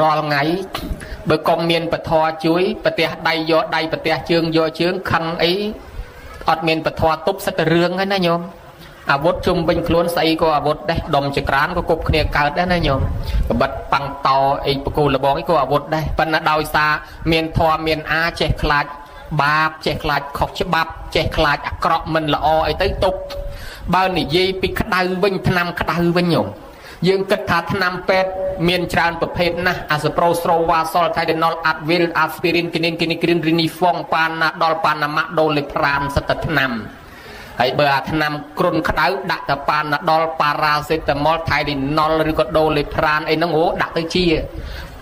រាល់ថ្ងៃបើកុំមានពធជួយប្រទេសដៃយកដៃប្រទេសជើងយកជើងខឹងអីអត់មានពធទប់សិតរឿងហ្នឹងណាញោមអាវុធជុំវិញខ្លួនស្អីក៏អាវុធដែរដុំចក្រានក៏គប់គ្នាកើតដែរណាញោមក្បិតប៉ាំងតអីបកូលលបងអីក៏អាវុធដែរប៉ុន្តែដោយសារមានធម៌មានអាចេះខ្លាចបាបចេះខ្លាចខុសច្បាប់ចេះខ្លាចអាក្រក់មិនល្អអីទៅទប់បើនិយាយពីក្តៅវិញឆ្នាំក្តៅវិញញោមយើងគិតថាថ្នាំពេទ្យមានច្រើនប្រភេទណាស់អាសប្រូស្រូវ៉ាសុលថៃដេណុលអាត់វីលអាស្ពីរីនគីនីនគីនីគ្រីនរីនីហ្វុងប៉ាណាដុលប៉ាណាម៉ាដូលេប្រាមសិតថ្នាំហើយបើអាថ្នាំគ្រុនក្តៅដាក់តែប៉ាណាដុលប៉ារ៉ាសេតាមុលថៃដេណុលឬក៏ដូលេប្រានអីហ្នឹងអូដាក់ទៅជា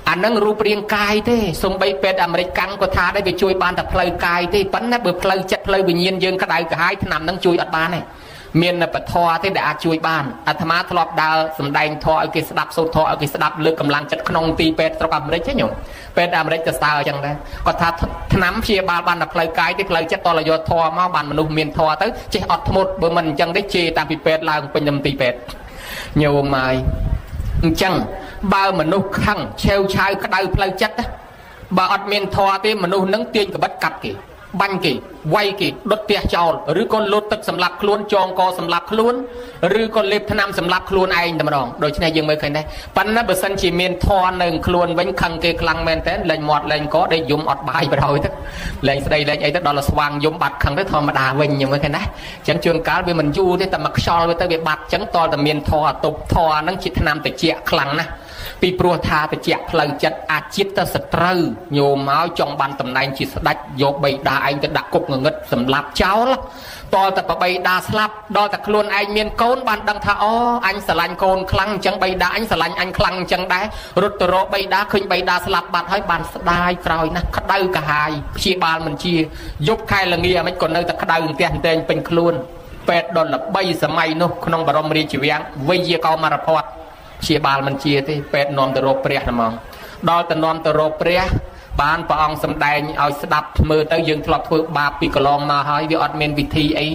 អាហ្នឹងរូបរាងកាយទេសំបីពេទ្យអាមេរិកកាំងក៏ថាដែរវាជួយបានតែផ្លូវកាយទេប៉ុន្តែបើផ្លូវចិត្តផ្លូវវិញ្ញាណយើងក្តៅក្រហាយថ្នាំហ្នឹងជួយអត់បានទេមានពធទេដែលអាចជួយបានអាត្មាធ្លាប់ដើរសំដែងធម៌ឲ្យគេស្ដាប់សូត្រធម៌ឲ្យគេស្ដាប់លើកកម្លាំងចិត្តក្នុងទីពេទ្យស្រុកអាមេរិកទេញោមពេទ្យអាមេរិកទៅស្ទើរអញ្ចឹងដែរគាត់ថាថ្នាំព្យាបាលបានតែផ្លូវកាយទេផ្លូវចិត្តតលយកធម៌មកបានមនុស្សមានធម៌ទៅចេះអត់ធ្មត់បើមិនអញ្ចឹងទេជេរតាមពីពេទ្យឡើងពេញនឹងទីពេទ្យញោមហើយអញ្ចឹងបើមនុស្សខឹងឆេវឆាវក្តៅផ្លូវចិត្តបើអត់មានធម៌ទេមនុស្សនឹងទាញក្បិតកាត់គេបាញ់គេវាយគេដុតផ្ទះចោលឬក៏លូតទឹកសម្លាប់ខ្លួនចងកសម្លាប់ខ្លួនឬក៏លេបថ្នាំសម្លាប់ខ្លួនឯងតែម្ដងដូច្នេះយើងមើលឃើញដែរប៉ុន្តែបើសិនជាមានធម៌នៅខ្លួនវិញខឹងគេខ្លាំងមែនតើលែងមាត់លែងកដេកយំអត់បាយបរោយទៅលែងស្ដីលែងអីទៅដល់ស្វាងយំបាត់ខឹងទៅធម្មតាវិញយើងមើលឃើញណាអញ្ចឹងជួនកាលវាមិនយូរទេតែមកខ្យល់វាទៅវាបាត់អញ្ចឹងតតែមានធម៌តុបធម៌ហ្នឹងជាថ្នាំតិចខ្លាំងណាស់ពីព្រោះថាតិចផ្លូវចិត្តអាជាតិទៅសត្រូវញោមមកចង់បានតំណែងជាស្ដេចយកបៃតាឯងទៅដាក់គុកងងឹតសម្លាប់ចោលតតែបៃតាស្លាប់ដល់តែខ្លួនឯងមានកូនបានដឹងថាអូអញស្រឡាញ់កូនខ្លាំងអញ្ចឹងបៃតាអញស្រឡាញ់អញខ្លាំងអញ្ចឹងដែររត់ទៅរកបៃតាឃើញបៃតាស្លាប់បាត់ហើយបានស្ដាយក្រោយណាស់ក្តៅកាហាយព្យាបាលមិនជាយប់ខែល្ងាមិនក៏នៅតែក្តៅផ្ទះតែងពេញខ្លួនពេទ្យដល់ល្បីសម័យនោះក្នុងបរមរាជវាំងវេយកោមរភ័តព្យាបាលមិនជាទេពេទ្យនាំទៅរកព្រះហ្មងដល់ទៅនាំទៅរកព្រះបានព្រះអង្គសម្ដែងឲ្យស្ដាប់មើលទៅយើងធ្លាប់ធ្វើបាបពីកន្លងមកហើយវាអត់មានវិធីអី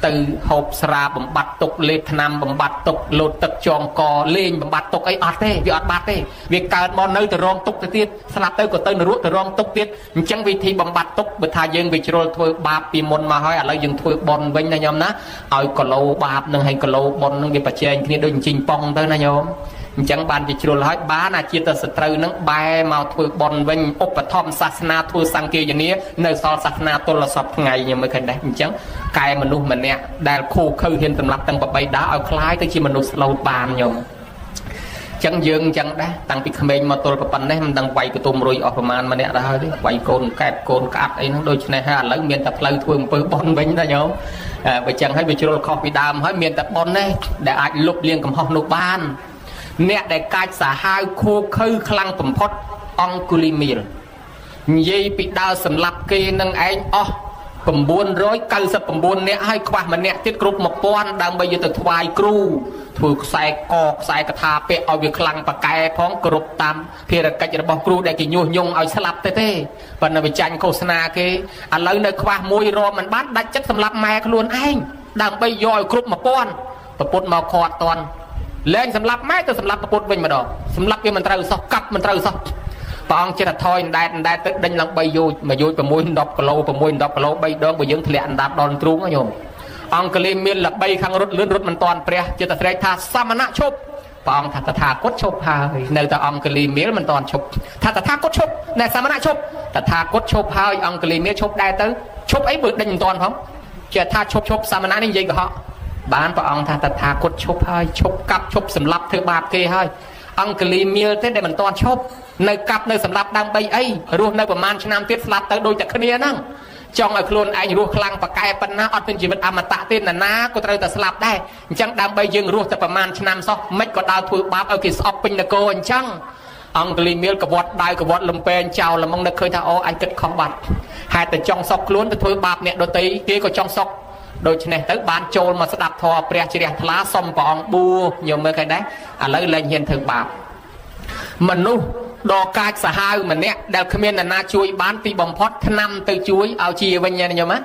ទៅហូបស្រាបំបត្តិទុកលេបថ្នាំបំបត្តិទុកលោតទឹកចងកលេងបំបត្តិទុកអីអត់ទេវាអត់បាត់ទេវាកើតមកនៅទៅរងទុកទៅទៀតស្លាប់ទៅក៏ទៅនរកទៅរងទុកទៀតអញ្ចឹងវិធីបំបត្តិទុកបើថាយើងវិជ្រុលធ្វើបាបពីមុនមកហើយឥឡូវយើងធ្វើបុណ្យវិញណាញោមណាឲ្យកឡូបាបនឹងហើយកឡូបុណ្យនឹងវាប្រជែងគ្នាដូចអញ្ជិញប៉ងទៅណាញោមអញ្ចឹងបានជាជ្រុលហើយបានអាជាតិសត្រូវនឹងបែរមកធ្វើបន់វិញឧបត្ថម្ភសាសនាធ្វើសង្ឃាយនានៅសល់សាសនាទល់សពថ្ងៃខ្ញុំមើលឃើញដែរអញ្ចឹងកែមនុស្សម្នាក់ដែលខូខើហ៊ានសម្លាប់ទាំងបបីដាឲ្យคล้ายទៅជាមនុស្សស្លូតបានខ្ញុំអញ្ចឹងយើងអញ្ចឹងដែរតាំងពីក្មេងមកទល់ប៉ុណ្ណេះមិនដឹងវាយកទុំរុយអស់ប្រមាណម្នាក់ដែរហើយទេវាយកូនកែបកូនក្អាត់អីហ្នឹងដូច្នេះហើយឥឡូវមានតែផ្លូវធ្វើអំពើបន់វិញណាញោមបើអញ្ចឹងហើយវាជ្រុលខុសពីដើមហើយមានតែបន់ទេដែលអាចលុបលាងកំហុសនោះបានអ្នកដែលកាចសាហាវខូខើខ្លាំងបំផុតអង្គុលីមៀលនិយាយពីដើរសម្លាប់គេនឹងឯងអស់999នាក់ហើយខ្វះម្នាក់ទៀតគ្រប់1000ដើម្បីយកទៅថ្វាយគ្រូធ្វើខ្សែកខ្សែកថាពាក់ឲ្យវាខ្លាំងប៉កែផងគ្រប់តាមភារកិច្ចរបស់គ្រូដែលគេញុះញង់ឲ្យស្លាប់ទេប៉ុន្តែវាចាញ់ឃោសនាគេឥឡូវនៅខ្វះមួយរមមិនបានដាច់ចិត្តសម្លាប់ម៉ែខ្លួនឯងដើម្បីយកឲ្យគ្រប់1000ប្រពុតមកខត់តន់លែងសម្លាប់ម៉ែទៅសម្លាប់ប្រពុតវិញម្ដងសម្លាប់វាមិនត្រូវសោះកាប់មិនត្រូវសោះព្រះអង្គចិត្តថយអណ្ដែតទៅដេញឡើង3យោជ1យោជ6 10គីឡូ6 10គីឡូ3ដងបើយើងធ្លាក់អណ្ដាតដល់ទ្រូងណាញោមអង្គលីមានល្បីខាងរត់លឿនរត់មិនតាន់ព្រះចិត្តស្រែកថាសមណៈឈប់ព្រះអង្គថាតថាគតឈប់ហើយនៅតែអង្គលីមានមិនតាន់ឈប់ថាតថាគតឈប់តែសមណៈឈប់តថាគតឈប់ហើយអង្គលីមានឈប់ដែរទៅឈប់អីបើដេញមិនតាន់ផងជាថាឈប់សមណៈនេះនិយាយកុហកបានព្រះអង្គថាតថាគតឈប់ហើយឈប់កាប់ឈប់សម្លាប់ធ្វើបាបគេហើយអង្គលីមានទេដែលមិនតាន់ឈប់នៅកាប់នៅសម្រាប់ដើម្បីអីរស់នៅប្រហែលឆ្នាំទៀតស្លាប់ទៅដូចតែគ្នាហ្នឹងចង់ឲ្យខ្លួនឯងរស់ខ្លាំងប៉កែប៉ុណ្ណាអត់មានជីវិតអមតៈទេណាក៏ត្រូវតែស្លាប់ដែរអញ្ចឹងដើម្បីយើងរស់តែប្រហែលឆ្នាំសោះមិនក៏ដើរធ្វើបាបឲ្យគេស្អប់ពេញនគរអញ្ចឹងអង្គលីមានកវត្តដៃកវត្តលំពេងចោលល្មងនឹកឃើញថាអូអញគិតខុសបាត់ហេតុតែចង់សក់ខ្លួនទៅធ្វើបាបអ្នកដទៃគេក៏ចង់សក់ដូច្នេះទៅបានចូលមកស្ដាប់ធម៌ព្រះជ្រះថ្លាសុំព្រះអង្គបួសញោមមើលឃើញដែរឥឡូវលែងហ៊ានធ្វើបាបមនុស្សដ៏កាចសាហាវម្នាក់ដែលគ្មាននរណាជួយបានទីបំផុតថ្នាំទៅជួយឲ្យជាវិញណាញោមណា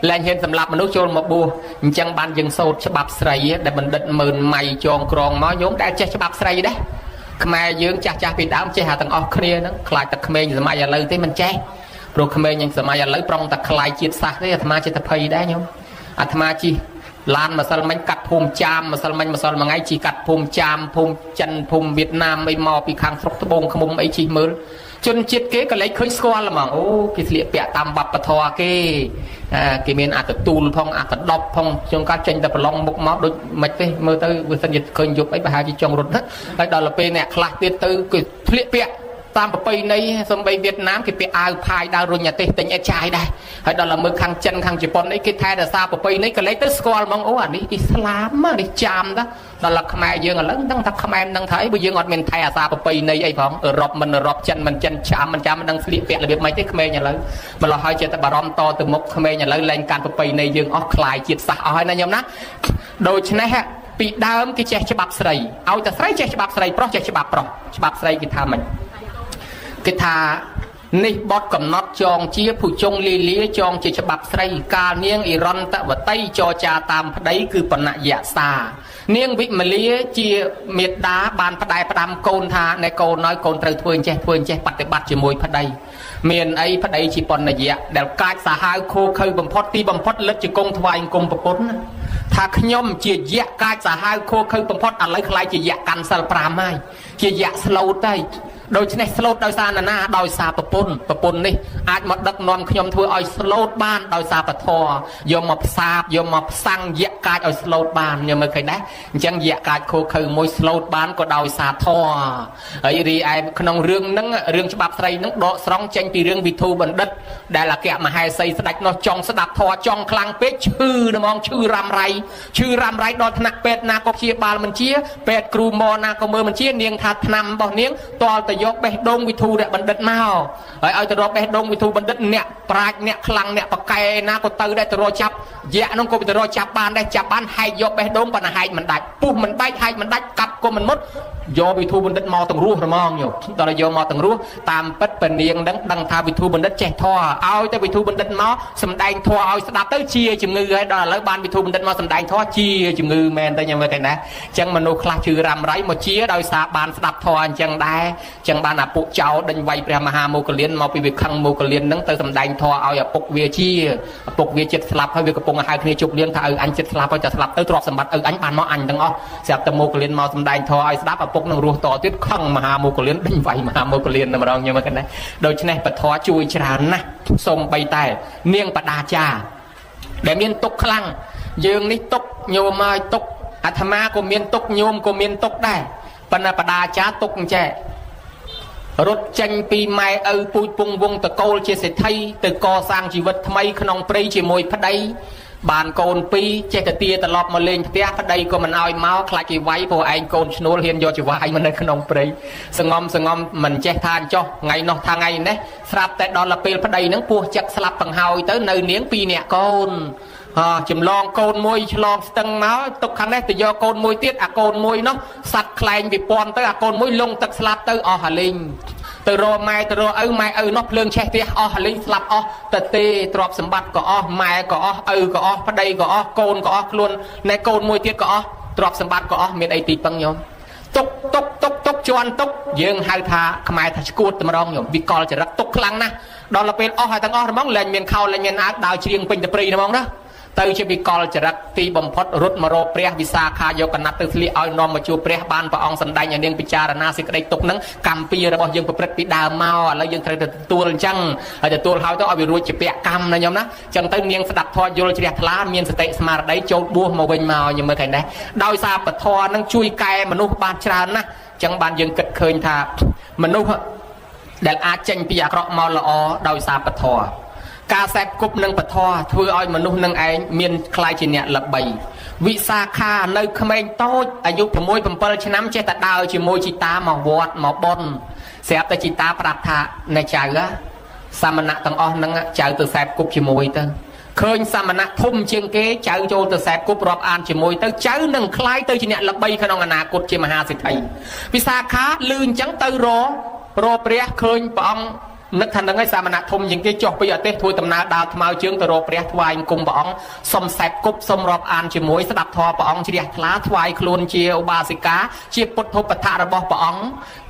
លែងហ៊ានសម្លាប់មនុស្សចូលមកបួសអញ្ចឹងបានយើងសូត្រច្បាប់ស្រីដែលបណ្ឌិតមើលម៉ៃចងក្រងមកញោមដែលចេះច្បាប់ស្រីដែរ ខ្មែរយើងចាស់ចាស់ពីដើមចេះទាំងអស់គ្នាហ្នឹងខ្លាចតែក្មេងសម័យឥឡូវទេមិនចេះព្រោះក្មេងយ៉ាងសម័យឥឡូវប្រងតែខ្លាយជាតិសាសន៍ទេអាត្មាចិត្តភ័យដែរញោមអាត្មាជិះឡានម្សិលមិញកាត់ភូមិចាមម្សិលមិញម្សិលមួយថ្ងៃជិះកាត់ភូមិចាមភូមិចិនភូមិវៀតណាមអីមកពីខាងស្រុកត្បូងឃ្មុំអីជិះមើលជនជាតិគេក៏លេចឃើញស្គាល់ហ្មងអូគេស្លៀកពាក់តាមវប្បធម៌គេមានអត្តទូលផងអត្តដប់ផងខ្ញុំកាត់ចេញតែប្រឡងមុខមកដូចមិនទេមើលទៅវាសិនជាឃើញយប់អីប្រហែលជាចង់រត់ណាហើយដល់ទៅពេលអ្នកខ្លះទៀតទៅគេស្លៀកពាក់តាមប្រពៃណីសំបីវៀតណាមគេពាក់អាវផាយដើររុញអាទេសទិញអេតចាយដែរហើយដល់ទៅមើលខាងចិនខាងជប៉ុនអីគេថែរក្សាប្រពៃណីក៏លេចទៅស្គាល់ហ្មងអូអានេះអ៊ីស្លាមនេះចាមតាដល់តែខ្មែរយើងឥឡូវដឹងថាខ្មែរមិនដឹងថាអីបើយើងអត់មានថែរក្សាប្រពៃណីអីផងអឺរ៉ុបមិនអឺរ៉ុបចិនមិនចិនចាមមិនចាំមិនដឹងស្លៀកពាក់របៀបម៉េចទេក្មេងឥឡូវម្ល៉េះហើយចេះតែបារម្ភតទៅមុខក្មេងឥឡូវលែងកាន់ប្រពៃណីយើងអស់ខ្លាយជាតិសាសន៍អស់ហើយណាញោមណាដូច្នេះពីដើមគេចេះច្បាប់ស្រីឲ្យតែស្រីចេះច្បាប់ស្រីប្រុសចេះច្បាប់ប្រុសច្បាប់ស្រីគេថាម៉េចគេថានេះបត់កំណត់ចងជាភុជងលីលាចងជាច្បាប់ស្រីកាលនាងអិរន្តវតីចរចាតាមប្តីគឺបណយសានាងវិមលាជាមេត្តាបានផ្ដែផ្ដាំកូនថាណែកូនឲ្យកូនត្រូវធ្វើអញ្ចេះបប្រតិបត្តិជាមួយប្តីមានអីប្តីជាបណយៈដែលកាចសាហាវខូខើបំផុតទីបំផុតលិតជាគង់ថ្វាយអង្គមប្រពន្ធថាខ្ញុំជាយៈកាចសាហាវខូខើបំផុតឥឡូវខ្លាយជាយៈកាន់សិល5ហើយជាយៈស្លូតទៅដូច្នេះស្លូតដោយសារណាដោយសារប្រពន្ធនេះអាចមកដឹកនាំខ្ញុំធ្វើឲ្យស្លូតបានដោយសារពធយកមកផ្សាបយកមកផ្សាំងយៈកាចឲ្យស្លូតបានញោមមើលឃើញដែរអញ្ចឹងយៈកាចខូខើមួយស្លូតបានក៏ដោយសារធម៌ហើយរីឯក្នុងរឿងហ្នឹងរឿងច្បាប់ស្រីហ្នឹងដកស្រង់ចេញពីរឿងវិធូបណ្ឌិតដែលអគ្គមហេសីស្ដេចនោះចង់ស្ដាប់ធម៌ចង់ខ្លាំងពេកឈឺហ្មងឈឺរ៉ាំរ៉ៃដល់ថ្នាក់ពេទ្យណាក៏ព្យាបាលមិនជាពេទ្យគ្រូម៉ណាក៏មើលមិនជានាងថាថ្នាំរបស់នាងតលទៅយកបេះដូងវិធូរៈបណ្ឌិតមកហើយឲ្យទៅរកបេះដូងវិធូបណ្ឌិតអ្នកប្រាជ្ញអ្នកខ្លាំងអ្នកបកែណាក៏ទៅដែរទៅរកចាប់យៈនោះក៏ទៅរកចាប់បានដែរចាប់បានហែកយកបេះដូងប៉ុន្តែហែកមិនដាច់ពុះមិនបែកហែកមិនដាច់កាប់ក៏មិនមុតយកវិធូបណ្ឌិតមកទាំងរស់ហ្មងយោដល់យកមកទាំងរស់តាមពិតពនាងដឹងថាវិធូបណ្ឌិតចេះធម៌ឲ្យទៅវិធូបណ្ឌិតមកសំដែងធម៌ឲ្យស្ដាប់ទៅជាជំងឺហើយដល់ឥឡូវបានវិធូបណ្ឌិតមកសំដែងធម៌ជាជំងឺមែនតែខ្ញុំមើលឃើញដែរអញ្ចឹងមនុស្សខ្លះជឿរ៉ាំរ៉ៃមកជាដោយសារបានស្ដាប់ធម៌អញ្ចឹងដែរអញ្ចឹងបានអាពុកចៅដេញវាយព្រះមហាមោគលានមកពីវាខឹងមោគលានហ្នឹងទៅសំដែងធម៌ឲ្យអាពុកវាជាអាពុកវាចិត្តស្លាប់ហើយវាកំពុងហៅគ្នាជប់លៀងថាឪអញចិត្តស្លាប់ហើយតែស្លាប់ទៅទ្រព្យសម្បត្តិឪអញបានមកអញទាំងអស់ស្រាប់តែមោគលានមកសំដែងធម៌ឲ្យស្ដាប់អាពុកនឹងរស់តទៀតខឹងមហាមោគលានដេញវាយមហាមោគលានតែម្ដងខ្ញុំមើលគ្នាដូច្នេះពធជួយច្រើនណាស់សូម្បីតែនាងបដាចាដែលមានទុកខ្លាំងយើងនេះទុកញោមហើយទុកអាត្មាក៏មានទុកញោមក៏មានទុកដែរប៉ុន្តែបដាចាទុកអញ្ចេះរត់ចេញពីម៉ែឪពូជពងវងតកូលជាសេដ្ឋីទៅកសាងជីវិតថ្មីក្នុងព្រៃជាមួយប្តីបានកូន2ចេះតែទាត្រឡប់មកលេងផ្ទះប្តីក៏មិនឲ្យមកខ្លាចគេវាយព្រោះឯងកូនឈ្នួលហ៊ានយកចវាយមកនៅក្នុងព្រៃសងំមិនចេះថាចោះថ្ងៃនោះថាថ្ងៃនេះស្រាប់តែដល់ពេលប្តីហ្នឹងពោះចឹកស្លាប់បង្ហើយទៅនៅនាង2នាក់កូនចម្លងកូនមួយឆ្លងស្ទឹងមកទុកខាងនេះទៅយកកូនមួយទៀតអាកូនមួយនោះសัตว์ខ្លែងវាពាន់ទៅអាកូនមួយលងទឹកស្លាប់ទៅអស់អាលីងទៅរកម៉ែទៅរកឪម៉ែឪនោះភ្លើងឆេះផ្ទះអស់អាលីងស្លាប់អស់ទៅទេទ្រព្យសម្បត្តិក៏អស់ម៉ែក៏អស់ឪក៏អស់ប្តីក៏អស់កូនក៏អស់ខ្លួនណែកូនមួយទៀតក៏អស់ទ្រព្យសម្បត្តិក៏អស់មានអីទីពឹងញោមទុកជន់ទុកយើងហៅថាខ្មែរថាឈួតតែម្ដងញោមវិកលចរិតទុកខ្លាំងណាស់ដល់ទៅពេលអស់ហើយទាំងអស់ហ្មងលែងមានខោលែងមានអាវដើរច្រៀងពេញតែព្រៃហ្មងណាទៅជាវិកលចរិតទីបំផុតរត់មករកព្រះវិសាខាយកកណាត់ទៅស្លៀកឲ្យនាំមកជួបព្រះបានព្រះអង្គសម្ដែងឲ្យនាងពិចារណាសេចក្តីទុកហ្នឹងកម្មពីរបស់យើងប្រព្រឹត្តពីដើមមកឥឡូវយើងត្រូវទៅទទួលអញ្ចឹងហើយទទួលហើយទៅឲ្យវារួចជាពាក្យកម្មណាញោមណាអញ្ចឹងទៅនាងស្ដាប់ធម៌យល់ជ្រះថ្លាមានសតិស្មារតីចូលបួសមកវិញមកខ្ញុំមើលឃើញដែរដោយសារពធហ្នឹងជួយកែមនុស្សបានច្រើនណាស់អញ្ចឹងបានយើងគិតឃើញថាមនុស្សដែលអាចចេញពីអាក្រក់មកល្អដោយសារពធការសែបគប់នឹងពធធ្វើឲ្យមនុស្សនឹងឯងមានខ្លាយជាអ្នកល្បីវិសាខានៅក្មេងតូចអាយុ6 7ឆ្នាំចេះតែដើរជាមួយជីតាមកវត្តមកបុណ្យស្រាប់តែជីតាប្រាប់ថាណែចៅសាមណៈទាំងអស់ហ្នឹងចៅទៅសែបគប់ជាមួយទៅឃើញសាមណៈធំជាងគេចៅចូលទៅសែបគប់រាប់អានជាមួយទៅចៅនឹងខ្លាយទៅជាអ្នកល្បីក្នុងអនាគតជាមហាសេដ្ឋីវិសាខាលឺអញ្ចឹងទៅរកព្រះឃើញព្រះអង្គ នឹកថានឹងឯសាមណៈធំជាងគេចុះពីអទេសធ្វើដំណើរដើរថ្មើរជើងទៅរកព្រះថ្វាយបង្គំព្រះអង្គសុំសេពគប់សុំរាប់អានជាមួយស្ដាប់ធម៌ព្រះអង្គជ្រះថ្លាថ្វាយខ្លួនជាឧបាសិកាជាពុទ្ធឧបត្ថម្ភរបស់ព្រះអង្គ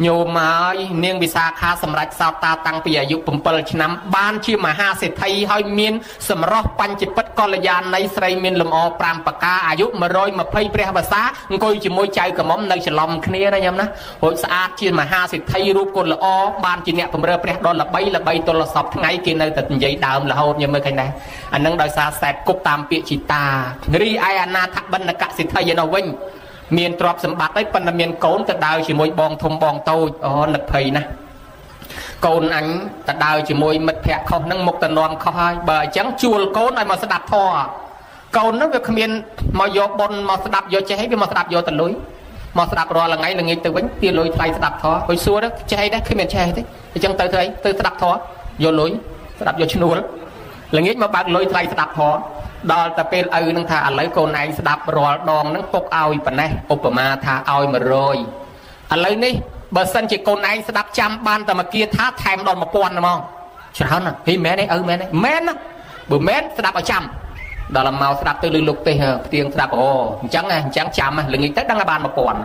ញោមហើយនាងវិសាខាសម្រាប់សោតតាតាំងពីអាយុ7ឆ្នាំបានជាមហាសេដ្ឋីហើយមានសម្រស់បញ្ចពិតកល្យាណីស្រីមានលំអ5ប្រការអាយុ120ព្រះវស្សាអង្គុយជាមួយចៅក្រមុំនៅច្រឡំគ្នាណាញោមណារួចស្អាតជាមហាសេដ្ឋីរូបគុណល្អបានជាអ្នកបម្រើព្រះដល់ល្បីទល់សពថ្ងៃគេនៅតែនិយាយដើមរហូតញោមមើលឃើញដែរអានឹងដោយសារសេពគប់តាមពាក្យជីតារីឯអនាថបណ្ឌកសិទ្ធិឯនោះវិញមានទ្រព្យសម្បត្តិហើយប៉ុន្តែមានកូនទៅដើរជាមួយបងធំបងតូចអូនឹកភ័យណាស់កូនអញទៅដើរជាមួយមិត្តភ័ក្តិខុសហ្នឹងមុខទៅនាំខុសហើយបើអញ្ចឹងជួលកូនឲ្យមកស្ដាប់ធម៌កូនហ្នឹងវាគ្មានមកយកបុណ្យមកស្ដាប់យកចេះវាមកស្ដាប់យកតលុយមកស្ដាប់រាល់ថ្ងៃល្ងាចទៅវិញទាលុយថ្លៃស្ដាប់ធម៌ហើយសួរទៅចេះដែរគ្មានចេះទេអញ្ចឹងទៅធ្វើអីទៅស្ដាប់ធម៌យកលុយស្ដាប់យកឈ្នួលល្ងាចមកបើកលុយថ្លៃស្ដាប់ធម៌ដល់តែពេលឪនឹងថាឥឡូវកូនឯងស្ដាប់រាល់ដងហ្នឹងពុកឲ្យប៉ុណ្ណេះឧបមាថាឲ្យ100ឥឡូវនេះបើសិនជាកូនឯងស្ដាប់ចាំបានតែមកគាថាថែមដល់1000ហ្មងច្រើនណាស់ហីមែនទេឪមែនទេមែនណាបើមែនស្ដាប់ឲ្យចាំដល់មកស្ដាប់ទៅលឺលោកទេសផ្ទៀងស្ដាប់អូអញ្ចឹងចាំល្ងាចទៅដឹងឲ្យបាន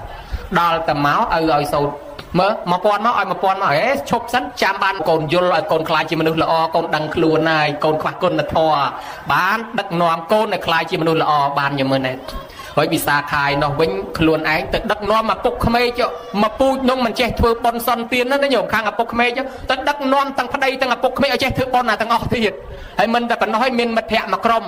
1000ដល់តែមកឪឲ្យសូត្រមើល1000មកឲ្យ1000មកហេឈប់សិនចាំបានកូនយល់ឲ្យកូនខ្លាចជាមនុស្សល្អកូនដឹងខ្លួនហើយកូនខ្វះគុណធម៌បានដឹកនាំកូនឲ្យខ្លាចជាមនុស្សល្អបានយ៉ាងមើលណែហើយវិសាខាយនោះវិញខ្លួនឯងទៅដឹកនាំមកពុកក្មេកមកពូជនោះមិនចេះធ្វើបុណ្យសន្តានណាញោមខាងឪពុកក្មេកទៅដឹកនាំទាំងប្តីទាំងឪពុកក្មេកឲ្យចេះធ្វើបុណ្យទាំងអស់ទៀតហើយមិនតែប៉ុណ្ណោះឲ្យមានមិត្តភក្តិមួយក្រុម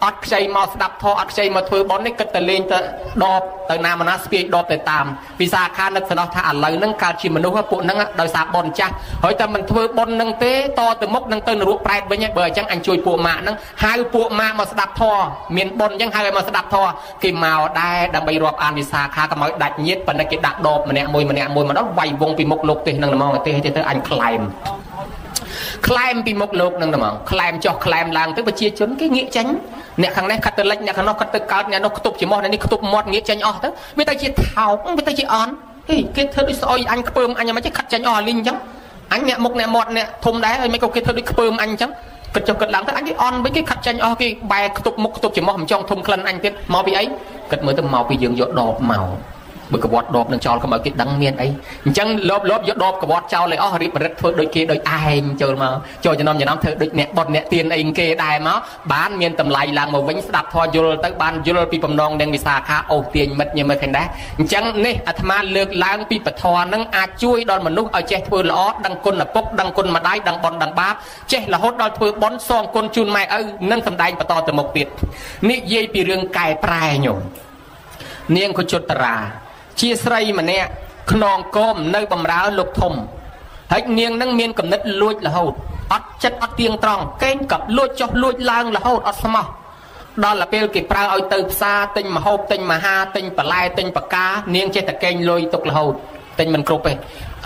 អត់ខ្ចីមកស្ដាប់ធម៌អត់ខ្ចីមកធ្វើបុណ្យនេះគិតតែលេងទៅដបទៅណាមណាស្ពាយដបទៅតាមវិសាខានឹកស្ដោះថាឥឡូវហ្នឹងកើតជាមនុស្សពួកហ្នឹងដោយសារបុណ្យចាស់ហើយតែមិនធ្វើបុណ្យហ្នឹងទេតទៅមុខនឹងទៅនរកប្រែតវិញបើអញ្ចឹងអញជួយពួកម៉ាក់ហ្នឹងហៅពួកម៉ាក់មកស្ដាប់ធម៌មានបុណ្យអញ្ចឹងហៅឲ្យមកស្ដាប់ធម៌គេមកដែរដើម្បីរាប់អានវិសាខាកុំឲ្យដាច់ញាតប៉ុន្តែគេដាក់ដបម្នាក់មួយម្ដងវាយវងពីមុខលោកទេសហ្នឹងហ្មងទេសទៅអញខ្លែមពីមុខលោកនឹងហ្មងខ្លែមចុះខ្លែមឡើងទៅប្រជាជនគេងាកចេញអ្នកខាងនេះខិតទៅលិចអ្នកខាងនោះខិតទៅកើតអ្នកនោះខ្ទប់ជាមាត់អ្នកនេះខ្ទប់មាត់ងាកចេញអស់ទៅវាទៅជាថោកវាទៅជាអន់ហេគេធ្វើដូចស្អុយអញខ្ពើមអញមិនចេះខិតចេញអស់លីងអញ្ចឹងអញអ្នកមុខអ្នកមាត់អ្នកធំដែរហើយមិនក៏គេធ្វើដូចខ្ពើមអញអញ្ចឹងគិតចុះគិតឡើងទៅអញគេអន់វិញគេខិតចេញអស់គេបែកខ្ទប់មុខខ្ទប់ជាមាត់មិនចង់ធំក្លិនអញទៀតមកពីអីគិតមើលទៅមកពីយើងយកដបមកបើកវត្តដបនឹងចោលកុំឲ្យគេដឹងមានអីអញ្ចឹងលបយកដបកវត្តចោលឲ្យអស់រៀបរិទ្ធធ្វើដូចគេដូចឯងចូលមកចូលចំណំធ្វើដូចអ្នកបុតអ្នកទៀនអីគេដែរមកបានមានតម្លៃឡើងមកវិញស្ដាប់ធម៌យល់ទៅបានយល់ពីបំណងនឹងវិសាខាអូសទាញមិត្តញើមើលឃើញដែរអញ្ចឹងនេះអាត្មាលើកឡើងពីពធនឹងអាចជួយដល់មនុស្សឲ្យចេះធ្វើល្អដឹងគុណឪពុកដឹងគុណម្ដាយដឹងបុណ្យដឹងបាបចេះរហូតដល់ធ្វើបុណ្យសងគុណជូនម៉ែឪនិងសម្ដែងបន្តទៅមុខទៀតនិយាយពីរឿងកែប្រែញោមនាងកុជតរាជាស្រីម្នាក់ខ្នងគមនៅបំរើលោកធំហើយនាងនឹងមានគំនិតលួចរហូតអត់ចិត្តអត់ទៀងត្រង់កេងកັບលួចចុះលួចឡើងរហូតអត់ស្មោះដល់ទៅពេលគេប្រើឲ្យទៅផ្សារទិញម្ហូបទិញមហាទិញបន្លែទិញបកានាងចេះតែកេងលុយទុករហូតទិញមិនគ្រប់ទេ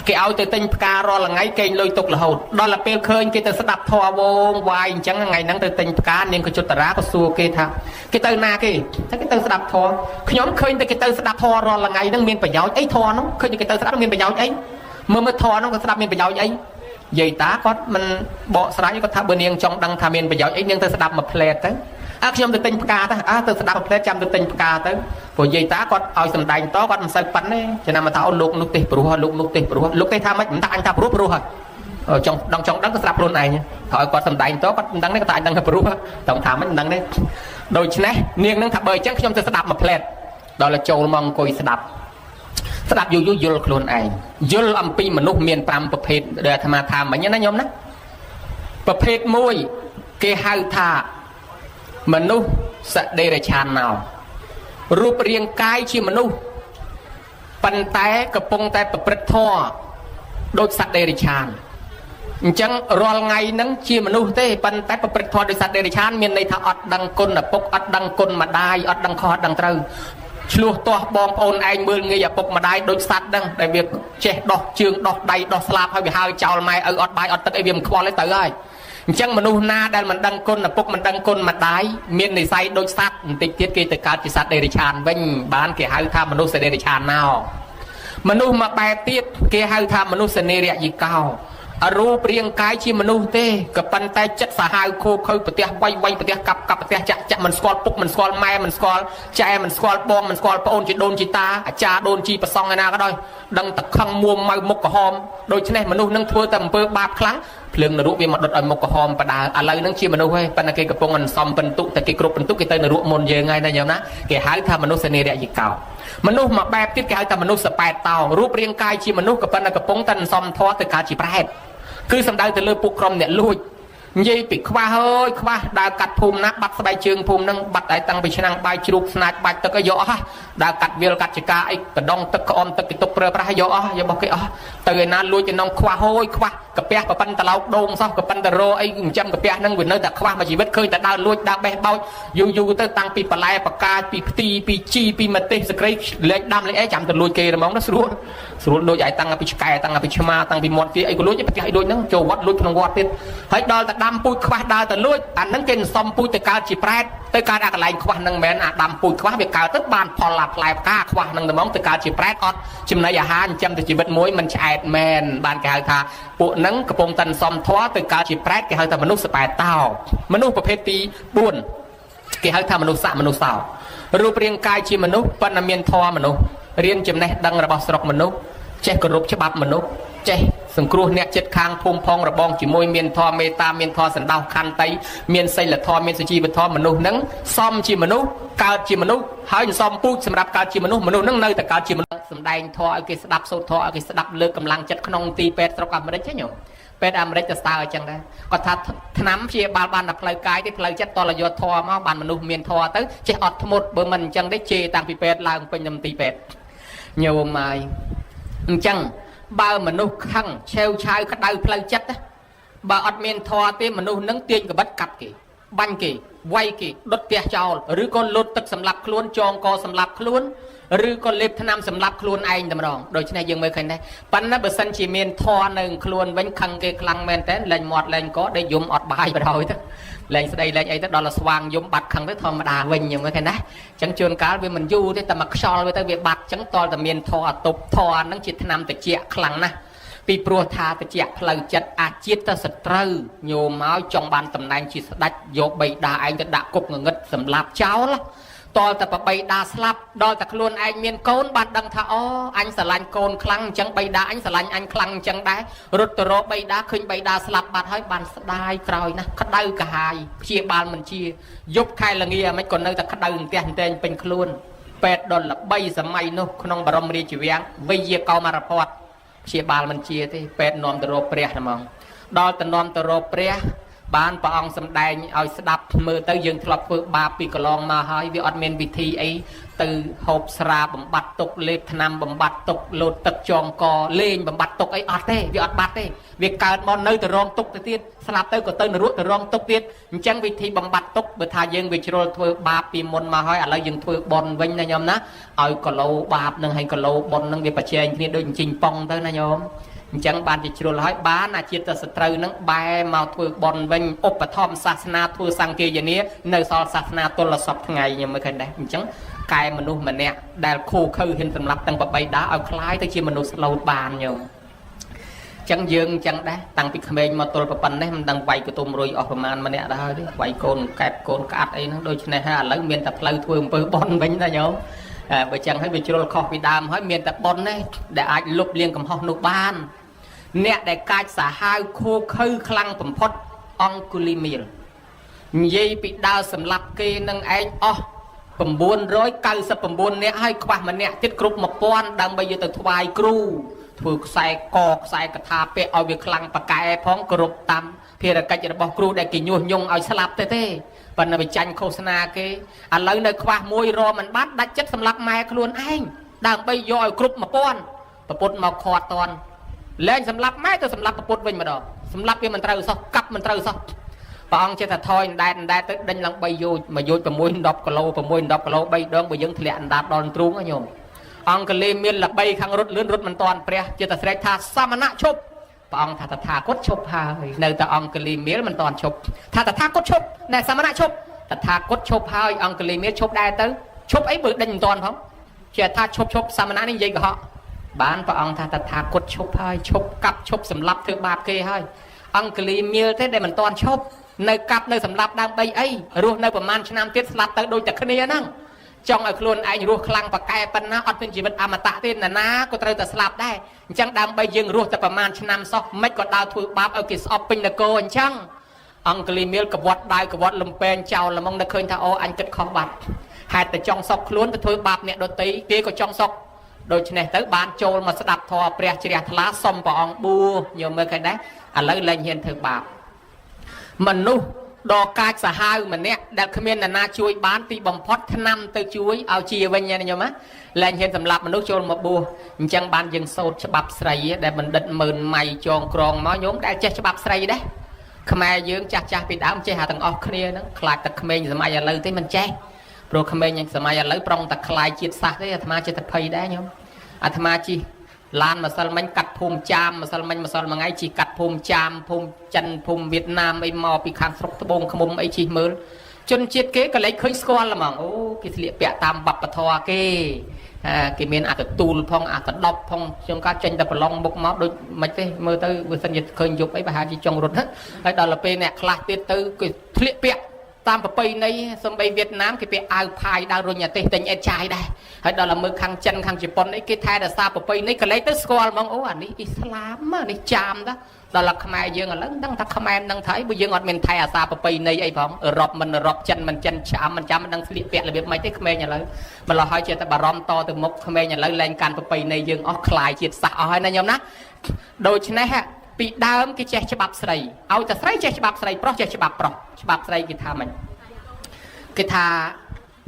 គេឲ្យទៅទិញផ្ការាល់ថ្ងៃកេងលុយទុករហូតដល់ទៅពេលឃើញគេទៅស្ដាប់ធម៌វងវាយអញ្ចឹងថ្ងៃហ្នឹងទៅទិញផ្កានាងកុជតរាក៏សួរគេថាគេទៅណាគេថាគេទៅស្ដាប់ធម៌ខ្ញុំឃើញតែគេទៅស្ដាប់ធម៌រាល់ថ្ងៃហ្នឹងមានប្រយោជន៍អីធម៌ហ្នឹងឃើញគេទៅស្ដាប់មានប្រយោជន៍អីមើលធម៌ហ្នឹងក៏ស្ដាប់មានប្រយោជន៍អីយាយតាគាត់មិនបកស្រាយគាត់ថាបើនាងចង់ដឹងថាមានប្រយោជន៍អីនាងទៅស្ដាប់មួយផ្លែតទៅខ្ញុំទៅទិញផ្កាទៅទៅស្ដាប់មួយផ្លែតចាំទៅទិញផ្កាទៅព្រោះយាយតាគាត់ឲ្យសម្ដែងតគាត់មិនសូវប៉ិនទេចំណាំមកថាអូលោកនោះទេសព្រោះលោកនោះទេសព្រោះលោកទេថាម៉េចមិនថាអញថាព្រោះហើយចង់ដឹងក៏ស្ដាប់ខ្លួនឯងហើយគាត់សម្ដែងតគាត់មិនដឹងទេគាត់តែអញដឹងថាព្រោះតែថាមិនដឹងទេដូច្នេះនាងនឹងថាបើអញ្ចឹងខ្ញុំទៅស្ដាប់មួយផ្លែតដល់ចូលមកអង្គុយស្ដាប់យូរយល់ខ្លួនឯងយល់អំពីមនុស្សមាន5ប្រភេទដែលអាត្មាថាមិញណាញោមណាប្រភេទ1គេហៅថាមនុស្សសដេរឆានណោរូបរាងកាយជាមនុស្សប៉ុន្តែកំពុងតែប្រព្រឹត្តធម៌ដូចសត្វដេរឆានអញ្ចឹងរាល់ថ្ងៃហ្នឹងជាមនុស្សទេប៉ុន្តែប្រព្រឹត្តធម៌ដូចសត្វដេរឆានមានន័យថាអត់ដឹងគុណឪពុកអត់ដឹងគុណម្ដាយអត់ដឹងខុសអត់ដឹងត្រូវឆ្លោះទាស់បងប្អូនឯងមើលងាយឪពុកម្ដាយដូចសត្វហ្នឹងដែលវាចេះដោះជើងដោះដៃដោះស្លាបហើយវាហើចោលម៉ែឪអត់បាយអត់ទឹកអីវាមិនខ្វល់ទេទៅហើយអញ្ចឹងមនុស្សណាដែលមិនដឹងគុណឪពុកមិនដឹងគុណម្ដាយមាននិស្ស័យដូចសត្វបន្តិចទៀតគេទៅកើតជាសត្វដេរឆានវិញបានគេហៅថាមនុស្សដេរឆានណោមនុស្សមួយបែបទៀតគេហៅថាមនុស្សនេរយិកោ រូបរាងកាយជាមនុស្សទេក៏ប៉ុន្តែចិត្តសាហាវខូខើប្រទេសវាយវាយប្រទេសកាប់កាប់ប្រទេសចាក់ចាក់មិនស្គាល់ពុកមិនស្គាល់ម៉ែមិនស្គាល់ចែមិនស្គាល់បងមិនស្គាល់ប្អូនជាដូនជាតាអាចារ្យដូនជីប្រសងឯណាក៏ដោយដឹងតែខឹងមួម៉ៅមុខក្រហមដូច្នេះមនុស្សនឹងធ្វើតែអំពើបាបខ្លាំងភ្លើងនរកវាមកដុតឲ្យមុខក្រហមបដាឥឡូវហ្នឹងជាមនុស្សហើយប៉ុន្តែគេកំពុងអន្សំបន្ទុកតែគេគ្រប់បន្ទុកគេទៅនរកមុនយើងហើយណាញោមណាគេហៅថាមនុស្សសនេរយិកោមនុស្សមួយបែបទៀតគេហៅថាមនុស្សសប៉ែតតោរូបរាងកាយជាមនុស្សក៏ប៉ុន្តែកំពុងតែអន្សំធម៌ទៅកើតជាប្រែតគឺសំដៅទៅលើពួកក្រុមអ្នកលួចនិយាយពីខ្វះហើយខ្វះដើរកាត់ភូមិណាបាត់ស្បែកជើងភូមិហ្នឹងបាត់តែតាំងពីឆ្នាំងបាយជ្រូកស្នាចបាច់ទឹកឲ្យយកអស់ដើរកាត់វាលកាត់ចកាអីកដងទឹកក្អមទឹកគេទុកប្រើប្រាស់ឲ្យយកអស់យករបស់គេអស់ទៅឯណាលួចទៅនងខ្វះហើយខ្វះកាពះប្រប៉ិនតឡោកដូងសោះក៏ប៉ុន្តែរអីចិញ្ចឹមកាពះហ្នឹងវានៅតែខ្វះមួយជីវិតឃើញតែដើរលួចដើរបេះបោចយូរយូរទៅតាំងពីបន្លែបកាពីផ្ទីពីជីពីម្ទេសសក្រីលេខដាំលេខអីចាំទៅលួចគេហ្មងណាស្រួលលួចឲ្យតាំងពីឆ្កែតាំងពីឆ្មាតាំងពីមាត់វាអីក៏លួចប្រទេសអីលួចហ្នឹងចូលវត្តលួចក្នុងវត្តទៀតហើយដល់តែដាំពូជខ្វះដើរទៅលួចអាហ្នឹងគេសំពូជទៅកើតជាប្រែតទៅកើតអាកន្លែងខ្វះហ្នឹងមិនមែនអាដាំពូជខ្វះវាកើតទៅបានផលអាផ្លែផ្កាខ្វះហ្នឹងតែហ្មងទៅកើតជាប្រែតអត់ចំណីអាហារចិញ្ចឹមទៅជីវិតមួយមិនឆ្អែតមែនបានគេហៅថាពួកហ្នឹងកំពុងតែសំធွာទៅកើតជាប្រែតគេហៅថាមនុស្សសប៉ែតតោមនុស្សប្រភេទទី4គេហៅថាមនុស្សស័កមនុស្សសោរូបរាងកាយជាមនុស្សប៉ុន្តែមានធម៌មនុស្សរៀនចំណេះដឹងរបស់ស្រុកមនុស្សចេះគោរពច្បាប់មនុស្សចេះសង្គ្រោះអ្នកចិត្តខាងភូមិផងរបងជាមួយមានធម៌មេត្តាមានធម៌សណ្ដោសខន្តីមានសីលធម៌មានសុជីវធម៌មនុស្សហ្នឹងសមជាមនុស្សកើតជាមនុស្សហើយសមពូជសម្រាប់កើតជាមនុស្សហ្នឹងនៅតែកើតជាមនុស្សសំដែងធម៌ឲ្យគេស្ដាប់សូត្រធម៌ឲ្យគេស្ដាប់លើកកម្លាំងចិត្តក្នុងទីពេទ្យស្រុកអាមេរិកទេញោមពេទ្យអាមេរិកទៅស្ទើរអញ្ចឹងដែរគាត់ថាថ្នាំព្យាបាលបានតែផ្លូវកាយទេផ្លូវចិត្តតលយកធម៌មកបានមនុស្សមានធម៌ទៅចេះអត់ធ្មត់បើមិនអញ្ចឹងទេជេរតាំងពីពេទ្យឡើងពេញនៅទីពេទ្យញោមហើយអញ្ចឹងបើមនុស្សខឹងឆេវឆាវក្តៅផ្លូវចិត្តបើអត់មានធម៌ទេមនុស្សនឹងទាញកបិតកាប់គេបាញ់គេវាយគេដុតផ្ទះចោលឬក៏លុតទឹកសម្លាប់ខ្លួនចងកសម្លាប់ខ្លួនឬក៏លេបថ្នាំសម្លាប់ខ្លួនឯងតែម្ដងដូច្នេះយើងមើលឃើញដែរប៉ុន្តែបើសិនជាមានធម៌នៅខ្លួនវិញខឹងគេខ្លាំងមែនតើលែងមាត់លែងកដេកយំអត់បាយបដ ாய் ទៅលែងស្ដីលែងអីទៅដល់តែស្វាងយំបាត់ខឹងទៅធម្មតាវិញយើងមើលឃើញណាអញ្ចឹងជួនកាលវាមិនយូរទេតែមកខ្យល់វាទៅវាបាត់អញ្ចឹងតលតែមានធម៌អតុបធម៌ហ្នឹងជាថ្នាំតិចខ្លាំងណាស់ពីព្រោះថាតិចផ្លូវចិត្តអាជាតិទៅសត្រូវញោមមកចង់បានតំណែងជាស្ដេចយកបៃតាឯងទៅដាក់គុកងងឹតសម្លាប់ចោលតលតែបៃតាស្លាប់ដល់តែខ្លួនឯងមានកូនបានដឹងថាអូអញស្រឡាញ់កូនខ្លាំងអញ្ចឹងបៃតាអញស្រឡាញ់អញខ្លាំងអញ្ចឹងដែររត់ទៅរកបៃតាឃើញបៃតាស្លាប់បាត់ហើយបានស្ដាយក្រោយណាស់ក្តៅកាហាយព្យាបាលមិនជាយប់ខែល្ងាមិនក៏នៅតែក្តៅផ្ទះតែងពេញខ្លួនពេទ្យដល់ល្បីសម័យនោះក្នុងបរមរាជវាំងវិយាកោមរពតព្យាបាលមិនជាទេពេទ្យនាំទៅរកព្រះហ្មងដល់ទៅនាំទៅរកព្រះបានព្រះអង្គសម្ដែងឲ្យស្ដាប់មើលទៅយើងធ្លាប់ធ្វើបាបពីកន្លងមកហើយវាអត់មានវិធីអីទៅហូបស្រាបំបត្តិទុកលេបថ្នាំបំបត្តិទុកលោតទឹកចងកលេងបំបត្តិទុកអីអត់ទេវាអត់បាត់ទេវាកើតមកនៅទៅរងទុកទៅទៀតស្លាប់ទៅក៏ទៅនរកទៅរងទុកទៀតអញ្ចឹងវិធីបំបត្តិទុកបើថាយើងវាជ្រុលធ្វើបាបពីមុនមកហើយឥឡូវយើងធ្វើបន់វិញណាញោមណាឲ្យកឡូបាបនឹងហើយកឡូបន់នឹងវាប្រជែងគ្នាដូចជីងប៉ងទៅណាញោមអញ្ចឹងបានជាជ្រុលហើយបានអាជាតិសត្រូវនឹងបែរមកធ្វើបន់វិញឧបត្ថម្ភសាសនាធ្វើសង្ឃាយនានៅសល់សាសនាទល់សពថ្ងៃខ្ញុំមើលឃើញដែរអញ្ចឹងកែមនុស្សម្នាក់ដែលខូខើហ៊ានសម្លាប់ទាំងបបីដាឲ្យคล้ายទៅជាមនុស្សស្លូតបានញោមអញ្ចឹងយើងអញ្ចឹងដែរតាំងពីក្មេងមកទល់ប៉ុណ្ណេះមិនដឹងវាយកទុំរុយអស់ប្រមាណម្នាក់ដែរទេវាយកូនកែបកូនក្អាត់អីហ្នឹងដូច្នេះហើយឥឡូវមានតែផ្លូវធ្វើអំពើបន់វិញណាញោមបើចឹងហើយវាជ្រុលខុសពីដើមហើយមានតែបន់ទេដែលអាចលុបលាងកំហុសនោះបានអ្នកដែលកាចសាហាវខូខើខ្លាំងបំផុតអង្គុលីមៀលនិយាយពីដើរសម្លាប់គេនឹងឯងអស់999នាក់ហើយខ្វះម្នាក់ទៀតគ្រប់1000ដើម្បីយកទៅថ្វាយគ្រូធ្វើខ្សែកខ្សែកថាពាក្យឲ្យវាខ្លាំងប៉កែផងគ្រប់តាមភារកិច្ចរបស់គ្រូដែលគេញុះញង់ឲ្យស្លាប់ទេប៉ុន្តែវាចាញ់ឃោសនាគេឥឡូវនៅខ្វះមួយរមិនបាត់ដាច់ចិត្តសម្លាប់ម៉ែខ្លួនឯងដើម្បីយកឲ្យគ្រប់1000ប្រពុតមកខាត់តន់លែងសម្លាប់ម៉ែទៅសម្លាប់ប្រពុតវិញម្ដងសម្លាប់វាមិនត្រូវសោះកាប់មិនត្រូវសោះព្រះអង្គចេះតែថយអណ្ដែតទៅដេញឡើង3យោជមួយយោជ6 10គីឡូ6 10គីឡូ3ដងបើយើងធ្លាក់អណ្ដាតដល់ទ្រូងណាញោមអង្គលេមានល្បីខាងរត់លឿនរត់មិនតាន់ព្រះចេះតែស្រែកថាសមណៈឈប់ព្រះអង្គថាតថាគតឈប់ហើយនៅតែអង្គលេមានមិនតាន់ឈប់ថាតថាគតឈប់ណែសមណៈឈប់តថាគតឈប់ហើយអង្គលេមានឈប់ដែរទៅឈប់អីបើដេញមិនតាន់ផងចេះថាឈប់សមណៈនេះនិយាយកុហក bán và ông ta thà cột chụp hơi chụp cặp chụp sầm lấp thứ bạp kia hơi ông cứ li miêu thế để mình toàn chụp nơi cặp nơi sầm lấp đang bay ấy ruột nơiประมาณ năm tiết lấp tới đôi chặt kia năng trong ở luôn anh ruột khăng và cài bên na ở bên chỉ bên amata tên là na có tới từ lấpได้chẳng đang bay dương ruột tới ประมาณ năm sau mấy có đào thui bạp ở kia shop pin là cô chẳng ông cứ li miêuกับวัดได้กับวัดลำเป็นเจ้าละมองได้เคยท่าโออันเกิดข้อบัตรหายแต่จองซอกล้วนไปทวยบาปเนี่ยโดยตีเตี้ยก็จองซอกโดยเฉพาะtớiบ้านโจลมาสดับทอเปรียเฉลี่ยทลาสมปองบัวโยมเมื่อไงได้อะไรเลยเห็นถึงบาปมันนู้ดอกกายสหายมันเนี่ยดักเขมีนนาช่วยบ้านตีบ่มพอดทนำตัวช่วยเอาเชียร์วันยันโยมะเลยเห็นสำหรับมนุษย์โจลมาบัวจังบ้านยังโซดฉบับใส่ได้มันดัดหมื่นใหม่จองกรองม้อยโยมได้เจ็ดฉบับใส่ได้ขมายยืงจากปีดาวมันเจ้าหาต่างออกเคลียร์นั่งคลายตะเขมีนสมัยอะไรที่มันแจ้โปรเขมีนยังสมัยอะไรปรองตะคลายจิตสักได้ธรรมะจะตะเพยได้โยมอาตมาจีลานมาสลมันกัดภูมิจามมาสลมันมาสลมังไอจีกัดภูมิจามภูมิจันภูมิเวียดนามไอมอปีคางสกตะบงขมุมไอจีมือจนจิตเก๋ก็เลยเคยสกอลละมั้งโอ้กิเลียเปียตามบับปะทอเก๋กิเมียนอาจจะตูลพองอาจจะดอบพองจงการเจนแต่ปลองบกมอโดยไม่ใช่มือตื้อมือสัญญาเคยยุบไอประหารจีจงรถฮะไอตอนละเปเนี่ยคลาติตื้อกิเลียเปียตามประเพณีสมัยเวียดนามกิเปียเอาพายดาวรุ่งยาเตติงเอชายได้ไอ้ดอลลาร์มือขังจันขังญี่ปุ่นไอ้กิไทยแต่ซาประเพณีก็เลยตื้อสกอลมองโอ้อันนี้อิสลามนี่จามนะดอลลาร์ขมายยังอะไรตั้งทักขมายตั้งไทยบุยังอดเมนไทยอาซาประเพณีไอ้ผมรบมันรบจันมันจันชามมันจามมันดังสิเปียระเบียบไม่ได้ขมายอย่างไรมันเราให้เจตบารอมต่อถึงมกขมายอย่างไรแรงการประเพณียังอ๋อคลายจิตสะอ๋อให้นายยมนะโดยเฉพาะฮะปีดาวกิเจฉบับใส่เอาแต่ใส่เจฉบับใส่เพราะเจฉบับเพราะฉบับใส่กิทามันกิธา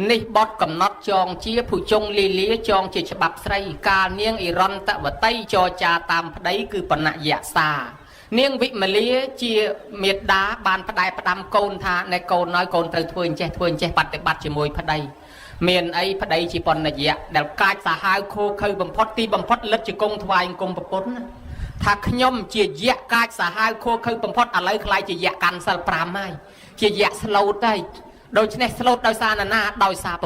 ในบทกำหนดจองเชี่ยผู้จงลีเลี้ยจองเจฉบับใส่การเนียงอิรันตะวะไตจอจาตามพไดคือปณะยะซาเนียงวิมเลียเจียเมียดาบานพไดประดามโกนธาในโกนน้อยโกนเตยทวนเจปัดแต่บัดจมวยพไดเมียนไอพไดจีปนยะเดลกายสาหายโคเคยบัมพอตีบัมพอเล็ดจีกงทวายกงปปนถ้าขย่มเจียยะกายสาหายโคเคยบัมพออะไรคลายเจียยะกันสัลปรามไม่เจียยะสโลดได้โดยเฉพาะสโลดโดยซานาโดยซาป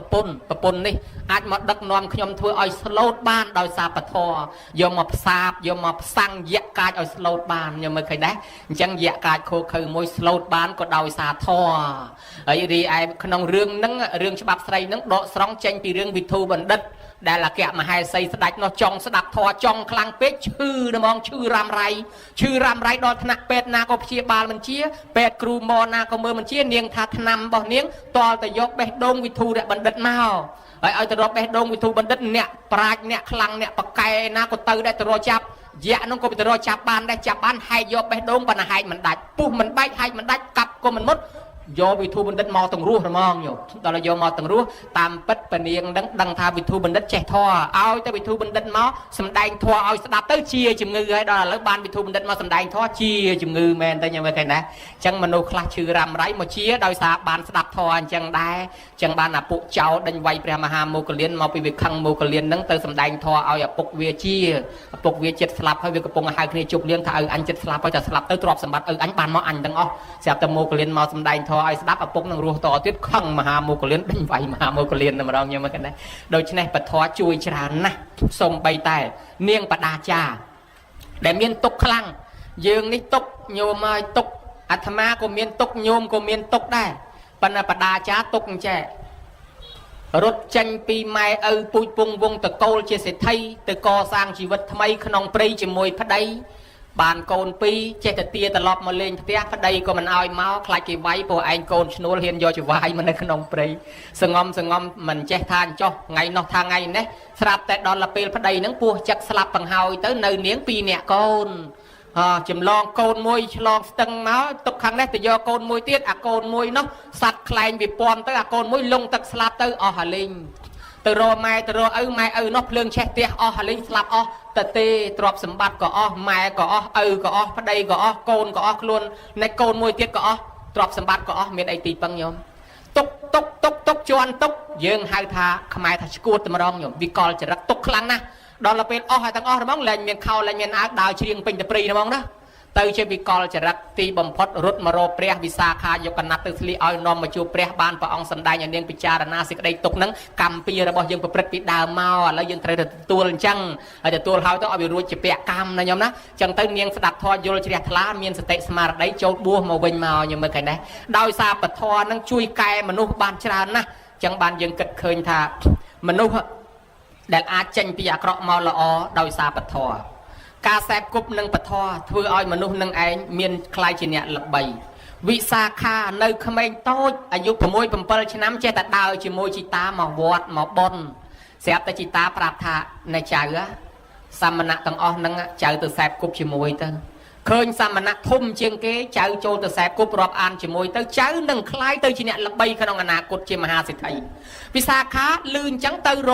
ปนนี่อาจมาดักนอมขยมทัวร์เอาสโลดบ้านโดยซาปทอยมมาซาบยมมาสั่งแยกกายเอาสโลดบ้านยมไม่เคยได้จังแยกกายโคคือมวยสโลดบ้านก็โดยซาทอไอ้ดีไอ้ขนมเรื่องนั่งเรื่องฉบับใส่นั่งโดสร้องเจงปีเรื่องวิทูบันดัดได้ละแกมาให้ใส่สดัดนอจองสดับทอจองคลังเป็ดชื่อนะมองชื่อรำไรดอธนาเป็ดนาก็เชียบาลมันเชียเป็ดครูมอนาก็มือมันเชียเนียงทัดนำบ่เนียงต่อแต่ยกเบดดงวิทูเดบันดัดมาเอาแต่รอเบดดงวิทูบันดัดเนี่ยปลายเนี่ยคลังเนี่ยปากไก่นาก็เตยได้แต่รอจับยะน้องก็ไปแต่รอจับบ้านได้จับบ้านให้ยกเบดดงปัญหามันได้ปุ๊บมันใบให้มันได้กลับก็มันมดโยวิทูบันดัดมอตรงรู้มองอยู่ตอนเราโยมอตรงรู้ตามเป็ดปนียงดังทาวิทูบันดัดแจท่อเอาแต่วิทูบันดัดมอสำแดงท่อเอาสดับเต้าเชียจิมงือให้ดอแล้วบ้านวิทูบันดัดมอสำแดงท่อเชียจิมงือแมนแต่ยังไม่เคยนะจังมโนคลาชื่อรำไรมาเชียโดยสาบานสดับท่อจังได้จังบ้านอ่ะปุเจ้าดันไวพระมหาโมกเลียนมาไปวิคังโมกเลียนนั่งเตอสำแดงท่อเอาอย่าปุกเวียเชียปุกเวียเจ็ดสลับให้เวียกระปงหายคือจุกเลี้ยงถ้าอันเจ็ดสลับเอาจะสลับเต้าตรอบสมบัติอันบ้านมออันดังอ๋อเสียแต่โมกเลียนมาสำแดงท่อไอ้สดับปุกรัวต่อติดขังมหาโมกเลียนดันไวมหาโมกเลียนมาเราเนี่ยมากันได้โดยเฉพาะปะทอจุยชรานะทรงใบแต่เนียงปดาจาแต่เมียนตกคลังยืงนี่ตกโยมมาตกอัตมาก็เมียนตกโยมก็เมียนตกได้ปนปดาจาตกแจรถจันปีใหม่ปุยปงวงตะโกลเจสิไทยตะกอสร้างชีวิตทำไมขนมปรีจมวยพระใดบานโกนปีเจตเตียตลอดมาเล่นเตียพระใดก็มันเอาเมาคลายกี่ไว้พอไอ้โกนชนูเฮียนโยจะไว้มันในขนมปรีสงอมมันเจทานจ่อไงนอกทางไงเนี่ยสลับแต่ดอนละเปลพระใดนังปัวจักสลับปังเฮาเต้เนยเนียงปีเนี่ยโกนจำลองโกนมวยฉลองตึงเมาตกครั้งแรกแต่โยโกนมวยเตี้ยโกนมวยเนาะสัตว์แคลงบีปอมเต้โกนมวยลงตักสลับเต้อ๋อฮาลิงตรอไม้ตรอไม้นกเพลิงแช่เตี้ยอ๋อฮาลิงสลับอ๋อตะเตตรอบสมบัติก็อ๋อไม้ก็อ๋อก็อ๋อพระใดก็อ๋อโกนก็อ๋อคลวนในโกนมวยเตี้ยก็อ๋อตรอบสมบัติก็อ๋อเมียนไอตีปังยมตกจวนตกยืงให้ทาขมายทาสกูตมาร้องยมวิกอลจะรักตกครั้งนะดอนละเป็นอ๋อให้ตั้งอ๋อระมังแรงเมียนเข้าแรงเมียนอาดาวเชียงเป็นตะปรีระมังนะต ទៅជាវិកលចរិតទីបំផុតរត់មករកព្រះវិសាខាយកកណាត់ទៅស្លៀកឲ្យនាំមកជួបព្រះបានព្រះអង្គសម្ដែងឲ្យនាងពិចារណាសេចក្តីទុកហ្នឹងកម្មពីរបស់យើងប្រព្រឹត្តពីដើមមកឥឡូវយើងត្រូវទទួលអញ្ចឹងហើយទទួលហើយទៅឲ្យវារួចជាពាក្យកម្មណាញោមណាអញ្ចឹងទៅនាងស្ដាប់ធម៌យល់ជ្រះថ្លាមានសតិស្មារតីចូលបួសមកវិញមកញោមមើលឃើញដែរដោយសារពធហ្នឹងជួយកែមនុស្សបានច្រើនណាស់អញ្ចឹងបានយើងគិតឃើញថាមនុស្សដែលអាចចេញពីអាក្រក់មកល្អដោយសារពធការសែបគប់នឹងពធធ្វើឲ្យមនុស្សនឹងឯងមានខ្លាយជាអ្នកល្បីវិសាខានៅក្មេងតូចអាយុ6 7ឆ្នាំចេះតែដើរជាមួយជីតាមកវត្តមកបន់ស្រាប់តែជីតាប្រាប់ថានៃចៅសាមណៈទាំងអស់ហ្នឹងចៅទៅសែបគប់ជាមួយទៅឃើញសាមណៈធំជាងគេចៅចូលទៅសែបគប់រាប់អានជាមួយទៅចៅនឹងខ្លាយទៅជាអ្នកល្បីក្នុងអនាគតជាមហាសេដ្ឋីវិសាខាលឺអញ្ចឹងទៅរ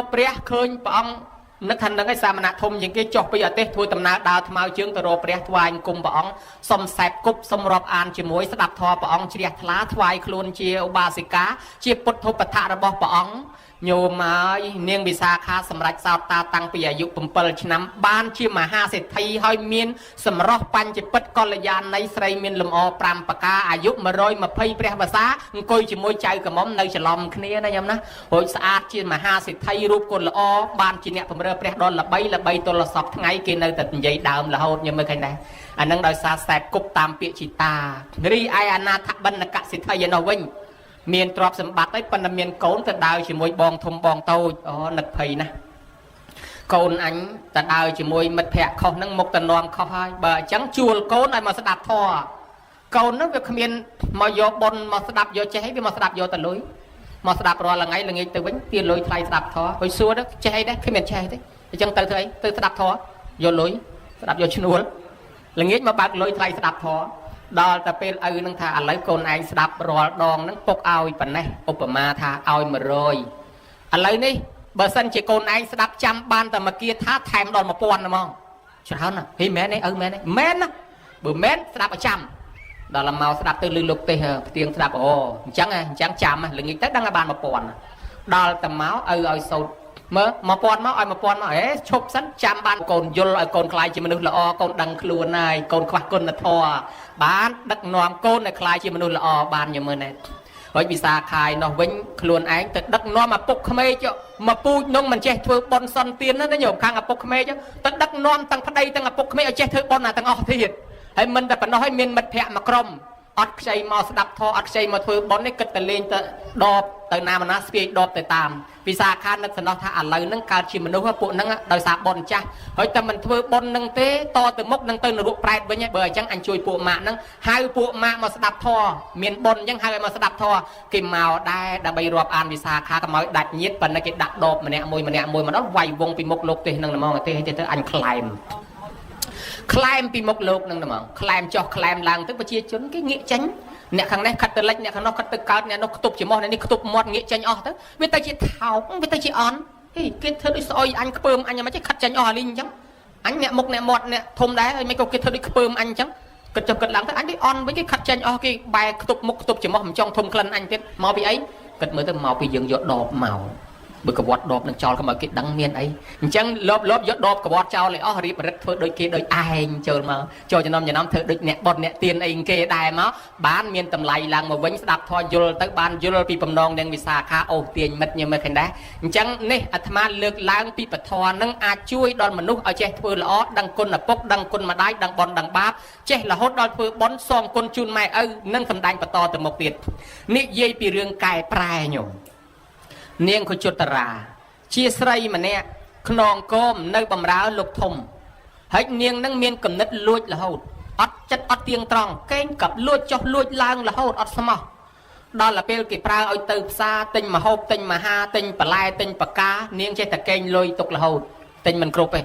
កព្រះឃើញព្រះអង្គនឹកថានឹងឯសាមណៈធំជាងគេចុះពីអាទេសធ្វើដំណើរដើរថ្មើរជើងទៅរកព្រះថ្វាយគុំព្រះអង្គសុំសែបគប់សុំរាប់អានជាមួយស្ដាប់ធម៌ព្រះអង្គជ្រះថ្លាថ្វាយខ្លួនជាឧបាសិកាជាពុទ្ធឧបថៈរបស់ព្រះអង្គញោមហើយនាងវិសាខាសម្រាប់សោតតាតាំងពីអាយុ7ឆ្នាំបានជាមហាសេដ្ឋីហើយមានសម្រស់បញ្ចពិតកល្យាណីស្រីមានលំអ5ប្រការអាយុ120ព្រះវស្សាអង្គុយជាមួយចៅកមុំនៅច្រឡំគ្នាណាញោមណារួចស្អាតជាមហាសេដ្ឋីរូបគុណល្អបានជាអ្នកបម្រើព្រះដល់ល្បីទល់សពថ្ងៃគេនៅតែនិយាយដើមរហូតញោមមើលឃើញដែរអានឹងដោយសារសែបគប់តាមពាក្យជីតារីឯអនាថបណ្ឌកសេដ្ឋីឯនោះវិញមានទ្រព្យសម្បត្តិហើយប៉ុន្តែមានកូនទៅដើរជាមួយបងធំបងតូចអូនឹកភ័យណាស់កូនអញទៅដើរជាមួយមិត្តភ័ក្តិខុសហ្នឹងមុខទៅនាំខុសហើយបើអញ្ចឹងជួលកូនឲ្យមកស្ដាប់ធម៌កូនហ្នឹងវាគ្មានមកយកបុណ្យមកស្ដាប់យកចេះវាមកស្ដាប់យកទៅលុយមកស្ដាប់រាល់ថ្ងៃល្ងាចទៅវិញទាលុយថ្លៃស្ដាប់ធម៌ហើយសួរទៅចេះអីដែរគ្មានចេះទេអញ្ចឹងទៅធ្វើអីទៅស្ដាប់ធម៌យកលុយស្ដាប់យកឈ្នួលល្ងាចមកបើកលុយថ្លៃស្ដាប់ធម៌ដល់តែពេលឪនឹងថាឥឡូវកូនឯងស្ដាប់រាល់ដងហ្នឹងពុកឲ្យប៉ុណ្ណេះឧបមាថាឲ្យ100ឥឡូវនេះបើសិនជាកូនឯងស្ដាប់ចាំបានតែមកគាថាថែមដល់1000ហ្មងច្រើនណាស់ហីមែនទេឪមែនទេមែនណាបើមែនស្ដាប់ឲ្យចាំដល់មកស្ដាប់ទៅលឺលោកទេសផ្ទៀងស្ដាប់អូអញ្ចឹងចាំល្ងាចទៅដឹងឲ្យបាន1000ដល់តែមកឪឲ្យសោតមើល1000មកឲ្យ1000មកហេឈប់សិនចាំបានកូនយល់ឲ្យកូនខ្លាយជាមនុស្សល្អកូនដឹងខ្លួនហើយកូនខ្វះគុណធម៌បានដឹកនាំកូនឲ្យខ្លាយជាមនុស្សល្អបានញមើលណែហើយវិសាខាយនោះវិញខ្លួនឯងទៅដឹកនាំឪពុកក្មេកមកពូជនំមិនចេះធ្វើបន់សន្តានណាញោមខាងឪពុកក្មេកទៅដឹកនាំទាំងប្តីទាំងឪពុកក្មេកឲ្យចេះធ្វើបន់ណាទាំងអស់ទៀតហើយមិនតែប៉ុណ្ណោះហើយមានមិត្តភ័ក្តិមួយក្រុមអត់ខ្ចីមកស្ដាប់ធម៌អត់ខ្ចីមកធ្វើបន់នេះគិតតែលេងទៅដបទៅណាមណាស្ពាយដបទៅតាមវិសាខានឹកសំណោះថាឥឡូវហ្នឹងកើតជាមនុស្សពួកហ្នឹងដោយសារបន់ចាស់ហើយតែមិនធ្វើបន់ហ្នឹងទេតទៅមុខនឹងទៅនរកប្រែតវិញបើអញ្ចឹងអញជួយពួកម៉ាក់ហ្នឹងហៅពួកម៉ាក់មកស្ដាប់ធម៌មានបន់អញ្ចឹងហៅឲ្យមកស្ដាប់ធម៌គេមកដែរដើម្បីរាប់អានវិសាខាកុំឲ្យដាច់ញាតប៉ុន្តែគេដាក់ដបម្នាក់មួយម្ដងវាយវងពីមុខលោកទេសហ្នឹងហ្មងទេសទៅអញខ្លែមពីមុខលោកនឹងហ្មងខ្លែមចុះខ្លែមឡើងទៅប្រជាជនគេងាកចេញអ្នកខាងនេះខិតទៅលិចអ្នកខាងនោះខិតទៅកើតអ្នកនោះខ្ទប់ច្រមុះអ្នកនេះខ្ទប់មាត់ងាកចេញអស់ទៅវាទៅជាថោកវាទៅជាអន់ហេគេធ្វើដូចស្អុយអញខ្ពើមអញមិនចេះខិតចេញអស់អាលីងអញ្ចឹងអញអ្នកមុខអ្នកមាត់អ្នកធំដែរហើយមិនក៏គេធ្វើដូចខ្ពើមអញអញ្ចឹងគិតចុះគិតឡើងទៅអញដូចអន់វិញគេខិតចេញអស់គេបែរខ្ទប់មុខខ្ទប់ច្រមុះមិនចង់ធំក្លិនអញទៀតមកពីអីគិតមើលទៅមកពីយើងយកដបមកបើកវត្តដបនឹងចោលក៏មកគេដឹងមានអីអញ្ចឹងលបយកដបកវត្តចោលឲ្យអស់រៀបរិទ្ធធ្វើដូចគេដូចឯងចូលមកចូលចំណំធ្វើដូចអ្នកបត់អ្នកទៀនអីគេដែរមកបានមានតម្លៃឡើងមកវិញស្ដាប់ធម៌យល់ទៅបានយល់ពីបំណងនាងវិសាខាអូសទាញមិត្តញើមើលឃើញដែរអញ្ចឹងនេះអាត្មាលើកឡើងពីពធនឹងអាចជួយដល់មនុស្សឲ្យចេះធ្វើល្អដឹងគុណឪពុកដឹងគុណម្ដាយដឹងបុណ្យដឹងបាបចេះរហូតដល់ធ្វើបុណ្យសងគុណជូនម៉ែឪនិងសម្ដែងបន្តទៅមុខទៀតនិយាយពីរឿងកែប្រែញោមនាងខុជុតរាជាស្រីម្នាក់ខ្នងគោមនៅបំរើលោកធំហើយនាងនឹងមានគំនិតលួចរហូតអត់ចិត្តអត់ទៀងត្រង់កេងកាប់លួចចុះលួចឡើងរហូតអត់ស្មោះដល់ទៅពេលគេប្រើឲ្យទៅផ្សារទិញមហូបទិញមហាទិញបន្លែទិញបកានាងចេះតែកេងលុយទុករហូតទិញមិនគ្រប់ទេ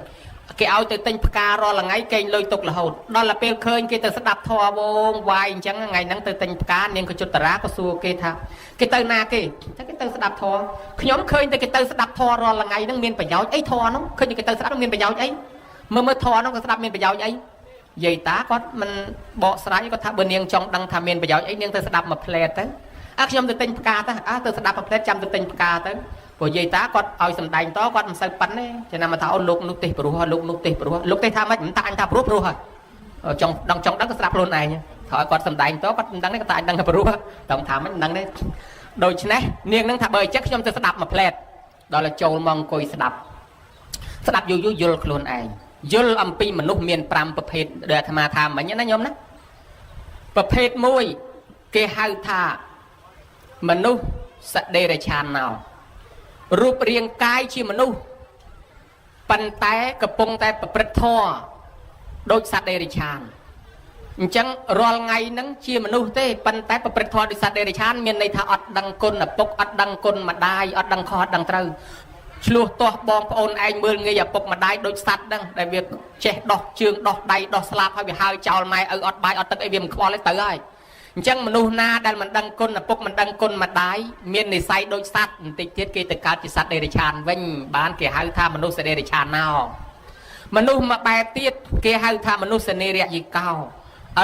គេឲ្យទៅទិញផ្ការាល់ថ្ងៃកេងលុយទុករហូតដល់ទៅពេលឃើញគេទៅស្ដាប់ធម៌វងវាយអញ្ចឹងថ្ងៃហ្នឹងទៅទិញផ្កានាងក៏ជុតតារាក៏សួរគេថាគេទៅណាគេថាគេទៅស្ដាប់ធម៌ខ្ញុំឃើញតែគេទៅស្ដាប់ធម៌រាល់ថ្ងៃហ្នឹងមានប្រយោជន៍អីធម៌ហ្នឹងឃើញគេទៅស្ដាប់មានប្រយោជន៍អីមើលធម៌ហ្នឹងក៏ស្ដាប់មានប្រយោជន៍អីយាយតាគាត់មិនបកស្រាយគាត់ថាបើនាងចង់ដឹងថាមានប្រយោជន៍អីនាងទៅស្ដាប់មួយផ្លែតទៅខ្ញុំទៅទិញផ្កាទៅទៅស្ដាប់មួយផ្លែតចាំទៅទិញផ្កាទៅព្រោះយាយតាគាត់ឲ្យសម្ដែងតគាត់មិនសូវប៉ិនទេចំណាំថាអូលោកនោះទេសព្រោះលោកនោះទេសព្រោះលោកទេសថាម៉េចមិនថាអញថាព្រោះហើយ trong đất sạp luôn này thôi còn sầm đánh tó còn đắng đấy tại đắng bự tổng thảm ấy đắng đấy đôi chứ này niềng nâng thả bơi chắc trong tôi sẽ đạp mà plét đó là châu mong coi sẽ đạp vô luôn ai vô âm pi mà nút miền pramประเภท để tham mà nhớ nó nhóm đó ประเภท មួយ គេហៅថាមនុស្សសដេរឆានណោរូបរាងកាយជាមនុស្សប៉ុន្តែកំពុងតែប្រព្រឹត្តធម៌ដូចសត្វដេរឆានអញ្ចឹងរាល់ថ្ងៃហ្នឹងជាមនុស្សទេប៉ុន្តែប្រព្រឹត្តធម៌ដូចសត្វដេរឆានមានន័យថាអត់ដឹងគុណឪពុកអត់ដឹងគុណម្ដាយអត់ដឹងខុសអត់ដឹងត្រូវឆ្លោះទាស់បងប្អូនឯងមើលងាយឪពុកម្ដាយដូចសត្វហ្នឹងដែលវាចេះដោះជើងដោះដៃដោះស្លាបហើយវាហើយចោលម៉ែឪអត់បាយអត់ទឹកអីវាមិនខ្វល់ទេទៅហើយអញ្ចឹងមនុស្សណាដែលមិនដឹងគុណឪពុកមិនដឹងគុណម្ដាយមាននិស្ស័យដូចសត្វបន្តិចទៀតគេទៅកើតជាសត្វដេរឆានវិញបានគេហៅថាមនុស្សដេរឆានណោមនុស្សមួយបែបទៀតគេហៅថាមនុស្សនេរយិកោ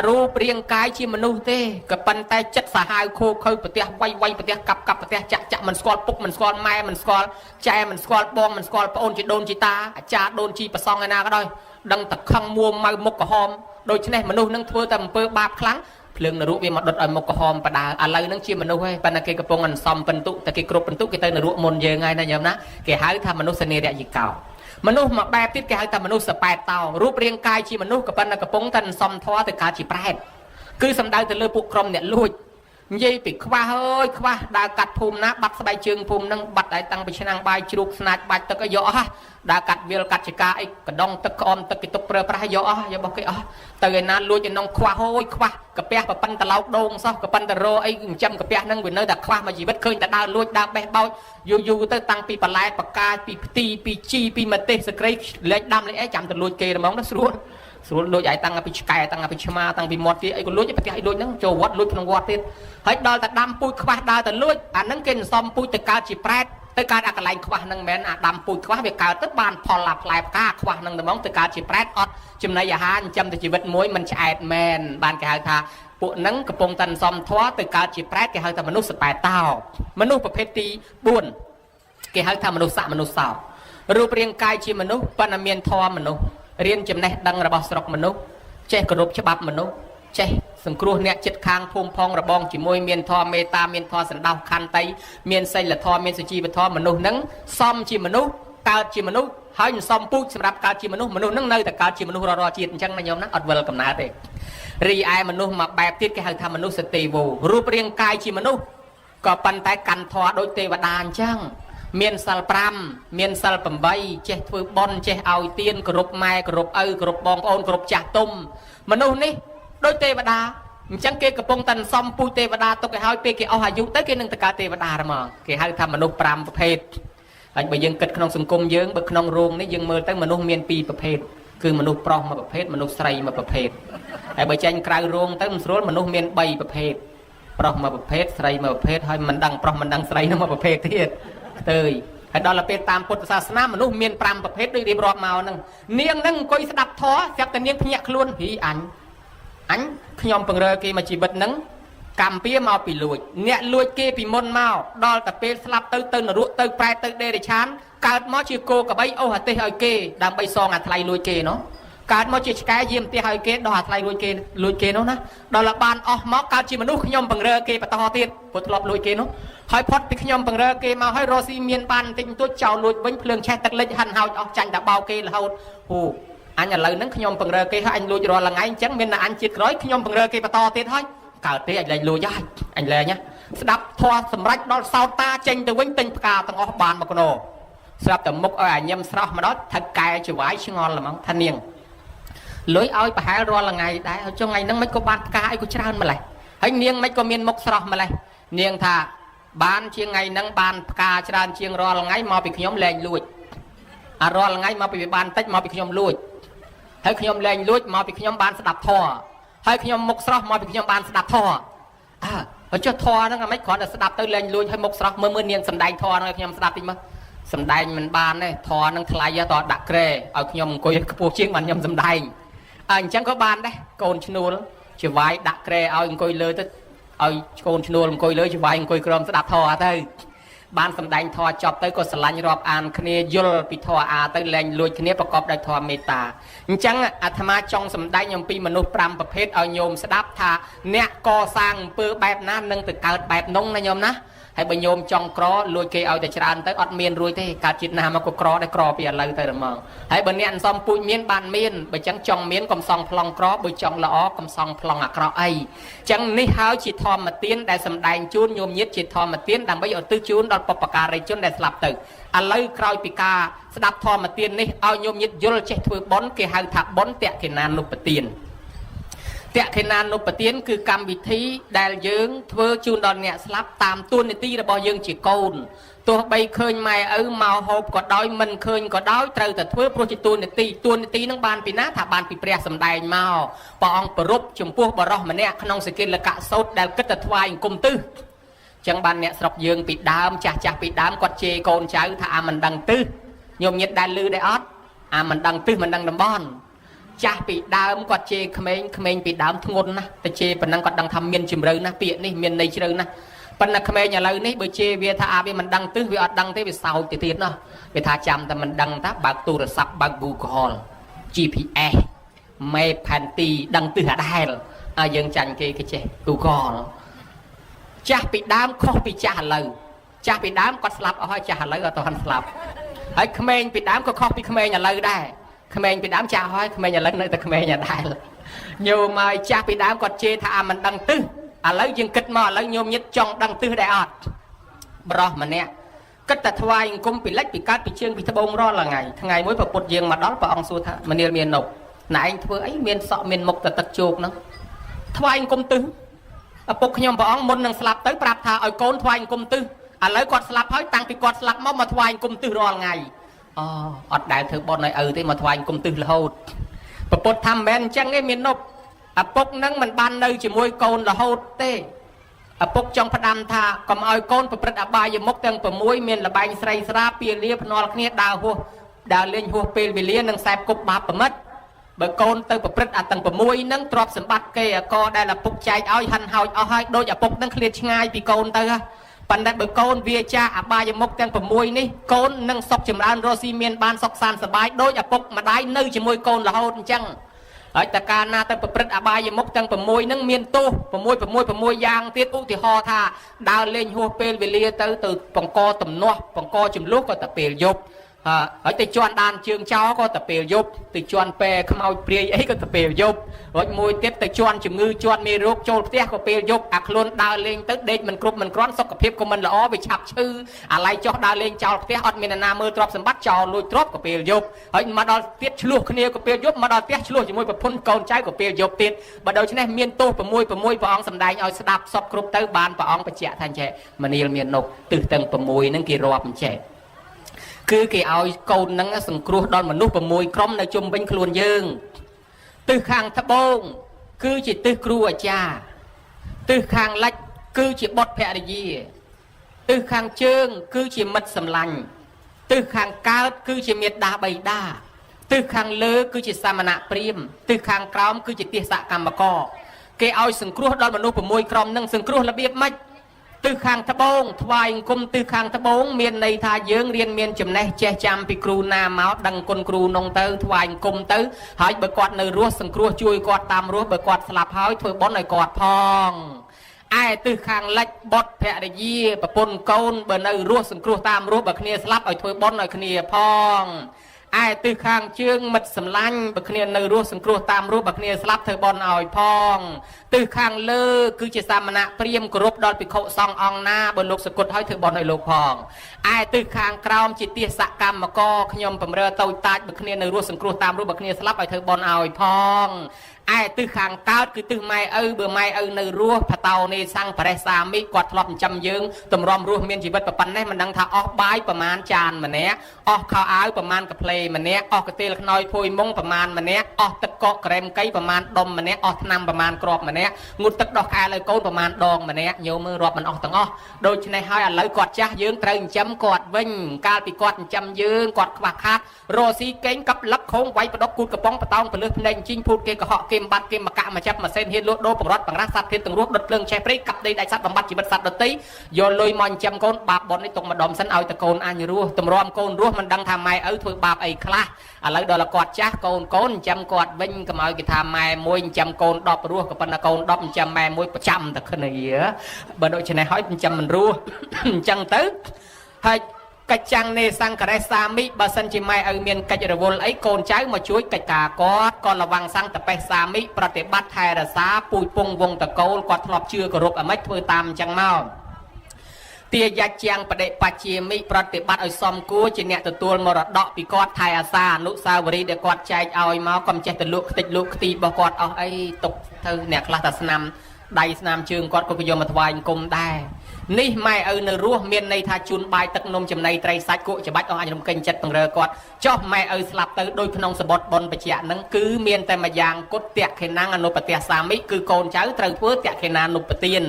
រូបរាងកាយជាមនុស្សទេក៏ប៉ុន្តែចិត្តសាហាវខូខើប្រទះវាយប្រទះកាប់ប្រទះចាក់មិនស្គាល់ពុកមិនស្គាល់ម៉ែមិនស្គាល់ចែមិនស្គាល់បងមិនស្គាល់ប្អូនជីដូនជីតាអាចារ្យដូនជីប្រសងឯណាក៏ដោយដឹងតែខឹងមួម៉ៅមុខក្រហមដូច្នេះមនុស្សនឹងធ្វើតែអំពើបាបខ្លាំងភ្លើងនរកវាមកដុតឲ្យមុខក្រហមបដាឥឡូវហ្នឹងជាមនុស្សហើយប៉ុន្តែគេកំពុងអន្សំពិន្ទុតែគេគ្រប់ពិន្ទុគេទៅនរកមុនយើងហើយណាញោមណាគេហៅថាមនុស្សនេរយិកោមនុស្សមួយបែបទៀតគេហៅថាមនុស្សសប៉ែតតោរូបរាងកាយជាមនុស្សក៏ប៉ុន្តែកំពុងតែសំធွာទៅកើតជាប្រែតគឺសំដៅទៅលើពួកក្រុមអ្នកលួចនិយាយពីខ្វះអើយខ្វះដើរកាត់ភូមិណាបាត់ស្បែកជើងភូមិហ្នឹងបាត់ឲ្យតាំងពីឆ្នាំងបាយជ្រូកស្នាចបាច់ទឹកឲ្យយកអស់ដើរកាត់វាលកាត់ចកាអីកដងទឹកក្អមទឹកគេទុកប្រើប្រាស់យកអស់យករបស់គេអស់ទៅឯណាលួចឯនងខ្វះអើយខ្វះកាពះប្រប៉ិនតឡោកដូងសោះក៏ប៉ុន្តែរអីចិញ្ចឹមកាពះហ្នឹងវានៅតែខ្វះមួយជីវិតឃើញតែដើរលួចដើរបេះបោចយូរទៅតាំងពីបន្លែបកាពីផ្ទីពីជីពីម្ទេសសក្រីលេខដាំលេខអីចាំទៅលួចគេហ្មងទៅស្រួលលួចឲ្យតាំងពីឆ្កែតាំងពីឆ្មាតាំងពីមាត់គេអីក៏លួចប្រទះឲ្យលួចហ្នឹងចូលវត្តលួចក្នុងវត្តទៀតហើយដល់តែដាំពូជខ្វះដើរទៅលួចអាហ្នឹងគេសំពូជទៅកើតជាប្រែតទៅកើតអាកន្លែងខ្វះហ្នឹងមែនអាដាំពូជខ្វះវាកើតទៅបានផលអាផ្លែផ្កាខ្វះហ្នឹងតែហ្មងទៅកើតជាប្រែតអត់ចំណីអាហារចិញ្ចឹមតែជីវិតមួយមិនឆ្អែតមែនបានគេហៅថាពួកហ្នឹងកំពុងតែសំធွာទៅកើតជាប្រែតគេហៅថាមនុស្សសប៉ែតោមនុស្សប្រភេទទី4គេហៅថាមនុស្សស័កមនុស្សសោរូបរាងកាយជាមនុស្សប៉ុន្តែមានធម៌មនុស្សរៀនចំណេះដឹងរបស់ស្រុកមនុស្សចេះគោរពច្បាប់មនុស្សចេះសង្គ្រោះអ្នកចិត្តខាងភូមិផងរបងជាមួយមានធម៌មេត្តាមានធម៌សណ្ដោសខន្តីមានសីលធម៌មានសុជីវធម៌មនុស្សហ្នឹងសមជាមនុស្សកើតជាមនុស្សហើយនឹងសមពូជសម្រាប់កើតជាមនុស្សហ្នឹងនៅតែកើតជាមនុស្សរាល់ជាតិអញ្ចឹងណាញោមណាអត់វិលកំណើតទេរីឯមនុស្សមួយបែបទៀតគេហៅថាមនុស្សទេវោរូបរាងកាយជាមនុស្សក៏ប៉ុន្តែកាន់ធម៌ដូចទេវតាអញ្ចឹងមានសិល5មានសិល8ចេះធ្វើបុណ្យចេះឲ្យទានគោរពម៉ែគោរពឪគោរពបងប្អូនគោរពចាស់ទុំមនុស្សនេះដូចទេវតាអញ្ចឹងគេកំពុងតែសំពូជទេវតាទុកឲ្យហើយពេលគេអស់អាយុទៅគេនឹងទៅកើតទេវតាហ្មងគេហៅថាមនុស្ស5ប្រភេទហើយបើយើងគិតក្នុងសង្គមយើងបើក្នុងរោងនេះយើងមើលទៅមនុស្សមាន2ប្រភេទគឺមនុស្សប្រុសមួយប្រភេទមនុស្សស្រីមួយប្រភេទហើយបើចេញក្រៅរោងទៅមិនស្រួលមនុស្សមាន3ប្រភេទប្រុសមួយប្រភេទស្រីមួយប្រភេទហើយមិនដឹងប្រុសមិនដឹងស្រីនោះមួយប្រភេទទៀតទៅហើយដល់ទៅពេលតាមពុទ្ធសាសនាមនុស្សមាន5ប្រភេទដូចរៀបរាប់មកហ្នឹងនាងហ្នឹងអង្គុយស្ដាប់ធម៌ស្រាប់តែនាងភ្ញាក់ខ្លួនហីអញខ្ញុំពង្រើគេមកជីវិតហ្នឹងកម្មពៀមកពីលួចអ្នកលួចគេពីមុនមកដល់តែពេលស្លាប់ទៅនរកទៅប្រែទៅដេរឆានកើតមកជាគោក្របីអូសអាទេសឲ្យគេដើម្បីសងអាថ្លៃលួចគេណោះកើតមកជាឆ្កែយាមផ្ទះឲ្យគេដោះអាថ្លៃលួចគេនោះណាដល់បានអស់មកកើតជាមនុស្សខ្ញុំបង្រើគេបន្តទៀតព្រោះធ្លាប់លួចគេនោះហើយផុតពីខ្ញុំបង្រើគេមកហើយរស់ស៊ីមានបានបន្តិចបន្តួចចោលលួចវិញភ្លើងឆេះទឹកលិចហាន់ហោចអស់ចាញ់តែបោកគេរហូតអញឥឡូវហ្នឹងខ្ញុំបង្រើគេហើយអញលួចរាល់ថ្ងៃអញ្ចឹងមានតែអញជាតិក្រោយខ្ញុំបង្រើគេបន្តទៀតហើយកើតទេអញលែងលួចហើយអញលែងណាស្ដាប់ធម៌សម្រេចដល់សោតតាចេញទៅវិញទិញផ្កាទាំងអស់បានមកគណោស្រាប់តែមុខឲ្យអាញឹមស្រស់មកដល់ថឹកកែចវាយឆ្ងល់ហ្មងថានាងលុយឲ្យប្រហែលរាល់ថ្ងៃដែរហើយចុងថ្ងៃហ្នឹងមិនក៏បានផ្កាអីក៏ច្រើនម្លេះហើយនាងមិនក៏មានមុខស្រស់ម្លេះនាងថាបានជាថ្ងៃហ្នឹងបានផ្កាច្រើនជាងរាល់ថ្ងៃមកពីខ្ញុំលែងលួចអារាល់ថ្ងៃមកពីវាបានតិចមកពីខ្ញុំលួចហើយខ្ញុំលែងលួចមកពីខ្ញុំបានស្ដាប់ធម៌ហើយខ្ញុំមុខស្រស់មកពីខ្ញុំបានស្ដាប់ធម៌ហើយចុះធម៌ហ្នឹងអាមិនគ្រាន់តែស្ដាប់ទៅលែងលួចហើយមុខស្រស់មើលនាងសំដែងធម៌ហ្នឹងឲ្យខ្ញុំស្ដាប់តិចមើលសំដែងមិនបានទេធម៌ហ្នឹងថ្លៃតោះដាក់ក្រែឲ្យខ្ញុំអង្គុយខ្ពស់ជាងបានខ្ញុំសំដែងអញ្ចឹងក៏បានដែរកូនឈ្នួលជាវាយដាក់ក្រែឲ្យអង្គុយលើទៅឲ្យកូនឈ្នួលអង្គុយលើជាវាយអង្គុយក្រោមស្ដាប់ធម៌ទៅ បានសម្ដែងធម៌ចប់ទៅក៏ស្រឡាញ់រាប់អានគ្នាយល់ពីធម៌អាទៅលែងលួចគ្នាប្រកបដោយធម៌មេត្តាអញ្ចឹងអាត្មាចង់សម្ដែងអំពីមនុស្ស5ប្រភេទឲ្យញោមស្ដាប់ថាអ្នកកសាងអំពើបែបណានឹងទៅកើតបែបនោះណាញោមណាហើយបើញោមចង់ក្រលួចគេឲ្យតែច្រើនទៅអត់មានរួចទេកើតជាតិណាមកក៏ក្រដែរក្រពីឥឡូវទៅហ្មងហើយបើអ្នកអន្សំពូជមានបានមានបើចឹងចង់មានកុំសងប្លង់ក្របើចង់ល្អកុំសងប្លង់អាក្រក់អីចឹងនេះហើយជាធម្មទានដែលសម្ដែងជូនញោមញាតិជាធម្មទានដើម្បីឧទ្ទិសជូនដល់បុព្វការីជនដែលស្លាប់ទៅឥឡូវក្រោយពីការស្ដាប់ធម្មទាននេះឲ្យញោមញាតិយល់ចេះធ្វើបុណ្យគេហៅថាបុណ្យតក្កិណានុបទានតក្កិណានុបទានគឺកម្មវិធីដែលយើងធ្វើជូនដល់អ្នកស្លាប់តាមទួនាទីរបស់យើងជាកូនទោះបីឃើញម៉ែឪមកហូបក៏ដោយមិនឃើញក៏ដោយត្រូវតែធ្វើព្រោះជាទួនាទីនឹងបានពីណាថាបានពីព្រះសម្ដែងមកព្រះអង្គប្រពចំពោះបរោះម្នាក់ក្នុងសេកិលកៈសោតដែលគិតតែថ្វាយអង្គមទិសចឹងបានអ្នកស្រុកយើងពីដើមចាស់ពីដើមគាត់ជេរកូនចៅថាអាមិនដឹងទិសញោមញាតិដែលឮដែរអត់អាមិនដឹងទិសមិនដឹងតំបន់ចាស់ពីដើមគាត់ជេរក្មេងពីដើមធ្ងន់ណាស់តែជេរប៉ុណ្ណឹងគាត់ដឹងថាមានជំរឿណាស់ពាក្យនេះមានន័យជ្រៅណាស់ប៉ុន្តែក្មេងឥឡូវនេះបើជេរវាថាវាមិនដឹងទិសវាអត់ដឹងទេវាសោចទៅទៀតណោះវាថាចាំតែមិនដឹងថាបើកទូរស័ព្ទបើក Google GPS មេផែនទីដឹងទិសអាដែលឲ្យយើងចាញ់គេចេះ Google ចាស់ពីដើមខុសពីចាស់ឥឡូវចាស់ពីដើមគាត់ស្លាប់អស់ហើយចាស់ឥឡូវអត់ទាន់ស្លាប់ហើយក្មេងពីដើមក៏ខុសពីក្មេងឥឡូវដែរក្មេងពីដើមចាស់ហើយក្មេងឥឡូវនៅតែក្មេងដដែលញោមឲ្យចាស់ពីដើមគាត់ជេរថាមិនដឹងទិសឥឡូវយើងគិតមកឥឡូវញោមញាតិចង់ដឹងទិសដែរអត់បរោះម្នាក់គិតតែថ្វាយអង្គមពីលិចពីកើតពីជើងពីត្បូងរាល់ថ្ងៃមួយប្រពុតយើងមកដល់ព្រះអង្គសួរថាមនាលមាននុកណែឯងធ្វើអីមានសក់មានមុខតែទឹកជោកហ្នឹងថ្វាយអង្គមទិសឪពុកខ្ញុំព្រះអង្គមុននឹងស្លាប់ទៅប្រាប់ថាឲ្យកូនថ្វាយអង្គមទិសឥឡូវគាត់ស្លាប់ហើយតាំងពីគាត់ស្លាប់មកថ្វាយអង្គមទិសរាល់ថ្ងៃអត់ដែលធ្វើបុណ្យឲ្យឪទេមកថ្វាយអង្គមទិសរហូតប្រពុតថាមិនមែនអញ្ចឹងទេមាននុកឪពុកនឹងមិនបាននៅជាមួយកូនរហូតទេឪពុកចង់ផ្ដាំថាកុំឲ្យកូនប្រព្រឹត្តអបាយមុខទាំង6មានលបែងស្រីស្រាពាលាភ្នាល់គ្នាដើរលេងហួសពេលវេលានិងខ្សែគប់បាបប្រមិតបើកូនទៅប្រព្រឹត្តអាទាំង6ហ្នឹងទ្រព្យសម្បត្តិគេអកដែលឪពុកចែកឲ្យហិនហោចអស់ហើយដូចឪពុកនឹងឃ្លាតឆ្ងាយពីកូនទៅប៉ុន្តែបើកូនវាចាអបាយមុខទាំង6នេះកូននឹងសុខចម្រើនរស់ស៊ីមានបានសុខសាន្តសប្បាយដូចឪពុកម្ដាយនៅជាមួយកូនរហូតអញ្ចឹងហើយតើកាលណាទៅប្រព្រឹត្តអបាយមុខទាំង6ហ្នឹងមានទោស6យ៉ាងទៀតឧទាហរណ៍ថាដើរលេងហួសពេលវេលាទៅបង្កទំនាស់បង្កចំនួនក៏តែពេលយប់ហើយទៅជន់ដានជើងចោក៏តែពេលយប់ទៅជន់ពេខ្មោចព្រាយអីក៏តែពេលយប់រួចមួយទៀតទៅជន់ជំងឺជន់មេរោគចូលផ្ទះក៏ពេលយប់អាខ្លួនដើរលេងទៅដេកមិនគ្រប់មិនគ្រាន់សុខភាពក៏មិនល្អវាឆាប់ឈឺអាឡ័យចុះដើរលេងចោលផ្ទះអត់មានណាមើលទ្រព្យសម្បត្តិចោលលួចទ្រព្យក៏ពេលយប់ហើយមកដល់ទៀតឆ្លោះគ្នាក៏ពេលយប់មកដល់ផ្ទះឆ្លោះជាមួយប្រពន្ធកូនចៅក៏ពេលយប់ទៀតបើដូច្នេះមានទោស6ព្រះអង្គសម្ដែងឲ្យស្ដាប់សពគ្រប់ទៅបានព្រះអង្គបញ្ជាក់ថាអញ្ចេះមនាលមាននុកទិសទាំង6ហ្នឹងគេរាប់អញ្ចេះគឺគេឲ្យកូននឹងសង្គ្រោះដល់មនុស្ស6ក្រុមនៅជុំវិញខ្លួនយើងទិសខាងត្បូងគឺជាទិសគ្រូអាចារ្យទិសខាងលិចគឺជាបុត្រភរិយាទិសខាងជើងគឺជាមិត្តសម្លាញ់ទិសខាងកើតគឺជាមេត្តាបិតាទិសខាងលើគឺជាសាមណៈព្រាហ្មណ៍ទិសខាងក្រោមគឺជាទាសកម្មករគេឲ្យសង្គ្រោះដល់មនុស្ស6ក្រុមនឹងសង្គ្រោះរបៀបម៉េចទិសខាងត្បូងថ្វាយអង្គមទិសខាងត្បូងមានន័យថាយើងរៀនមានចំណេះចេះចាំពីគ្រូណាមកដឹងគុណគ្រូនងទៅថ្វាយអង្គមទៅហើយបើគាត់នៅរស់សង្គ្រោះជួយគាត់តាមរស់បើគាត់ស្លាប់ហើយធ្វើបុណ្យឲ្យគាត់ផងឯទិសខាងលិចបុត្រភរិយាប្រពន្ធកូនបើនៅរស់សង្គ្រោះតាមរស់បើគ្នាស្លាប់ឲ្យធ្វើបុណ្យឲ្យគ្នាផងឯទិសខាងជើងមិត្តសម្លាញ់បើគ្នានៅរស់សង្គ្រោះតាមរស់បើគ្នាស្លាប់ធ្វើបុណ្យឲ្យផងទិសខាងលើគឺជាសាមណៈព្រាហ្មណ៍គោរពដល់ភិក្ខុសង្ឃអង្គណាបើលោកសគត់ឲ្យធ្វើបុណ្យឲ្យលោកផងឯទិសខាងក្រោមជាទាសកម្មករខ្ញុំបំរើតូចតាចបើគ្នានៅរស់សង្គ្រោះតាមរស់បើគ្នាស្លាប់ឲ្យធ្វើបុណ្យឲ្យផងឯទិសខាងកើតគឺទិសម៉ែឪបើម៉ែឪនៅរស់ផតោនេសង្ឃបរិសាមិគាត់ធ្លាប់ចិញ្ចឹមយើងតម្រាំរស់មានជីវិតប៉ុណ្ណេះមិនដឹងថាអស់បាយប្រមាណចានម្នាក់អស់ខោអាវប្រមាណកាផ្លេម្នាក់អស់កាទៀលខ្នើយភួយមុងប្រមាណម្នាក់អស់ទឹកកកក្រែមកៃប្រមាណដុំម្នាក់អស់ថ្នាំប្រមាណគ្រាប់ម្នាក់ងូតទឹកដោះខែឲ្យកូនប្រមាណដងម្នាក់ញោមមើលរាប់មិនអស់ទាំងអស់ដូច្នេះហើយឥឡូវគាត់ចាស់យើងត្រូវចិញ្ចឹមគាត់វិញកាលពីគាត់ចិញ្ចឹមយើងគាត់ខ្វះខាតរស់ស៊ីកេងកັບលឹកខងវាយបដកគូតកំប៉ុងបតោងពលឹះភ្នែកជីងភូតគេកុហកគេ គេបាត់គេមកកាក់មកចាប់ម៉ាស៊ីនហ៊ានលក់ដូរបង្រត់បង្រាស់សត្វធាតុទាំងរស់ដុតភ្លើងឆេះព្រៃកាប់ដីដាច់សត្វបំបត្តិជីវិតសត្វដទៃយកលុយមកចិញ្ចឹមកូនបាបបុណ្យនេះទុកម្ដុំសិនឲ្យតកូនអញរស់តម្រាំកូនរស់មិនដឹងថាម៉ែឪធ្វើបាបអីខ្លះឥឡូវដល់គាត់ចាស់កូនចិញ្ចឹមគាត់វិញកុំឲ្យគេថាម៉ែមួយចិញ្ចឹមកូន10រស់ក៏ប៉ុន្តែកូន10ចិញ្ចឹមម៉ែមួយប្រចាំតែគ្នាបើដូច្នេះហើយចិញ្ចឹមមិនរស់អញ្ចឹងទៅហើយកិច្ចចាំងនេសង្ករេសាមិបើសិនជាម៉ែឪមានកិច្ចរវល់អីកូនចៅមកជួយកិច្ចការគាត់ក៏រវាងសង្កតបេះសាមិប្រតិបត្តិថែរក្សាពូជពងវងតកូលគាត់ធ្លាប់ជឿគោរពអាម៉េចធ្វើតាមអញ្ចឹងមកទាយាច់ជាងបដិបច្ជាមិប្រតិបត្តិឲ្យសមគួរជាអ្នកទទួលមរតកពីគាត់ថែអាសាអនុសាវរីយ៍ដែលគាត់ចែកឲ្យមកកុំចេះតែលក់ខ្ទេចលក់ខ្ទីរបស់គាត់អស់អីទុកទៅអ្នកខ្លះតែស្នាមដៃស្នាមជើងគាត់ក៏យកមកថ្វាយអង្គមដែរនេះម៉ែឪនៅរស់មានន័យថាជូនបាយទឹកនំចំណីត្រីសាច់គក់ច្បាច់អស់អញរំកិញ្ចចិត្តពង្រើគាត់ចុះម៉ែឪស្លាប់ទៅដោយក្នុងសបុតបុណ្យបច្ចៈហ្នឹងគឺមានតែម្យ៉ាងគុតតៈខេណាងអនុបតិសាមិគឺកូនចៅត្រូវធ្វើតៈខេណានុបទាន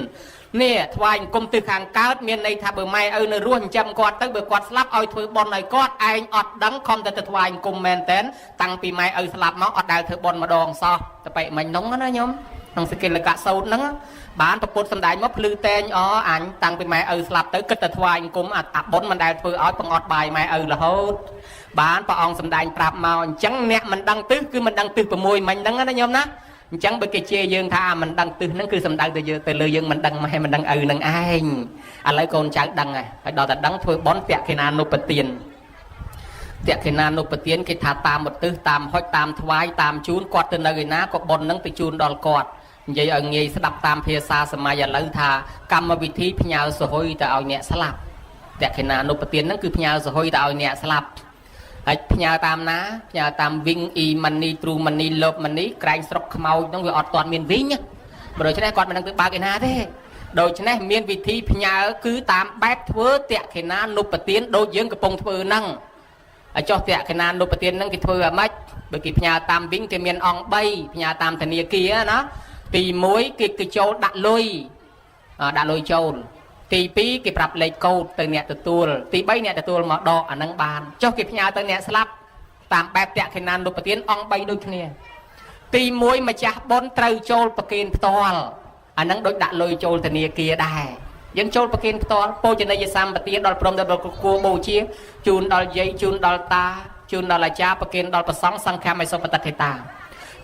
នេះថ្វាយអង្គមទិសខាងកើតមានន័យថាបើម៉ែឪនៅរស់ចិញ្ចឹមគាត់ទៅបើគាត់ស្លាប់ឲ្យធ្វើបុណ្យឲ្យគាត់ឯងអត់ដឹងខំតែទៅថ្វាយអង្គមមែនតែនតាំងពីម៉ែឪស្លាប់មកអត់ដែលធ្វើបុណ្យម្ដងសោះតែបែកមិញហ្នឹងណាញោមក្នុងសកិលកៈសោតហ្នឹងបានប្រពុតសំដែងមកភ្លឺតែងអញតាំងពីម៉ែឪស្លាប់ទៅគិតតែថ្វាយអង្គមអាបុណ្យមិនដែលធ្វើឲ្យបង្អត់បាយម៉ែឪរហូតបានព្រះអង្គសំដែងប្រាប់មកអញ្ចឹងអ្នកមិនដឹងទិសគឺមិនដឹងទិស6មិញហ្នឹងណាញោមណាអញ្ចឹងបើគេជេរយើងថាមិនដឹងទិសហ្នឹងគឺសំដៅទៅលើយើងមិនដឹងម៉ែមិនដឹងឪនឹងឯងឥឡូវកូនចៅដឹងហើយដល់តែដឹងធ្វើបុណ្យតក្ខិណានុបទានតក្ខិណានុបទានគេថាតាមឧទ្ទិសតាមហុចតាមថ្វាយតាមជូនគាត់ទៅនៅឯណាក៏បុណ្យហ្នឹងទៅជូនដល់គាត់និយាយឲ្យងាយស្ដាប់តាមភាសាសម័យឥឡូវថាកម្មវិធីផ្ញើសហុយទៅឲ្យអ្នកស្លាប់តក្ខិណានុបទានហ្នឹងគឺផ្ញើសហុយទៅឲ្យអ្នកស្លាប់ហើយផ្ញើតាមណាផ្ញើតាម Wing E-money True Money Love Money ក្រែងស្រុកខ្មោចហ្នឹងវាអត់ទាន់មានវិញបើដូច្នេះគាត់មិនដឹងទៅបើកឯណាទេដូច្នេះមានវិធីផ្ញើគឺតាមបែបធ្វើតក្ខិណានុបទានដូចយើងកំពុងធ្វើហ្នឹងហើយចុះតក្ខិណានុបទានហ្នឹងគេធ្វើអាម៉េចបើគេផ្ញើតាម Wing គេមានអង្គ3ផ្ញើតាមធនាគារណាទី1គេចូលដាក់លុយចូលទី2គេប្រាប់លេខកូដទៅអ្នកទទួលទី3អ្នកទទួលមកដកអានឹងបានចុះគេផ្ញើទៅអ្នកស្លាប់តាមបែបតក្ខិណានុបទានអង្គ3ដូចគ្នាទី1ម្ចាស់បុណ្យត្រូវចូលប្រគេនផ្ទាល់អានឹងដូចដាក់លុយចូលធនាគារដែរយើងចូលប្រគេនផ្ទាល់ពោជនីយសម្បទាដល់ព្រមដល់គួរបូជាជូនដល់យាយជូនដល់តាជូនដល់អាចារ្យប្រគេនដល់ព្រះសង្ឃសង្ឃមសុបតតិតា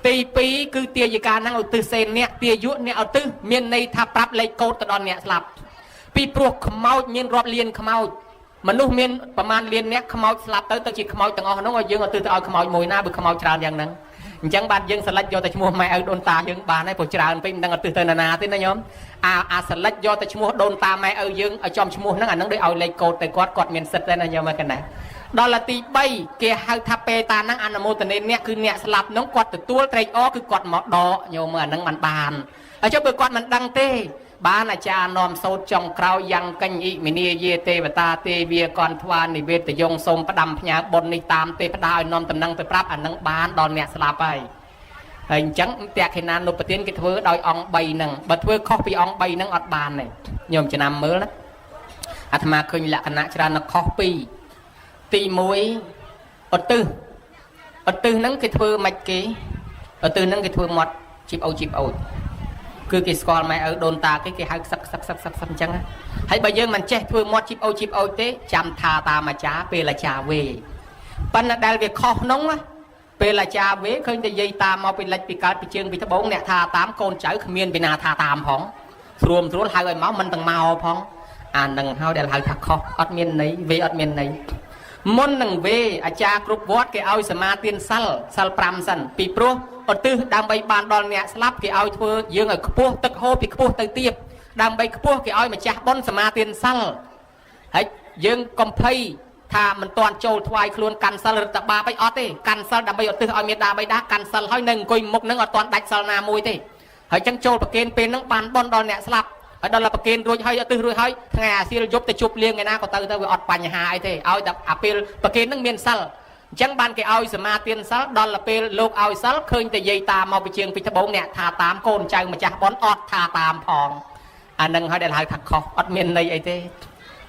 ទី2គឺទាយិកាហ្នឹងឧទ្ទិសសេនអ្នកទាយុអ្នកឧទ្ទិសមានន័យថាប្រាប់លេខកូដទៅដល់អ្នកស្លាប់ពីព្រោះខ្មោចមានរាប់លានខ្មោចមនុស្សមានប្រមាណលានអ្នកខ្មោចស្លាប់ទៅជាខ្មោចទាំងអស់ហ្នឹងឲ្យយើងឧទ្ទិសទៅឲ្យខ្មោចមួយណាបើខ្មោចច្រើនយ៉ាងហ្នឹងអញ្ចឹងបាទយើងសិលិចយកតែឈ្មោះម៉ែឪដូនតាយើងបានហើយព្រោះច្រើនពេកមិនដឹងឧទ្ទិសទៅណាទេណាញោមអាសិលិចយកតែឈ្មោះដូនតាម៉ែឪយើងឲ្យចំឈ្មោះហ្នឹងអាហ្នឹងដូចឲ្យលេខកូដទៅគាត់មានសិទ្ធិដែរណាញោមហ្នឹងណាដល់ទី3គេហៅថាពេតាហ្នឹងអនុមោទនាអ្នកគឺអ្នកស្លាប់ហ្នឹងគាត់ទទួលត្រេកអរគឺគាត់មកដកញោមមើលអាហ្នឹងបានហើយចុះបើគាត់មិនដឹងទេបានអាចារ្យនាំសូត្រចុងក្រោយយ៉ាងកញ្ញិមិនីយេទេវតាទេវាកនថ្វានិវេតយងសូមផ្ដាំផ្ញើបុណ្យនេះតាមទេផ្ដាឲ្យនាំតំណែងទៅប្រាប់អានឹងបានដល់អ្នកស្លាប់ហើយអញ្ចឹងតក្ខិណានុបទានគេធ្វើដោយអង្គ3ហ្នឹងបើធ្វើខុសពីអង្គ3ហ្នឹងអត់បានទេញោមចំណាំមើលណាអាត្មាឃើញលក្ខណៈច្រើនខុសពីទី1ឧទ្ទិសហ្នឹងគេធ្វើមិនគេឧទ្ទិសហ្នឹងគេធ្វើមាត់ជីបអូចគឺគេស្គាល់ម៉ែឪដូនតាគេហៅសឹកអញ្ចឹងហើយបើយើងមិនចេះធ្វើមាត់ជីបអូចទេចាំថាតាមអាចារ្យពេលអាចារ្យវេប៉ុន្តែដែលវាខុសហ្នឹងពេលអាចារ្យវេឃើញតែយាយតាមកពីលិចពីកើតពីជើងពីត្បូងអ្នកថាតាមកូនចៅគ្មានពីណាថាតាមផងស្រួលហៅឲ្យមកមិនទាំងមកផងអានឹងហើយដែលហៅថាខុសអត់មានន័យវេអត់មានន័យមុននឹងវេអាចារ្យគ្រប់វត្តគេឲ្យសមាទានសិល5សិនពីព្រោះឧទ្ទិសដើម្បីបានដល់អ្នកស្លាប់គេឲ្យធ្វើយើងឲ្យខ្ពស់ទឹកហូរពីខ្ពស់ទៅទាបដើម្បីខ្ពស់គេឲ្យម្ចាស់បុណ្យសមាទានសិលហើយយើងកំភៃថាមិនទាន់ចូលថ្វាយខ្លួនកាន់សិលរឹតបាបអីអត់ទេកាន់សិលដើម្បីឧទ្ទិសឲ្យមេដាបៃតាកាន់សិលហើយនៅអង្គុយមុខនឹងអត់ទាន់ដាច់សិលណាមួយទេហើយចឹងចូលប្រគេនពេលហ្នឹងបានបុណ្យដល់អ្នកស្លាប់ហើយដល់ប្រគេនរួចហើយឧទ្ទិសរួចហើយថ្ងៃអាសៀលយប់ទៅជប់លៀងឯណាក៏ទៅវាអត់បញ្ហាអីទេឲ្យតែអាពេលប្រគេនហ្នឹងមានសិលអញ្ចឹងបានគេឲ្យសមាទានសិលដល់ពេលលោកឲ្យសិលឃើញតែយាយតាមកពីជើងពីត្បូងអ្នកថាតាមកូនចៅម្ចាស់បុណ្យអត់ថាតាមផងអានឹងហើយដែលហៅថាខុសអត់មានន័យអីទេ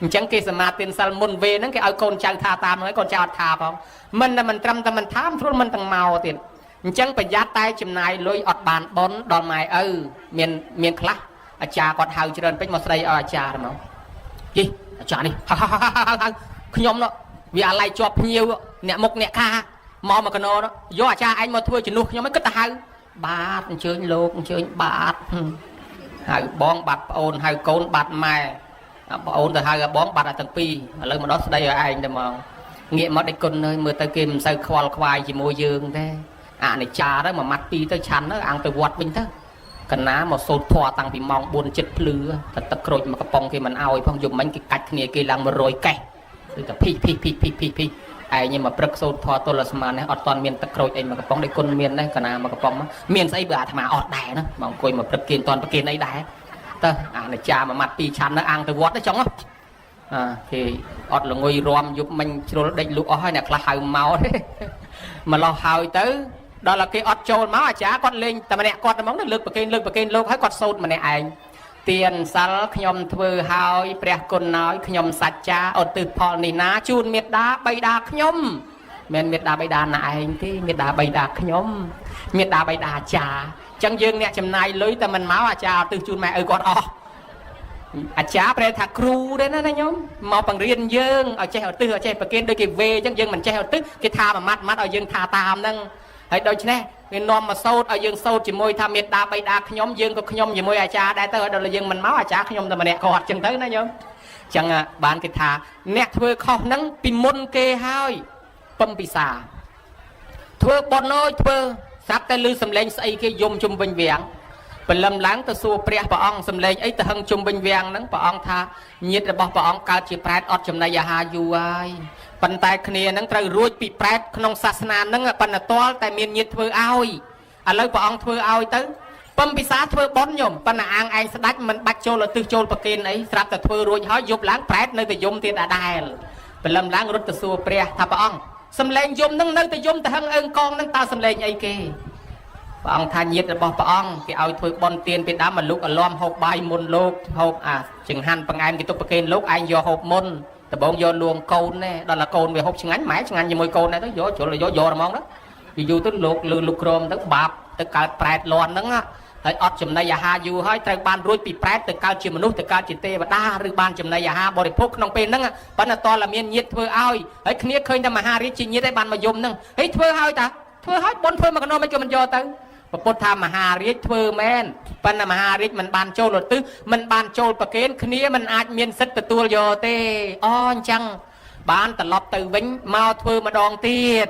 អញ្ចឹងគេសមាទានសិលមុនវេហ្នឹងគេឲ្យកូនចៅថាតាមហើយកូនចៅអត់ថាផងមិនត្រឹមតែមិនថាស្រួលមិនទាំងមកទៀតអ ចឹងប្រយ័ត្នតែចំណាយលុយអត់បានបនដល់ម៉ែឪមានខ្លះអាចារ្យគាត់ហៅច្រើនពេកមកស្ដីឲ្យអាចារ្យហ្មងយីអាចារ្យនេះហៅខ្ញុំនោះវាអាឡ័យជាប់ភ្ញៀវអ្នកមុខអ្នកខាមកកណោនោះយកអាចារ្យឯងមកធ្វើជំនួសខ្ញុំឯងគិតទៅហៅបាទអញ្ជើញលោកអញ្ជើញបាទហៅបងបាទប្អូនហៅកូនបាទម៉ែប្អូនទៅហៅបងបាទទាំងពីរឥឡូវមកដល់ស្ដីឲ្យឯងតែហ្មងងាកមកដេចគុណហើយមើលទៅគេមិនសូវខ្វល់ខ្វាយជាមួយយើងទេអនិច្ចាទៅមួយម៉ាត់ពីរទៅឆាន់ទៅអង្គទៅវត្តវិញទៅកណាមកសូត្រធម៌តាំងពីម៉ោង4 7ភ្លឺតែទឹកក្រូចមកកំប៉ុងគេមិនអោយផងយំមិញគេកាច់គ្នាគេឡើង100កេះគឺតែភីឯងមកព្រឹកសូត្រធម៌ទល់អាស្មាននេះអត់តាន់មានទឹកក្រូចអីមកកំប៉ុងដេចគុណមានដែរកណាមកកំប៉ុងមានស្អីបើអាត្មាអត់ដែរណាមកអង្គុយមកព្រឹកគេមិនតាន់ប្រគេនអីដែរទៅអនិច្ចាមួយម៉ាត់ពីរឆាន់ទៅអង្គទៅវត្តទៅចុងគេអត់ល្ងុយរំយប់មិញជ្រុលដេកលក់អស់ហើយអ្នកខ្លះហៅមកទេមកលោះហើយទៅដល់តែគេអត់ចូលមកអាចារ្យគាត់លេងតែម្នាក់គាត់ហ្មងលើកប្រគេនលោកហើយគាត់សូត្រម្នាក់ឯងទានសិលខ្ញុំធ្វើហើយព្រះគុណហើយខ្ញុំសច្ចាឧទ្ទិសផលនេះណាជូនមេត្តាបិតាខ្ញុំមិនមេត្តាបិតាណាឯងទេមេត្តាបិតាខ្ញុំមេត្តាបិតាអាចារ្យអញ្ចឹងយើងអ្នកចំណាយលុយតែមិនមកអាចារ្យឧទ្ទិសជូនម៉ែឪគាត់អស់អាចារ្យប្រែថាគ្រូទេណាញោមមកបង្រៀនយើងឲ្យចេះឧទ្ទិសឲ្យចេះប្រគេនដូចគេវេអញ្ចឹងយើងមិនចេះឧទ្ទិសគេថាមួយម៉ាត់ឲ្យយើងថាតាមហ្នឹងហើយដូច្នេះគេនាំមកសូត្រឲ្យយើងសូត្រជាមួយថាមេត្តាបិតាខ្ញុំយើងក៏ខ្ញុំជាមួយអាចារ្យដែរទៅដល់យើងមិនមកអាចារ្យខ្ញុំតែម្នាក់គាត់អញ្ចឹងទៅណាញោមអញ្ចឹងបានគេថាអ្នកធ្វើខុសហ្នឹងពីមុនគេហើយពំពិសាធ្វើបន់អើយធ្វើស្រាប់តែឮសំឡេងស្អីគេយំជុំវិញវាំងព្រលឹមឡើងទៅសួរព្រះព្រះអង្គសំឡេងអីទៅហឹងជុំវិញវាំងហ្នឹងព្រះអង្គថាញាតិរបស់ព្រះអង្គកើតជាប្រែតអត់ចំណីអាហារយូរហើយប៉ុន្តែគ្នាហ្នឹងត្រូវរួចពីប្រែតក្នុងសាសនាហ្នឹងប៉ុន្តែទាល់តែមានញាតិធ្វើឲ្យឥឡូវព្រះអង្គធ្វើឲ្យទៅពំពិសាធ្វើបន់ញោមប៉ុន្តែអាងឯងស្ដាច់មិនបាច់ចូលឧទ្ទិសចូលប្រគេនអីស្រាប់តែធ្វើរួចហើយយប់ឡើងប្រែតនៅតែយំទៀតដដែលព្រលឹមឡើងរត់ទៅសួរព្រះថាព្រះអង្គសំឡេងយំហ្នឹងនៅតែយំទៅហឹងអើងកងហ្នឹងតើសំឡេងអីគេព្រះអង្គថាញាតិរបស់ព្រះអង្គគេឲ្យធ្វើបន់ទៀនពីដើមមកលោកអលំហូបបាយមុនលោកហូបចង្ហាន់បង្អែមគេទុកប្រគេនលោកឯងយកហូបមុនដំបងយកលួងកូនណែដល់តែកូនវាហូបឆ្ងាញ់ម៉ែឆ្ងាញ់ជាមួយកូនណែទៅយកជ្រុលយកហ្មងទៅយូរទៅលោកលឺលោកក្រមទៅបាបទៅកើតប្រែតលាន់ហ្នឹងហើយអត់ចំណីអាហារយូរហើយត្រូវបានរួចពីប្រែតទៅកើតជាមនុស្សទៅកើតជាទេវតាឬបានចំណីអាហារបរិភោគក្នុងពេលហ្នឹងប៉ុន្តែតតែមានញាតិធ្វើឲ្យហើយគ្នាឃើញតែមហារាជជាញាតិឯងបានមកយំហ្នឹងហើយធ្វើឲ្យតាធ្វើឲ្យបនធ្វើមកកណោមិនក៏មិនយកទៅពុទ្ធថាមហារាជធ្វើមែនប៉ុន្តែមហារាជមិនបានចូលឧទ្ទិសមិនបានចូលប្រគេនគ្នាមិនអាចមានសិទ្ធិទទួលយកទេអញ្ចឹងបានត្រឡប់ទៅវិញមកធ្វើម្ដងទៀត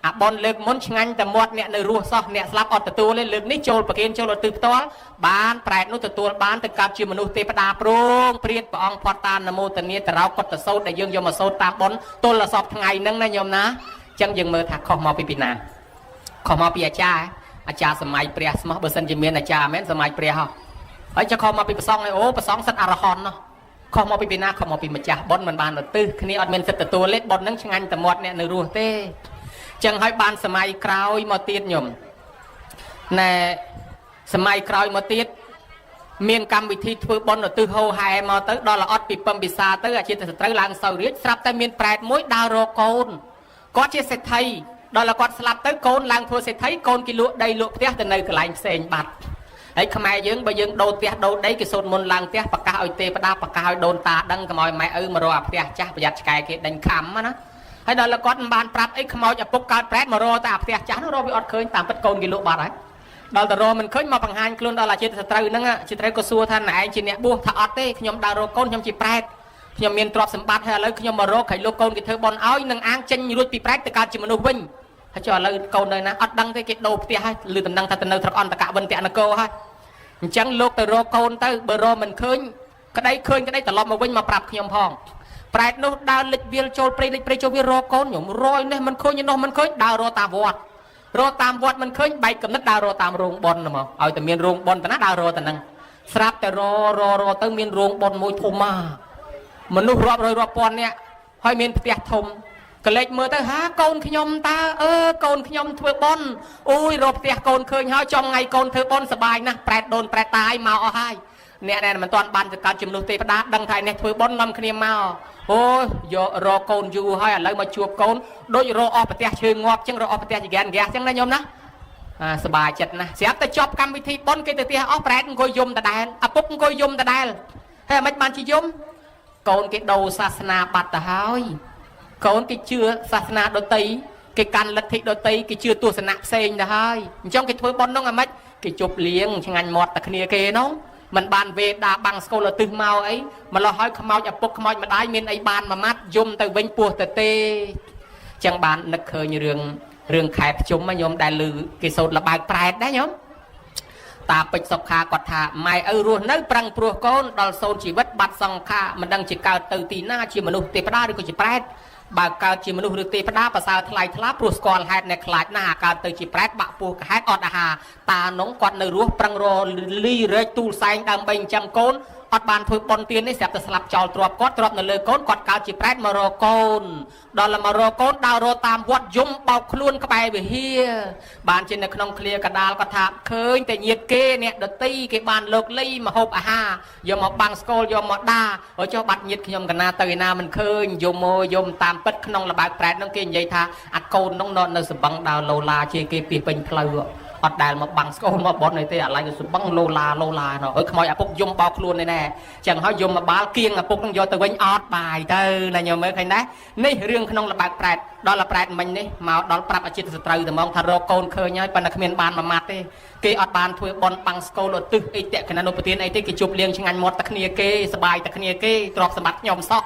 អាបនលើកមុនឆ្ងាញ់តែមាត់អ្នកនៅរស់សោះអ្នកស្លាប់អត់ទទួលទេលើកនេះចូលប្រគេនចូលឧទ្ទិសផ្ទាល់បានប្រែតនោះទទួលបានទៅកើតជាមនុស្សទេវតាព្រមព្រាតព្រះអង្គផាត់តានមោទនាតរោកុតសោតដែលយើងយកមកសូត្រតាមបនទល់សពថ្ងៃហ្នឹងណាញោមណាអញ្ចឹងយើងមើលថាខុសមកពីណាខុសមកពីអាចារ្យសម័យព្រះស្មោះបើសិនជាមានអាចារ្យមែនសម័យព្រះហ៎ហើយចុះខុសមកពីប្រសងឯអូប្រសងសិតអរហន្តណោះខុសមកពីណាខុសមកពីម្ចាស់បុណ្យមិនបានឧទ្ទិសគ្នាអត់មានសិទ្ធិទទួលទេបុណ្យហ្នឹងឆ្ងាញ់តែមាត់អ្នកនៅរស់ទេចឹងហើយបានសម័យក្រោយមកទៀតញោមណែសម័យក្រោយមកទៀតមានកម្មវិធីធ្វើបុណ្យឧទ្ទិសហោហែមកទៅដល់ល្អត់ពីពំពិសាទៅអាជាស្ត្រីឡើងសោរាជស្រាប់តែមានប្រែតមួយដើររកកូនគាត់ជាសេដ្ឋីដល់គាត់ស្លាប់ទៅកូនឡើងធ្វើសេដ្ឋីកូនគេលក់ដីលក់ផ្ទះទៅនៅកន្លែងផ្សេងបាត់ហើយខ្មែរយើងបើយើងដូរផ្ទះដូរដីគេសូត្រមុនឡើងផ្ទះប្រកាសឲ្យទេវតាប្រកាសឲ្យដូនតាដឹងកុំឲ្យម៉ែឪមករកអាផ្ទះចាស់ប្រយ័ត្នឆ្កែគេដេញខំណាហើយដល់គាត់មិនបានប្រាប់អីខ្មោចឪពុកកើតប្រែតមករកតែអាផ្ទះចាស់នោះរកវាអត់ឃើញតាមពិតកូនគេលក់បាត់ហើយដល់តែរកមិនឃើញមកបង្ហាញខ្លួនដល់អាជាសត្រូវហ្នឹងជាត្រូវក៏សួរថាណែឯងជាអ្នកបួសថាអត់ទេខ្ញុំដើររកកូនខ្ញុំជាប្រែតខ្ញុំមានទ្រព្យសម្បត្តិហើយឥឡូវខ្ញុំមករកឲ្យលោកកូនគេធ្វើបន់ឲ្យនឹងអាងចេញរួចពីប្រែតទៅកើតជាមនុស្សវិញហើយចុះឥឡូវកូននៅណាអត់ដឹងទេគេដូរផ្ទះហើយឮតំណឹងថាទៅនៅត្រកអន្តកវិនតនគរហើយអញ្ចឹងលោកទៅរកកូនទៅបើរកមិនឃើញក្តីឃើញក្តីត្រឡប់មកវិញមកប្រាប់ខ្ញុំផងប្រែតនោះដើរលិចវាលចូលព្រៃលិចព្រៃចូលវារកកូនខ្ញុំរយនេះមិនឃើញនោះមិនឃើញដើររកតាមវត្តរកតាមវត្តមិនឃើញបែកកំណត់ដើររកតាមរោងបនហ្មងឲ្យតែមានរោងបនទៅណាដើររកទៅហ្នឹងស្រាប់តែរទៅមានរោងបនមួយធំមកមនុស្សរាប់រយរាប់ពាន់នាក់ហើយមានផ្ទះធំកលេចមើលទៅហាកូនខ្ញុំតើកូនខ្ញុំធ្វើបន់អូយរកផ្ទះកូនឃើញហើយចំថ្ងៃកូនធ្វើបន់សបាយណាស់ប្រែតដូនប្រែតតាយមកអស់ហើយអ្នកដែលមិនទាន់បានទៅកើតជំនួសទេវតាដឹងថាអ្នកធ្វើបន់នាំគ្នាមកអូយយករកកូនយូរហើយឥឡូវមកជួបកូនដូចរកអស់ផ្ទះឈើងាប់ចឹងរកអស់ផ្ទះចង្កានហ្គាសចឹងណាញោមណា សบายចិត្តណាស់ស្រាប់តែជាប់កម្មវិធីបុណ្យគេទៅផ្ទះអស់ប្រែតអង្គុយយំដដែលឪពុកអង្គុយយំដដែលហើយមិនបានជាយំកូនគេដូរសាសនាបាត់ទៅហើយកូនគេជឿសាសនាដតីគេកាន់លទ្ធិដតីគេជឿទស្សនៈផ្សេងទៅហើយអញ្ចឹងគេធ្វើបុណ្យនោះអាម៉េចគេជប់លៀងឆ្ងាញ់មាត់តែគ្នាគេនោះមិនបានវេដាបាំងស្គលទៅមកអីម្លោះហើយខ្មោចឪពុកខ្មោចម្ដាយមានអីបានមួយម៉ាត់យំទៅវិញពោះទៅទេអញ្ចឹងបាននឹកឃើញរឿងខែភ្ជុំញោមដែលឮគេសូត្រលបើកប្រែតដែរញោមតាពេជ្រសុខាគាត់ថាម៉ែឪរស់នៅប្រឹងព្រោះកូនដល់សូនជីវិតបាត់សង្ខារមិនដឹងជាកើតទៅទីណាជាមនុស្សទេវតាឬក៏ជាប្រែតបើកើតជាមនុស្សឬទេវតាប្រសើរថ្លៃថ្លាព្រោះស្គាល់ហេតុអ្នកខ្លាចណាស់កើតទៅជាប្រែតបាក់ពោះកហេតុអត់អាហារតានោះគាត់នៅរស់ប្រឹងរលីរែកទូលសែងដើម្បីចិញ្ចឹមកូនអត់បានធ្វើបុណ្យទាននេះស្រាប់តែស្លាប់ចោលទ្រព្យគាត់ទ្រព្យនៅលើកូនគាត់កើតជាប្រែតមករកកូនដល់មករកកូនដើររកតាមវត្តយំបោកខ្លួនក្បែរវិហារបានជានៅក្នុងឃ្លាកដាលគាត់ថាឃើញតែញាតគេអ្នកដតីគេបានលោកលីមកហូបអាហារយកមកបាំងស្គលយកមកដាហើយចុះបាត់ញាតខ្ញុំកណាទៅឯណាមិនឃើញយំមកយំតាមពិតក្នុងលបើកប្រែតនោះគេនិយាយថាអាកូននោះនៅសបឹងដើរលោឡាជាគេពីពេញផ្លូវអត់ដែលមកបាំងស្គលមកបត់នេះទេអាឡៃសបឹងលោឡានោះអើខ្មោចឪពុកយំបោកខ្លួននេះណែចឹងហើយយំមកបាល់គៀងឪពុកនឹងយកទៅវិញអត់បាយទៅណាញោមមើលឃើញដែរនេះរឿងក្នុងលបើកប្រែតដល់ប្រែតមិញនេះមកដល់ប្រាប់អចិត្តសត្រូវតែមកថារកកូនឃើញហើយប៉ុន្តែគ្មានបានមួយម៉ាត់ទេគេអត់បានធ្វើបន់បាំងស្គលឧទ្ទិសអីតកណនុប្រទានអីទេគេជប់លៀងឆ្ងាញ់មាត់តែគ្នាគេសបាយតែគ្នាគេទ្រព្យសម្បត្តិខ្ញុំសោះ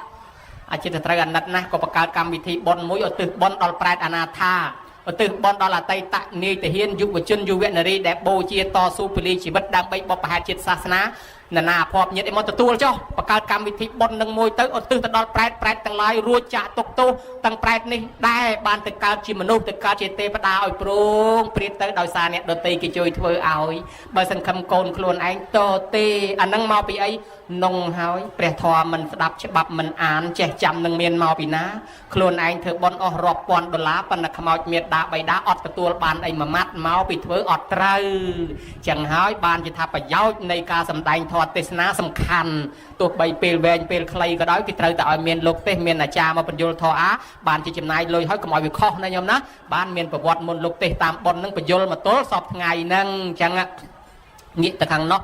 អចិត្តសត្រូវអាណិតណាស់ក៏បង្កើតកម្មវិធីបន់មួយឧទ្ទិសបន់ដល់ប្រែតអនាថាឧទ្ទិសបន់ដល់អតីតនាយទាហានយុវជនយុវនារីដែលបូជាតស៊ូពលីជីវិតដើម្បីបបផែជាតិសាសនាណាភ័ព្វញាតិមកទទួលចុះបង្កើតកម្មវិធីបុណ្យនឹងមួយទៅឧទ្ទិសទៅដល់ប្រែតទាំងឡាយរួចចាក់ទុកទោសទាំងប្រែតនេះដែរបានទៅកើតជាមនុស្សទៅកើតជាទេវតាឲ្យព្រងព្រាតទៅដោយសារអ្នកដតីគេជួយធ្វើឲ្យបើសង្ឃឹមកូនខ្លួនឯងតទេអានឹងមកពីអីនងហើយព្រះធម៌មិនស្ដាប់ច្បាប់មិនអានចេះចាំនឹងមានមកពីណាខ្លួនឯងធ្វើបុណ្យអស់រាប់ពាន់ដុល្លារប៉ុន្តែខ្មោចមេដាបៃតាអត់ទទួលបានអីមួយម៉ាត់មកពីធ្វើអត់ត្រូវចឹងហើយបានជាថាប្រយោជន៍នៃការសម្ដែងធម៌ទេសនាសំខាន់ទោះបីពេលវែងពេលខ្លីក៏ដោយគេត្រូវតែឲ្យមានលោកទេសមានអាចារ្យមកបញ្យលធម៌បានជាចំណាយលុយហើយកុំឲ្យវាខុសណាញោមណាបានមានប្រវត្តិមុនលោកទេសតាមបុណ្យនឹងបញ្យលមកទល់សពថ្ងៃហ្នឹងចឹងងាកទៅខាងនោះ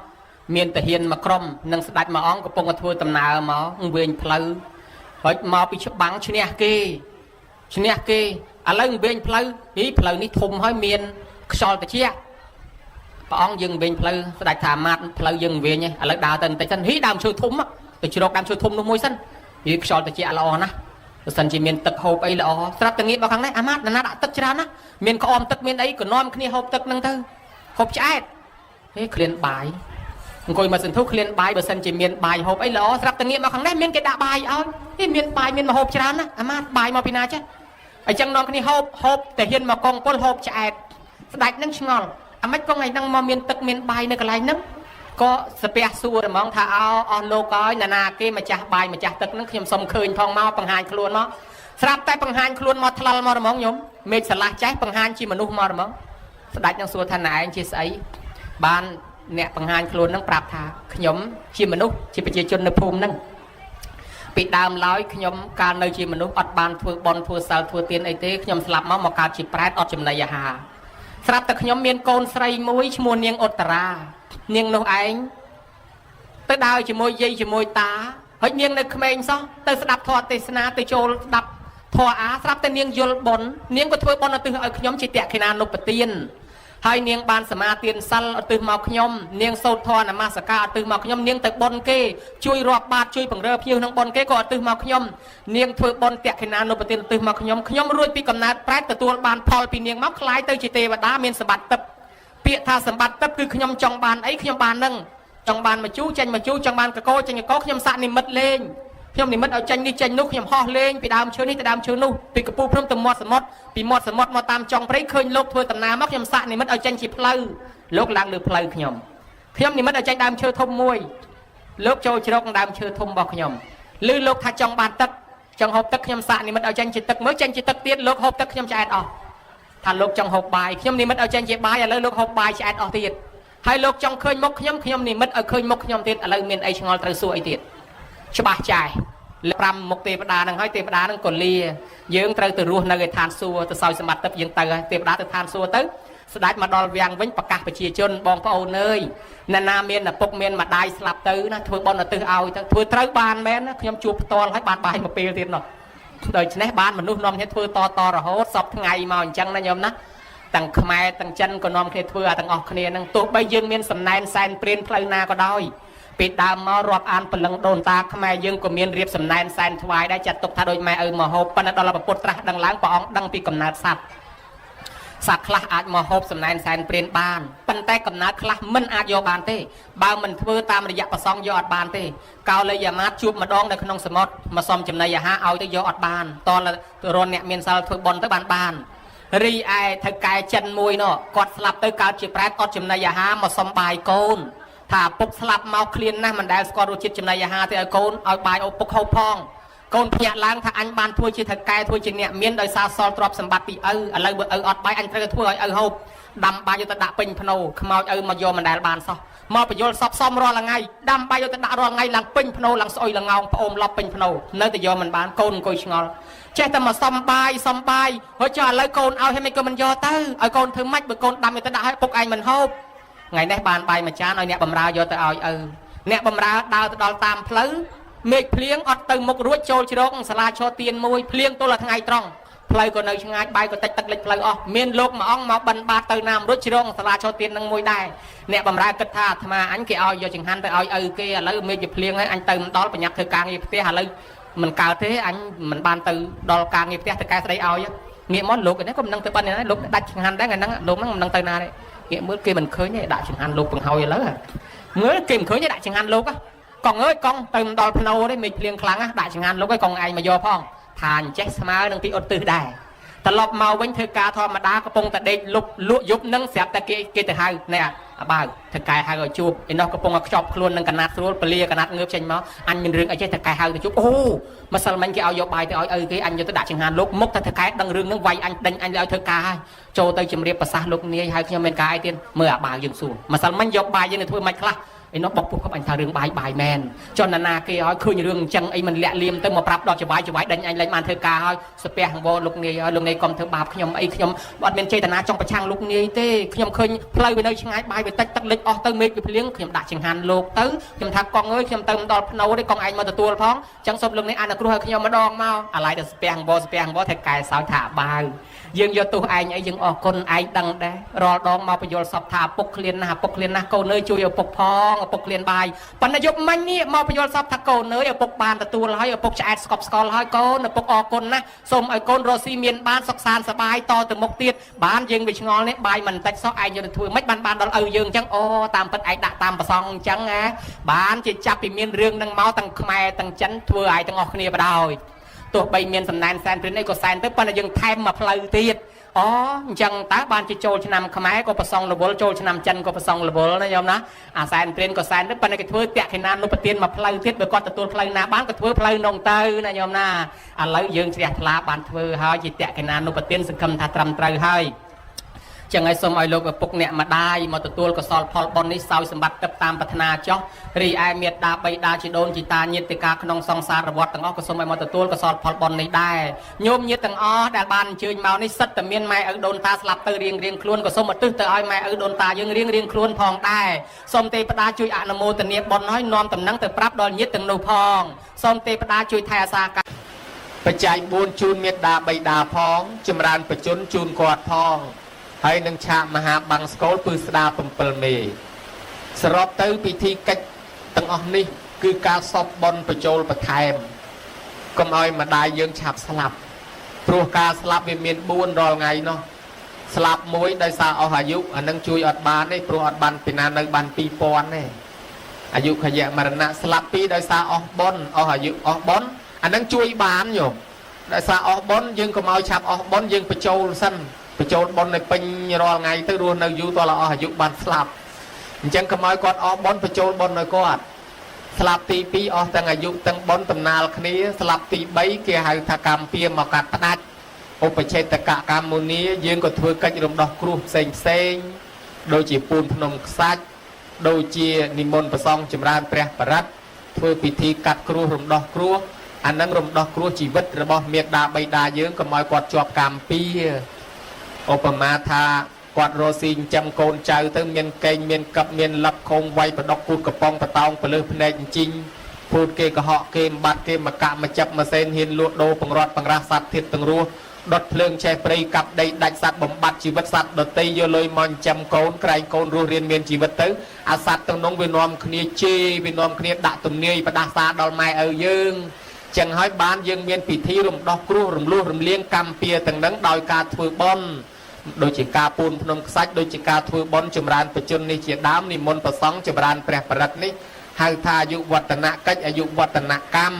មានតាហានមួយក្រុមនឹងស្ដេចមួយអង្គកំពុងតែធ្វើដំណើរមកវែងផ្លូវហើយមកពីច្បាំងឈ្នះគេឥឡូវវែងផ្លូវនេះធំហើយមានខ្យល់ត្រជាក់ព្រះអង្គយើងវែងផ្លូវស្ដេចថាម៉ាត់ផ្លូវយើងវែងឥឡូវដើរទៅបន្តិចសិនហីដើមឈើធំទៅជ្រកដើមឈើធំនោះមួយសិនហីខ្យល់ត្រជាក់ល្អណាស់បើសិនជាមានទឹកហូបអីល្អស្រាប់តែងាកមកខាងនេះអាម៉ាត់ណាដាក់ទឹកច្រើនណាស់មានក្អមទឹកមានអីក៏នាំគ្នាហូបទឹកហ្នឹងទៅហូបឆ្អែតហេឃ្លានបាយអង្គុយមកសន្ធុឃ្លានបាយបើសិនជាមានបាយហូបអីល្អស្រាប់តែងាកមកខាងនេះមានគេដាក់បាយឲ្យហេមានបាយមានម្ហូបច្រើនណាស់អាម៉ាត់បាយមកពីណាចេះអញ្ចឹងនាំគ្នាហូបតែហ៊ានមកកងពលហូបឆ្អែតស្ដេចនឹងឆ្ងល់អាម៉េចក៏ថ្ងៃហ្នឹងមកមានទឹកមានបាយនៅកន្លែងហ្នឹងក៏ស្ពះសួរហ្មងថាអស់លោកហើយណាគេម្ចាស់បាយម្ចាស់ទឹកហ្នឹងខ្ញុំសុំឃើញផងមកបង្ហាញខ្លួនមកស្រាប់តែបង្ហាញខ្លួនមកថ្លល់មកហ្មងញោមមេឃស្រឡះចេះបង្ហាញជាមនុស្សមកហ្មងស្ដេចនឹងសួរថាណែឯងជាស្អីបានអ្នកបង្ហាញខ្លួននឹងប្រាប់ថាខ្ញុំជាមនុស្សជាប្រជាជននៅភូមិហ្នឹងពីដើមឡើយខ្ញុំកាលនៅជាមនុស្សអត់បានធ្វើបន់ធ្វើសិលធ្វើទានអីទេខ្ញុំស្លាប់មកកើតជាប្រែតអត់ចំណីអាហារស្រាប់តែខ្ញុំមានកូនស្រីមួយឈ្មោះនាងឧត្តរានាងនោះឯងទៅដើរជាមួយយាយជាមួយតាហើយនាងនៅក្មេងសោះទៅស្ដាប់ធម៌ទេសនាទៅចូលស្ដាប់ធម៌ស្រាប់តែនាងយល់បន់នាងក៏ធ្វើបន់ឧទ្ទិសឲ្យខ្ញុំជាតក្កិណានុបទានហើយនាងបានសមាទានសិលឧទ្ទិសមកខ្ញុំនាងសូត្រធម៌នមស្ការឧទ្ទិសមកខ្ញុំនាងទៅបន់គេជួយរាប់បាតជួយបង្រើភ្ញៀវក្នុងបន់គេក៏ឧទ្ទិសមកខ្ញុំនាងធ្វើបន់តក្កិណានុបទានឧទ្ទិសមកខ្ញុំរួចពីកំណើតប្រែតទទួលបានផលពីនាងមកខ្លាយទៅជាទេវតាមានសម្បត្តិទឹកពាក្យថាសម្បត្តិទឹកគឺខ្ញុំចង់បានអីខ្ញុំបាននឹងចង់បានមកជូចេញមកជូចង់បានកកចេញកកខ្ញុំសាក់និមិត្តលេងខ្ញុំនិមិត្តឲ្យចេញនេះចេញនោះខ្ញុំហោះលេងពីដើមឈើនេះទៅដើមឈើនោះពីកពូព្រំទៅមាត់សមុទ្រពីមាត់សមុទ្រមកតាមចុងព្រៃឃើញលោកធ្វើដំណើរមកខ្ញុំសាក់និមិត្តឲ្យចេញជាផ្លូវលោកឡើងលើផ្លូវខ្ញុំនិមិត្តឲ្យចេញដើមឈើធំមួយលោកចូលជ្រកដើមឈើធំរបស់ខ្ញុំឬលោកថាចង់បានទឹកចង់ហូបទឹកខ្ញុំសាក់និមិត្តឲ្យចេញជាទឹកមើលចេញជាទឹកទៀតលោកហូបទឹកខ្ញុំឆ្អែតអស់ថាលោកចង់ហូបបាយខ្ញុំនិមិត្តឲ្យចេញជាបាយឥឡូវលោកហូបបាយឆ្អែតអស់ទៀតហើយលោកចង់ឃើញមុខខ្ញុំនិមិត្តឲ្យឃើញមុខខ្ញុំទៀតឥឡូវមានអីឆ្ងល់ត្រូវសួរអីទៀតច្បាស់ចាស់5មុខទេវតានឹងហើយទេវតានឹងក៏លាយើងត្រូវទៅរស់នៅឯឋានសួគ៌ទៅសោយសម្បត្តិទឹកយើងទៅហើយទេវតាទៅឋានសួគ៌ទៅ ស្ដេចមកដល់វាំងវិញប្រកាសប្រជាជនបងប្អូនអើយអ្នកណាមានឪពុកមានម្ដាយស្លាប់ទៅណាធ្វើបុណ្យឧទ្ទិសឲ្យទៅធ្វើត្រូវបានមែនណាខ្ញុំជួបផ្ទាល់ហើយបានបាយមួយពេលទៀតនោះដូច្នេះបានមនុស្សនាំគ្នាធ្វើតរហូតសពថ្ងៃមកអញ្ចឹងណាញោមណាទាំងខ្មែរទាំងចិនក៏នាំគ្នាធ្វើទាំងអស់គ្នានឹងទោះបីយើងមានសំណែនសែនព្រានផ្លូវណាក៏ដោយពីដើមមករាប់អានព្រលឹងដូនតាខ្មែរយើងក៏មានរៀបសំណែនសែនថ្វាយដែរចាត់ទុកថាដូចម៉ែឪមកហូបប៉ុន្តែដល់ព្រះពុទ្ធត្រាស់ដឹងឡើងព្រះអង្គដឹងពីកំណើតសត្វសត្វខ្លះអាចមកហូបសំណែនសែនព្រានបានប៉ុន្តែកំណើតខ្លះមិនអាចយកបានទេបើមិនធ្វើតាមរយៈប្រសងយកអត់បានទេកោលយាមាជួបម្ដងនៅក្នុងសមុទ្រមកសុំចំណីអាហារឲ្យទៅយកអត់បានតរនអ្នកមានសិលធ្វើបុណ្យទៅបានរីឯថៅកែចិនមួយនោះគាត់ស្លាប់ទៅកើតជាប្រែតអត់ចំណីអាហារមកសុំបាយកូនថាពុកស្លាប់មកឃ្លានណាស់មិនដែលស្គាល់រសជាតិចំណីអាហារទេឲ្យកូនឲ្យបាយឪពុកហូបផងកូនភ្ញាក់ឡើងថាអញបានធ្វើជាថៅកែធ្វើជាអ្នកមានដោយសារសល់ទ្រព្យសម្បត្តិពីឪឥឡូវបើឪអត់បាយអញត្រូវធ្វើឲ្យឪហូបដាំបាយយកទៅដាក់ពេញភ្នោខ្មោចឪមកយកមិនដែលបានសោះមកបញ្យល់សពសំរាល់ថ្ងៃដាំបាយយកទៅដាក់រាល់ថ្ងៃឡើងពេញភ្នោឡើងស្អុយឡើងងោងប្អូនឡប់ពេញភ្នោនៅតែយកមិនបានកូនអង្គុយឆ្ងល់ចេះតែមកសំបាយហើយចុះឥឡូវកូនឲ្យហើយមិនក៏មិនយកទៅឲ្យកូនធ្វើម៉េចបើកូនដាំយកទៅដាក់ឲ្យពុកឯងមិនហូបថ្ងៃនេះបានបាយមួយចានឲ្យអ្នកបម្រើយកទៅឲ្យឪអ្នកបម្រើដើរទៅដល់តាមផ្លូវមេឃភ្លៀងអត់ទៅមុខរួចចូលជ្រកសាលាឈរទៀនមួយភ្លៀងទល់តែថ្ងៃត្រង់ផ្លូវក៏នៅឆ្ងាយបាយក៏តិចទឹកលិចផ្លូវអស់មានលោកមួយអង្គមកបិណ្ឌបាតទៅណាមរួចជ្រកសាលាឈរទៀននឹងមួយដែរអ្នកបម្រើគិតថាអាត្មាអញគេឲ្យយកចង្ហាន់ទៅឲ្យឪគេឥឡូវមេឃវាភ្លៀងហើយអញទៅមិនដល់ប្រញាប់ធ្វើការងារផ្ទះឥឡូវមិនកើតទេអញមិនបានទៅដល់ការងារផ្ទះទៅកែស្ដីឲ្យងាកមកលោកនេះក៏មិនដឹងទៅប៉ុណ្ណេះលោកដាច់ចង្ហាន់ដែរថ្ងៃហ្នឹងលោកហ្នឹងមិនដឹងទៅណាទេងាកមើលគេមិនឃើញទេដាក់ចង្ហាន់លោកបង្ហើយឥឡូវមើលគេមិនឃើញទេដាក់ចង្ហាន់លោកកង់អើយកង់ទៅដល់ភ្នោទេមេឃភ្លៀងខ្លាំងដាក់ចង្ហាន់លោកឲ្យកង់ឯងមកយកផងថាអញ្ចេះស្មើនឹងទីអត់ទិសដែរត្រឡប់មកវិញធ្វើការធម្មតាកំពុងតែដេកលុបលក់យប់នឹងស្រាប់តែគេទៅហៅណែអាបើធ្វើកែហៅឲ្យជួបឯនោះកំពុងតែខ្ចប់ខ្លួននឹងកណាត់ស្រួលពលាកណាត់ងើបចេញមកអញមានរឿងអីចេះតែកែហៅទៅជួបអូម្សិលមិញគេឲ្យយកបាយទៅឲ្យឪគេអញយកទៅដាក់ចង្ហាន់លោកមុខតែធ្វើកែដឹងរឿងនឹងវាយអញដេញអញឲ្យធ្វើការហើយចូលទៅជំរាបប្រសាសន៍លោកនាយហៅខ្ញុំមានការអីទៀតមើលអាបើយើងសួរម្សិលមិញយកបាយយើងទៅធ្វើមិនខ្លះឯនោះបោកពុកអញថារឿងបាយមែនចនណាគេឲ្យឃើញរឿងអញ្ចឹងអីមិនលាក់លៀមទៅមកប្រាប់ដល់ច្បាយដេញអញលែងបានធ្វើការឲ្យស្ពះអង្វរលោកនាយឲ្យលោកនាយកុំធ្វើបាបខ្ញុំអីខ្ញុំអត់មានចេតនាចង់ប្រឆាំងលោកនាយទេខ្ញុំឃើញផ្លូវវានៅឆ្ងាយបាយវាតិចទឹកលិចអស់ទៅមេឃវាភ្លៀងខ្ញុំដាក់ចង្ហាន់លោកទៅខ្ញុំថាកង់អើយខ្ញុំទៅដល់ភ្នោទេកង់ឯងមកទទួលផងអញ្ចឹងសូមលោកនាយអនុគ្រោះឲ្យខ្ញុំម្ដងមកអាឡ័យតែស្ពះអង្វរធ្វើកែសោយថាបាវយើងយកទោសឯងអីយើងអរគុណឯងដឹងដែររាល់ដងមកបញ្យល់សពថាពុកឃ្លានណាស់ពុកឃ្លានណាស់កូនអើយជួយឪពុកផងឪពុកឃ្លានបាយប៉ុន្តែយប់មិញនេះមកបញ្យល់សពថាកូនអើយឪពុកបានទទួលហើយឪពុកឆ្អែតស្កប់ស្កល់ហើយកូនឪពុកអរគុណណាស់សូមឲ្យកូនរស់ស៊ីមានបានសុខសាន្តសប្បាយតទៅមុខទៀតបានយើងវាឆ្ងល់នេះបាយមិនតិចសោះឯងយកទៅធ្វើមិនបានដល់ឪយើងអញ្ចឹងអូតាមពិតឯងដាក់តាមប្រសងអញ្ចឹងណាបានជាចាប់ពីមានរឿងនឹងមកទាំងខ្មែរទាំងចិនធ្វើឲ្យទាំងអស់គ្នាបដ ாய் ទោះបីមានសំណែនសែនព្រិនអីក៏សែនទៅប៉ុន្តែយើងថែមមកផ្លូវទៀតអូអញ្ចឹងតើបានជាចូលឆ្នាំខ្មែរក៏ប្រសងរវល់ចូលឆ្នាំចិនក៏ប្រសងរវល់ណាយមណាអាសែនព្រិនក៏សែនទៅប៉ុន្តែគេធ្វើតេខេណានុប្រទានមកផ្លូវទៀតបើគាត់ទទួលផ្លូវណាបានក៏ធ្វើផ្លូវនងទៅណាយមណាឥឡូវយើងជ្រះថ្លាបានធ្វើហើយជាតេខេណានុប្រទានសង្ឃឹមថាត្រឹមត្រូវហើយចឹងហើយសូមឲ្យលោកឪពុកអ្នកម្ដាយមកទទួលកុសលផលបុណ្យនេះសោយសម្បត្តិទឹកតាមប្រាថ្នាចោះរីឯមេត្តាបៃតាជីដូនជីតាញាតិកាក្នុងសង្សារវដ្តទាំងអស់ក៏សូមឲ្យមកទទួលកុសលផលបុណ្យនេះដែរញោមញាតិទាំងអស់ដែលបានអញ្ជើញមកនេះសិតតែមានម៉ែឪដូនតាស្លាប់ទៅរៀងខ្លួនក៏សូមឧទ្ទិសទៅឲ្យម៉ែឪដូនតាយើងរៀងខ្លួនផងដែរសូមទេវតាជួយអនុមោទនាបុណ្យឲ្យនាំតំណែងទៅប្រាប់ដល់ញាតិទាំងនោះផងសូមទេវតាជួយថែអាសាកាបច្ច័យ4ជូនមេត្តាបៃតាផងចម្រើនបច្ចុប្បន្នជូនគាត់ផងហើយនឹងឆាកមហាបាំងស្គលពឺស្ដា7មេសរុបទៅពិធីកិច្ចទាំងអស់នេះគឺការសពបុណ្យបញ្ចូលបន្ថែមកុំឲ្យម្ដាយយើងឆាប់ស្លាប់ព្រោះការស្លាប់វាមាន4រាល់ថ្ងៃនោះស្លាប់មួយដោយសារអស់អាយុអានឹងជួយអត់បានទេព្រោះអត់បានពីណានៅបាន2000ទេអាយុខយៈមរណៈស្លាប់2ដោយសារអស់បុណ្យអស់អាយុអស់បុណ្យអានឹងជួយបានយោដោយសារអស់បុណ្យយើងកុំឲ្យឆាប់អស់បុណ្យយើងបញ្ចូលសិនបញ្ចូលបុណ្យនៅពេញរាល់ថ្ងៃទៅរស់នៅយូរតើអស់អាយុបានស្លាប់អញ្ចឹងកុំឲ្យគាត់អស់បុណ្យបញ្ចូលបុណ្យនៅគាត់ស្លាប់ទី2អស់ទាំងអាយុទាំងបុណ្យដំណាលគ្នាស្លាប់ទី3គេហៅថាកម្មពៀមកកាត់ផ្ដាច់ឧបច្ឆេតកកម្មមុនីយើងក៏ធ្វើកិច្ចរំដោះគ្រោះផ្សេងដូចជាពូនភ្នំខ្សាច់ដូចជានិមន្តប្រសងចម្រើនព្រះបរិត្តធ្វើពិធីកាត់គ្រោះរំដោះគ្រោះអានឹងរំដោះគ្រោះជីវិតរបស់មេត្តាបិតាយើងកុំឲ្យគាត់ជាប់កម្មពៀឧបមាថា គាត់រស់ស៊ីចាំកូនចៅទៅមានកេងមានកັບមានលັບខងវាយបដកគូតកំប៉ុងបតោងពលឹះភ្នែកអញ្ជីងពូតគេកុហកគេបាត់គេមកកាក់មកចាប់មកសេនហ៊ានលួចដូរបង្រត់បង្រាស់សត្វធាតុទាំងរស់ដុតភ្លើងឆេះព្រៃកាប់ដីដាច់សត្វបំបត្តិជីវិតសត្វដតីយកលុយមកចាំកូនក្រែងកូនរស់រៀនមានជីវិតទៅអាសត្វទាំងនោះវានាំគ្នាជេរវានាំគ្នាដាក់ទំនាយផ្ដាសាដល់ម៉ែឪយើងចឹងហើយបានយើងមានពិធីរំដោះគ្រោះរំលោះរំលៀងកម្មពៀទាំងនឹងដោយការធ្វើបុណ្យដូចជាការពូនភ្នំខ្សាច់ដូចជាការធ្វើបុណ្យចម្រើនបជននេះជាដើមនិមន្តប្រសង់ចម្រើនព្រះបរិត្តនេះហៅថាអាយុវឌ្ឍនកិច្ចអាយុវឌ្ឍនកម្ម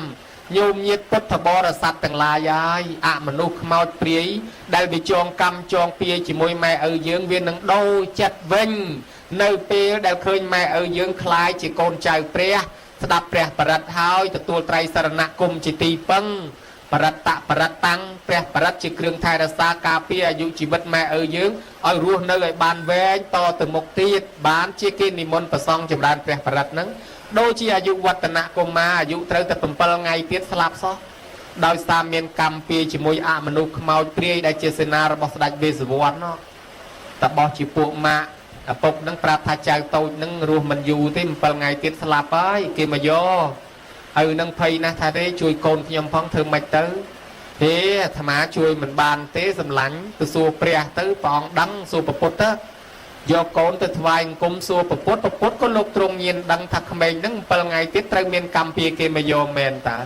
ញោមញាតពុទ្ធបរិស័ទទាំងឡាយហើយអមនុស្សខ្មោចព្រាយដែលវាចងកម្មចងពៀជាមួយម៉ែឪយើងវានឹងដូរចិត្តវិញនៅពេលដែលឃើញម៉ែឪយើងคล้ายជាកូនចៅព្រះស្ដាប់ព្រះបរិត្តហើយទទួលត្រៃសរណគមជាទីពឹងបរិត្តបរិត្តតាំងព្រះបរិត្តជាគ្រឿងថែរក្សាការពារអាយុជីវិតម៉ែឪយើងឲ្យរស់នៅឲ្យបានវែងតទៅមុខទៀតបានជាគេនិមន្តប្រសង់ចម្រើនព្រះបរិត្តហ្នឹងដូចជាអាយុវឌ្ឍនកុមារអាយុត្រូវតែ7ថ្ងៃទៀតស្លាប់សោះដោយសារមានកម្មពៀជាមួយអមនុស្សខ្មោចព្រាយដែលជាសេនារបស់ស្ដេចវេស្សវណ្ណតបោះជាពួកម៉ាក់ឪពុកនឹងប្រាប់ថាចៅតូចនឹងរស់មិនយូរទេ7ថ្ងៃទៀតស្លាប់ហើយគេមកយកឪនឹងភ័យណាស់ថាទេជួយកូនខ្ញុំផងធ្វើម៉េចទៅហេអាត្មាជួយមិនបានទេសម្លាញ់ទៅសួរព្រះទៅព្រះអង្គដឹងសួរពុទ្ធទៅយកកូនទៅថ្វាយអង្គមសួរពុទ្ធក៏លោកទ្រង់ញៀនដឹងថាក្មេងហ្នឹង7ថ្ងៃទៀតត្រូវមានកម្មពៀគេមកយកមែនតា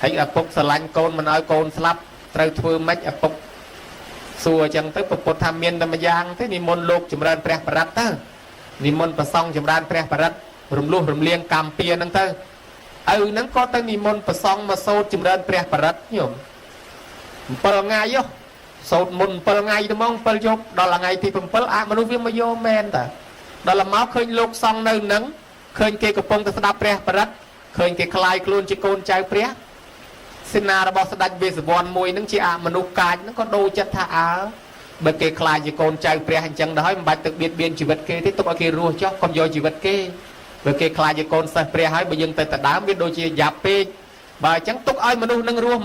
ហើយឪពុកស្រឡាញ់កូនមិនឲ្យកូនស្លាប់ត្រូវធ្វើម៉េចឪពុកសួរអញ្ចឹងទៅពុទ្ធថាមានតែម្យ៉ាងទេនិមន្តលោកចម្រើនព្រះបរិត្តទៅនិមន្តប្រសង់ចម្រើនព្រះបរិត្តរំលោះរំលៀងកម្មពៀហ្នឹងទៅឪហ្នឹងក៏ទៅនិមន្តប្រសង់មកសូត្រចម្រើនព្រះបរិត្តញោម7ថ្ងៃយោសូត្រមុន7ថ្ងៃទៅមក7យប់ដល់ថ្ងៃទី7អាមនុស្សវាមកយកមែនតាដល់មកឃើញលោកសង្ឃនៅនឹងឃើញគេកំពុងទៅស្ដាប់ព្រះបរិត្តឃើញគេคลายខ្លួនជាកូនចៅព្រះសេនារបស់ស្ដេចវេស្សវណ្ណមួយនឹងជាអមនុស្សកាចនឹងក៏ដូរចិត្តថាអើបើគេคลายជាកូនចៅព្រះអញ្ចឹងដល់ហើយមិនបាច់ទៅបៀតបៀនជីវិតគេទេទុកឲ្យគេរស់ចុះកុំយកជីវិតគេបើគេคลายជាកូនសិស្សព្រះហើយបើយើងទៅដដើមវាដូចជាយ៉ាប់ពេកបើអញ្ចឹងទុកឲ្យមនុស្សនឹងរស់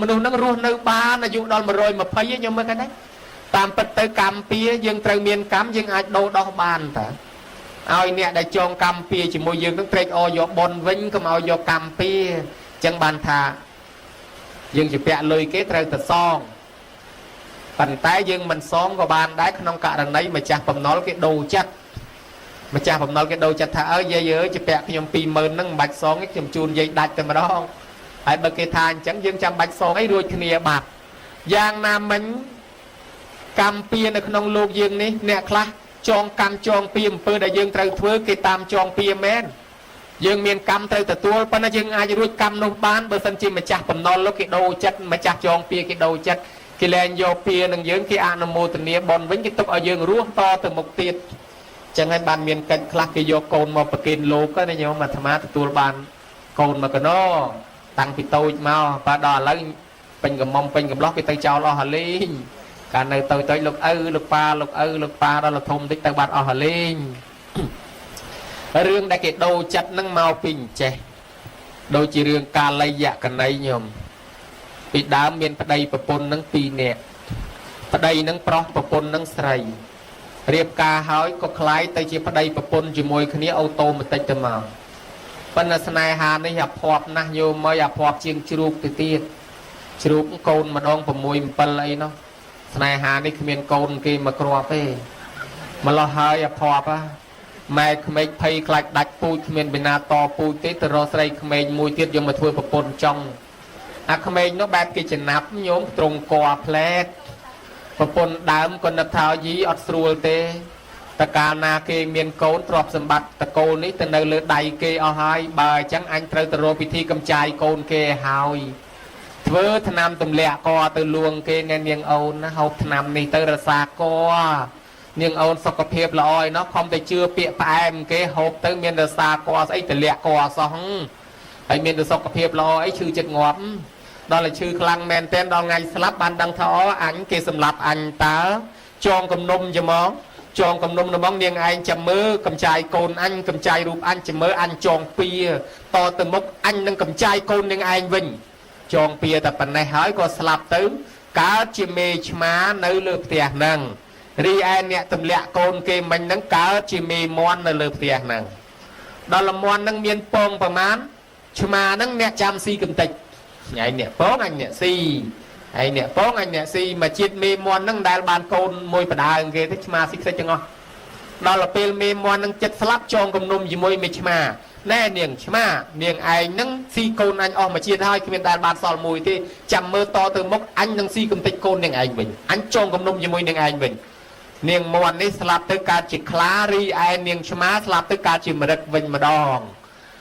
នៅបានអាយុដល់120ឯងខ្ញុំមើលឃើញទេតាមពិតទៅកម្មពៀយើងត្រូវមានកម្មយើងអាចដូរដោះបានតាឲ្យអ្នកដែលចងកម្មពៀជាមួយយើងនឹងត្រេកអរយកប៉ុនវិញកុំឲ្យយកកម្មពៀអញ្ចឹងបានថាយើងជាពាក់លុយគេត្រូវតែសងប៉ុន្តែយើងមិនសងក៏បានដែរក្នុងករណីម្ចាស់បំណុលគេដូរចិត្តម្ចាស់បំណុលគេដូរចិត្តថាអើយាយអើយជាពាក់ខ្ញុំ20000ហ្នឹងមិនបាច់សងទេខ្ញុំជូនយាយដាច់តែម្ដងហើយបើគេថាអញ្ចឹងយើងចាំបាច់សងអីរួចគ្នាបាត់យ៉ាងណាមិញកម្មពៀនៅក្នុងលោកយើងនេះអ្នកខ្លះចងកម្មចងពៀអំពើដែលយើងត្រូវធ្វើគេតាមចងពៀមែនយើងមានកម្មត្រូវទទួលប៉ុន្តែយើងអាចរួចកម្មនោះបានបើសិនជាម្ចាស់បំណុលលោកគេដូរចិត្តម្ចាស់ចងពៀគេដូរចិត្តគេលែងយកពៀនឹងយើងគេអនុមោទនាបុណ្យវិញគេទុកឲ្យយើងរស់តទៅមុខទៀតចឹងហើយបានមានកិច្ចខ្លះគេយកកូនមកប្រគេនលោកណាញោមអាត្មាទទួលបានកូនមកកណោតាំងពីតូចមកបាទដល់ឥឡូវពេញកំមុំពេញកំឡោះគេទៅចោលអស់ហើយលេងកាលនៅតូចលោកឪលោកប៉ាដល់ធំតិចទៅបាត់អស់ហើយលេងរឿងដែលគេដូរចិត្តនឹងមកពីអញ្ចេះដូចជារឿងកាលយៈកណីញោមពីដើមមានប្តីប្រពន្ធនឹង2នាក់ប្តីនឹងប្រុសប្រពន្ធនឹងស្រីរៀបការហើយក៏คล้ายទៅជាប្តីប្រពន្ធជាមួយគ្នាអូតូម៉ាទិកទៅមកប៉ុន្តែស្នេហានេះអាភ័ព្វណាស់ញោមមកអាភ័ព្វជាងជ្រូកទៅទៀតជ្រូកកូនម្ដង6 7អីនោះស្នេហានេះគ្មានកូនគេមកគ្រាប់ទេម្លោះហើយអាភ័ព្វម៉ែក្មេកភ័យខ្លាចដាច់ពូជគ្មានបិណាតពូជទេទៅរកស្រីក្មេងមួយទៀតយកមកធ្វើប្រពន្ធចង់អាក្មេងនោះបែបគេចំណាប់ញោមត្រង់កផ្លែតប្រពន្ធដើមក៏នឹកថាយីអត់ស្រួលទេតកាលណាគេមានកូនទ្រព្យសម្បត្តិតកូននេះទៅនៅលើដៃគេអស់ហើយបើអញ្ចឹងអញត្រូវទៅរកពិធីកំចាយកូនគេហើយធ្វើថ្នាំទម្លាក់កទៅលួងគេអ្នកនាងអូនណាហូបថ្នាំនេះទៅរសាកនាងអូនសុខភាពល្អឯណោះខំតែជឿពាក្យផ្អែមគេហូបទៅមានរសាកស្អីទម្លាក់កសោះហើយមានសុខភាពល្អអីឈឺចិត្តងាប់ដល់តែឈឺខ្លាំងមែនទែនដល់ថ្ងៃស្លាប់បានដឹងថាអូអញគេសម្លាប់អញតើចងគំនុំច្មងចងគំនុំហ្មងនាងឯងចាំមើលកំចាយកូនអញកំចាយរូបអញចាំមើលអញចងពៀតទៅមុខអញនឹងកំចាយកូននាងឯងវិញចងពៀតែប៉ុណ្ណេះហើយក៏ស្លាប់ទៅកើតជាមេឆ្មានៅលើផ្ទះហ្នឹង ri ai nè tầm lẹ côn kê mình nâng cá chỉ mì mòn là lợp tiền nâng đó là mòn nâng miên pong bà mán chứ mà nâng nè chăm si cầm tịch nhảy nè bóng anh nè si hay nè bóng anh nè si mà chiết mì mòn nâng đài bàn côn môi bà đà ghê thế chứ mà xích xích cho ngon đó là pê mì mòn nâng chất slap chong cầm nôm gì môi mì chứ mà nè niềng chứ mà niềng ai nâng si côn anh mà chiết hai khi mình đài bàn sòl mùi thì chăm mơ to từ mốc anh nâng si cầm tịch côn niềng anh mình anh chong cầm nôm gì môi niềng anh mình niềng mòn ní slap tới ca chỉ khá ri ai niềng chứ mà slap tới ca chỉ mà rực vinh mà đòn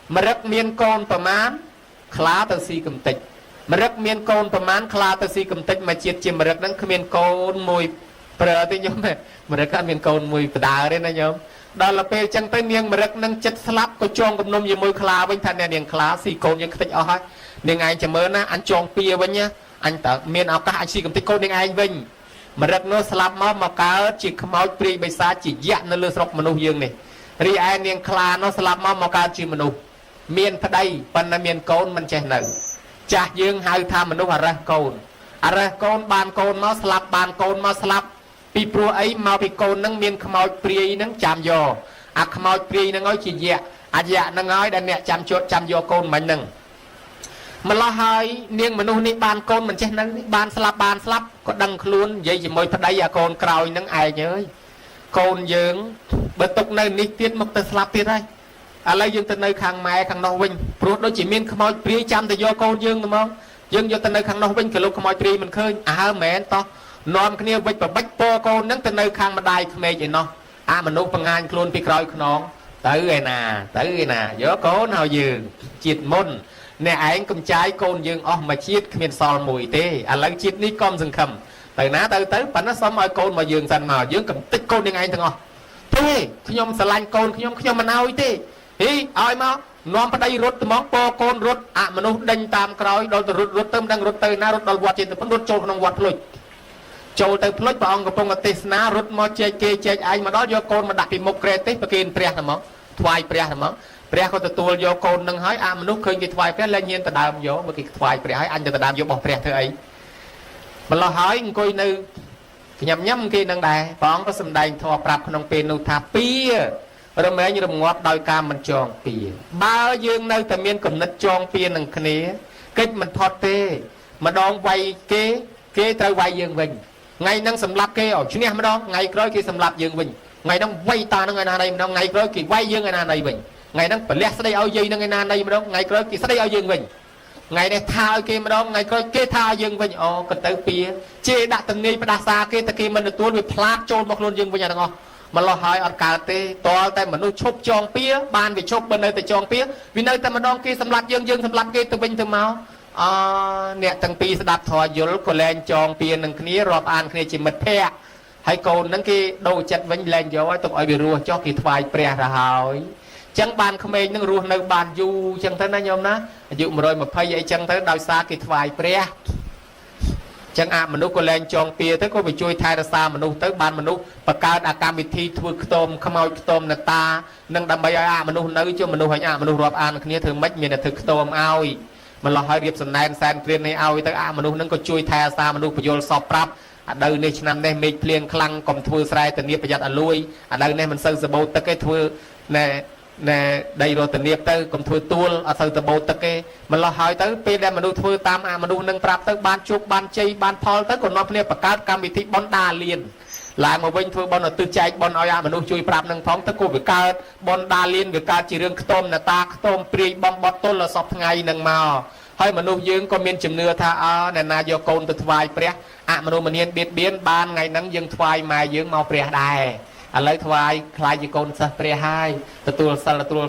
mà rực miên côn bà mán khá tới si cầm tịch mà rực miên côn bà mán khá tới si cầm tịch mà chiết chỉ mà rực nâng miên côn mùi bờ tí nhóm mà rực miên côn mùi bà đà đấy nè nhóm đó là bê chân tới niềng mà rực nâng chất slap có chong cầm nôm gì mùi khá vinh thành nè niềng khá si côn nhưng thích ở niềng ai chả mơ ná anh chong pia vinh nhá anh ta miên áo các anh si cầm tịch côn niềng ai vinh mà rực nó slap mà cá chỉ khmoi pri bây xa chỉ dặn nó lừa sọc manu dương này ri ai niềng khá nó slap mà cá chỉ manu miên thật đây phần là miên côn mình chạy nở cha dương hai tham manu à ra côn bàn côn nó slap pi pro ấy mau pi côn nâng miên khmoi pri nâng chạm vô à khmoi pri nâng nói chỉ dạ nâng nói đàn nè chạm vô côn mình nâng mà lo hơi niên manu ní bàn côn mình chạy nâng bàn slap có đăng luôn vậy chỉ mới thật đây à côn còi nâng ai nhớ côn dương bật tục nơi ní tiết một tờ slap tiết đây à lấy dương từ nơi khang mẹ khang nông vinh pro đó chỉ miên khmoi pri chạm từ do côn dương đúng không dương vô từ nơi khang nông vinh cái lúc khmoi pri mình khơi à mẹ to nón cái này vạch và bách po côn nâng từ nơi khang mà đai khmei vậy nó à mình núp bằng anh luôn pi còi nón tới cái nà gió cố nào dương chiết môn nè anh cầm trái côn dương mà chiết miên sòl mùi tê à lấy chiết ní con rừng khầm từ ná tới bắn nó sống ở côn mà dương dần mà dương cầm tích cônยังไง thằng thế khi nhom sờ lanh côn khi nhom mình ao thế ý ai mà nón vào đây rút món po côn rút à mà nó đánh tam còi đôi rút tôm đang rút tới ná rút đôi quạt trên từ rút trâuក្នុងវត្តភ្លុចចូលទៅភ្លុចព្រះអង្គកំពុងទេសនារត់មកជែកឯងមកដល់យកកូនមកដាក់ពីមុខក្រែតទេប្រគេនព្រះតែមកថ្វាយព្រះតែមកព្រះក៏ទទួលយកកូននឹងហើយអាមនុស្សឃើញគេថ្វាយព្រះលែងញៀនទៅដើមយកមកគេថ្វាយព្រះហើយអញទៅដើមយករបស់ព្រះធ្វើអីម្ល៉េះហើយអង្គុយនៅញ៉ាំគេនឹងដែរព្រះអង្គក៏សម្ដែងធម៌ប្រាប់ក្នុងពេលនោះថាពៀរមែងរងាប់ដោយការមិនចងពៀបើយើងនៅតែមានគំនិតចងពៀនឹងគ្នាកិច្ចមិនផុតទេម្ដងវាយគេត្រូវវាយយើងវិញថ្ងៃហ្នឹងសម្លាប់គេឲ្យឈ្នះម្ដងថ្ងៃក្រោយគេសម្លាប់យើងវិញថ្ងៃហ្នឹងវាយតានឹងឯណាណៃម្ដងថ្ងៃក្រោយគេវាយយើងឯណាណៃវិញថ្ងៃហ្នឹងប្រលះស្ដីឲ្យយាយនឹងឯណាណៃម្ដងថ្ងៃក្រោយគេស្ដីឲ្យយើងវិញថ្ងៃនេះថាឲ្យគេម្ដងថ្ងៃក្រោយគេថាឲ្យយើងវិញក៏ទៅពៀជេរដាក់ទំនាយផ្ដាសាគេតែគេមិនទទួលវាផ្លាតចូលមកខ្លួនយើងវិញអាទាំងអស់ម្ល៉េះហើយអត់កើតទេតលតែមនុស្សឈប់ចងពៀបានវាឈប់បើនៅតែចងពៀវានៅតែម្ដងគេសម្លាប់យើងសម្លាប់គេទៅវិញទៅមកអ្នកទាំងពីរស្ដាប់ធម៌យល់ក៏លែងចងពៀនឹងគ្នារាប់អានគ្នាជាមិត្តភក្តិហើយកូនហ្នឹងគេដូរចិត្តវិញលែងយកឲ្យទុកឲ្យវារស់ចុះគេថ្វាយព្រះទៅហើយចឹងបានក្មេងនឹងរស់នៅបានយូរចឹងទៅណាញោមណាអាយុ120អីចឹងទៅដោយសារគេថ្វាយព្រះចឹងអាមនុស្សក៏លែងចងពៀទៅក៏វាជួយថែរក្សាមនុស្សទៅបានមនុស្សបង្កើតអាកម្មវិធីធ្វើខ្ទមខ្មោចខ្ទមនតានឹងដើម្បីឲ្យអាមនុស្សនៅជុំមនុស្សឲ្យអាមនុស្សរាប់អានគ្នាធ្វើម៉េចមានតែធ្វើខ្ទមឲ្យម្ល៉េះហើយរៀបសំណែនសែនព្រាននេះឲ្យទៅអាមនុស្សនឹងក៏ជួយថែរក្សាមនុស្សបញ្យលសពប្រាប់អាដៅនេះឆ្នាំនេះមេឃភ្លៀងខ្លាំងកុំធ្វើស្រែធានាប្រយ័ត្នឲ្យលួយអាដៅនេះមិនសូវសបោទឹកទេធ្វើណែដីរត់ធានាទៅកុំធ្វើទួលអត់សូវតបោទឹកទេម្ល៉េះហើយទៅពេលដែលមនុស្សធ្វើតាមអាមនុស្សនឹងប្រាប់ទៅបានជោគបានជ័យបានផលទៅក៏នាំគ្នាបង្កើតកម្មវិធីបនដាលៀនឡើងមកវិញធ្វើបនឧទ្ទិសចែកបនឲ្យអាមនុស្សជួយប្រាប់នឹងផងទៅក៏វាកើតបនដាលៀនវាកើតជារឿងខ្ទមនតាខ្ទមព្រាយបំបត់ទល់ដល់សពថ្ងៃនឹងមកហើយមនុស្សយើងក៏មានជំនឿថាអ្នកណាយកកូនទៅថ្វាយព្រះអមនុស្សម្នាបៀតបៀនបានថ្ងៃហ្នឹងយើងថ្វាយម៉ែយើងមកព្រះដែរឥឡូវថ្វាយខ្លាចជាកូនសិស្សព្រះហើយទទួលសិលទទួល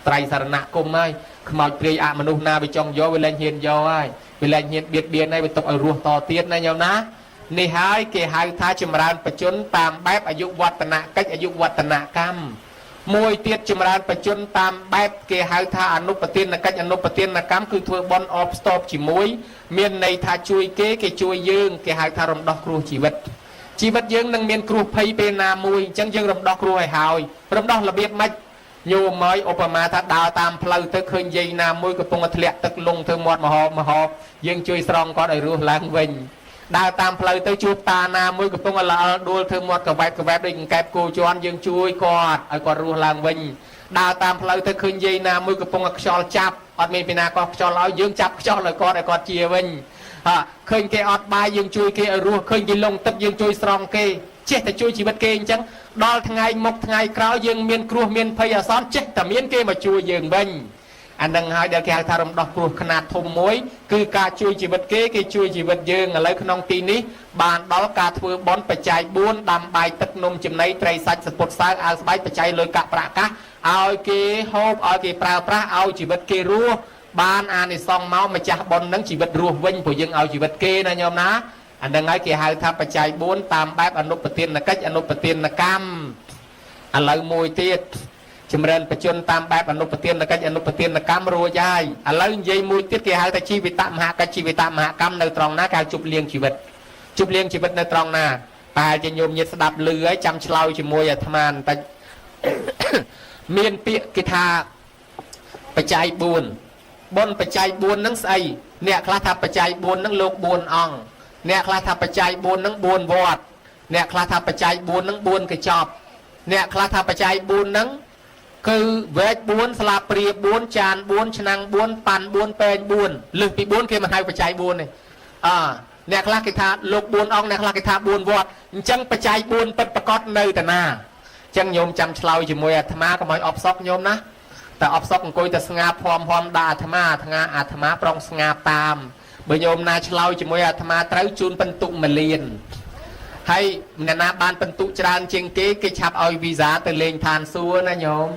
ត្រៃសរណគមហើយខ្មោចព្រាយអមនុស្សណាវាចង់យកវាលែងហ៊ានយកហើយវាលែងហ៊ានបៀតបៀនហើយវាទុកឲ្យរស់តទៀតណាញោមណានេះហើយគេហៅថាចម្រើនបច្ចុប្បន្នតាមបែបអាយុវឌ្ឍនកិច្ចអាយុវឌ្ឍនកម្មមួយទៀតចម្រើនបច្ចុប្បន្នតាមបែបគេហៅថាអនុបទានកិច្ចអនុបទានកម្មគឺធ្វើបន់អបស្ទប់ជាមួយមានន័យថាជួយគេជួយយើងគេហៅថារំដោះគ្រោះជីវិតយើងនឹងមានគ្រោះភ័យពេលណាមួយអញ្ចឹងយើងរំដោះគ្រោះឲ្យហើយរំដោះរបៀបម៉េចញោមមកឧបមាថាដើរតាមផ្លូវទៅឃើញយាយណាមួយកំពុងតែធ្លាក់ទឹកលងធ្វើមាត់មហោបយើងជួយស្រង់គាត់ឲ្យរស់ឡើងវិញ ដើរតាមផ្លូវទៅជួបតាណាមួយកំពុងល្អដួលធ្វើមាត់កវ៉ែតដូចកែបគោជន់យើងជួយគាត់ឲ្យគាត់រស់ឡើងវិញដើរតាមផ្លូវទៅឃើញយាយណាមួយកំពុងឲ្យខ្យល់ចាប់អត់មានពីណាក៏ខ្យល់ឲ្យយើងចាប់ខ្យល់ឲ្យគាត់ជាវិញឃើញគេអត់បាយយើងជួយគេឲ្យរស់ឃើញគេលងទឹកយើងជួយស្រង់គេចេះតែជួយជីវិតគេអញ្ចឹងដល់ថ្ងៃមុខថ្ងៃក្រោយយើងមានគ្រោះមានភ័យអាសន្នចេះតែមានគេមកជួយយើងវិញអានឹងហើយដែលគេហៅថារំដោះគ្រោះខ្នាតធំមួយគឺការជួយជីវិតគេជួយជីវិតយើងឥឡូវក្នុងទីនេះបានដល់ការធ្វើបន់បច្ច័យ4ដាំបាយទឹកនំចំណីត្រីសាច់សពុតសើអាវស្បែកបច្ច័យលុយកាក់ប្រាក់កាសឲ្យគេហូបឲ្យគេប្រើប្រាស់ឲ្យជីវិតគេរស់បានអានិសង្សមកម្ចាស់បន់នឹងជីវិតរស់វិញព្រោះយើងឲ្យជីវិតគេណាញោមណាអានឹងហើយគេហៅថាបច្ច័យ4តាមបែបអនុប្រទានកិច្ចអនុប្រទានកម្មឥឡូវមួយទៀតចម្រើនបជនតាមបែបអនុប្រទានកិច្ចអនុប្រទានកម្មរួចហើយឥឡូវនិយាយមួយទៀតគេហៅថាជីវិតមហាកិច្ចជីវិតមហាកម្មនៅត្រង់ណាគេជប់លៀងជីវិតនៅត្រង់ណាតែជាញោមញាតស្ដាប់ឮហើយចាំឆ្លើយជាមួយអាត្មាបន្តិចមានពាក្យគេថាបច្ច័យ4បុណ្យបច្ច័យ4ហ្នឹងស្អីអ្នកខ្លះថាបច្ច័យ4ហ្នឹងលោក4អង្គអ្នកខ្លះថាបច្ច័យ4ហ្នឹង4វត្តអ្នកខ្លះថាបច្ច័យ4ហ្នឹង4កញ្ចប់អ្នកខ្លះថាបច្ច័យ4ហ្នឹងគឺវែក4ស្លាបព្រា4ចាន4ឆ្នាំង4ប៉ាន់4ពែង4លើសពី4គេមិនហៅបច្ច័យ4ទេអ្នកខ្លះគេថាលោក4អង្គអ្នកខ្លះគេថា4វត្តអញ្ចឹងបច្ច័យ4ពិតប្រកបនៅតាណាអញ្ចឹងញោមចាំឆ្លើយជាមួយអាត្មាកុំឲ្យអបសក់ញោមណាតែអបសក់អង្គុយតែស្ងាត់ភ័មដាក់អាត្មាប្រងស្ងាត់តាមបើញោមណាឆ្លើយជាមួយអាត្មាត្រូវជូនបន្ទុក1លានហើយអ្នកណាបានបន្ទុកច្រើនជាងគេឆាប់ឲ្យវីសាទៅលេងឋានសួគ៌ណាញោម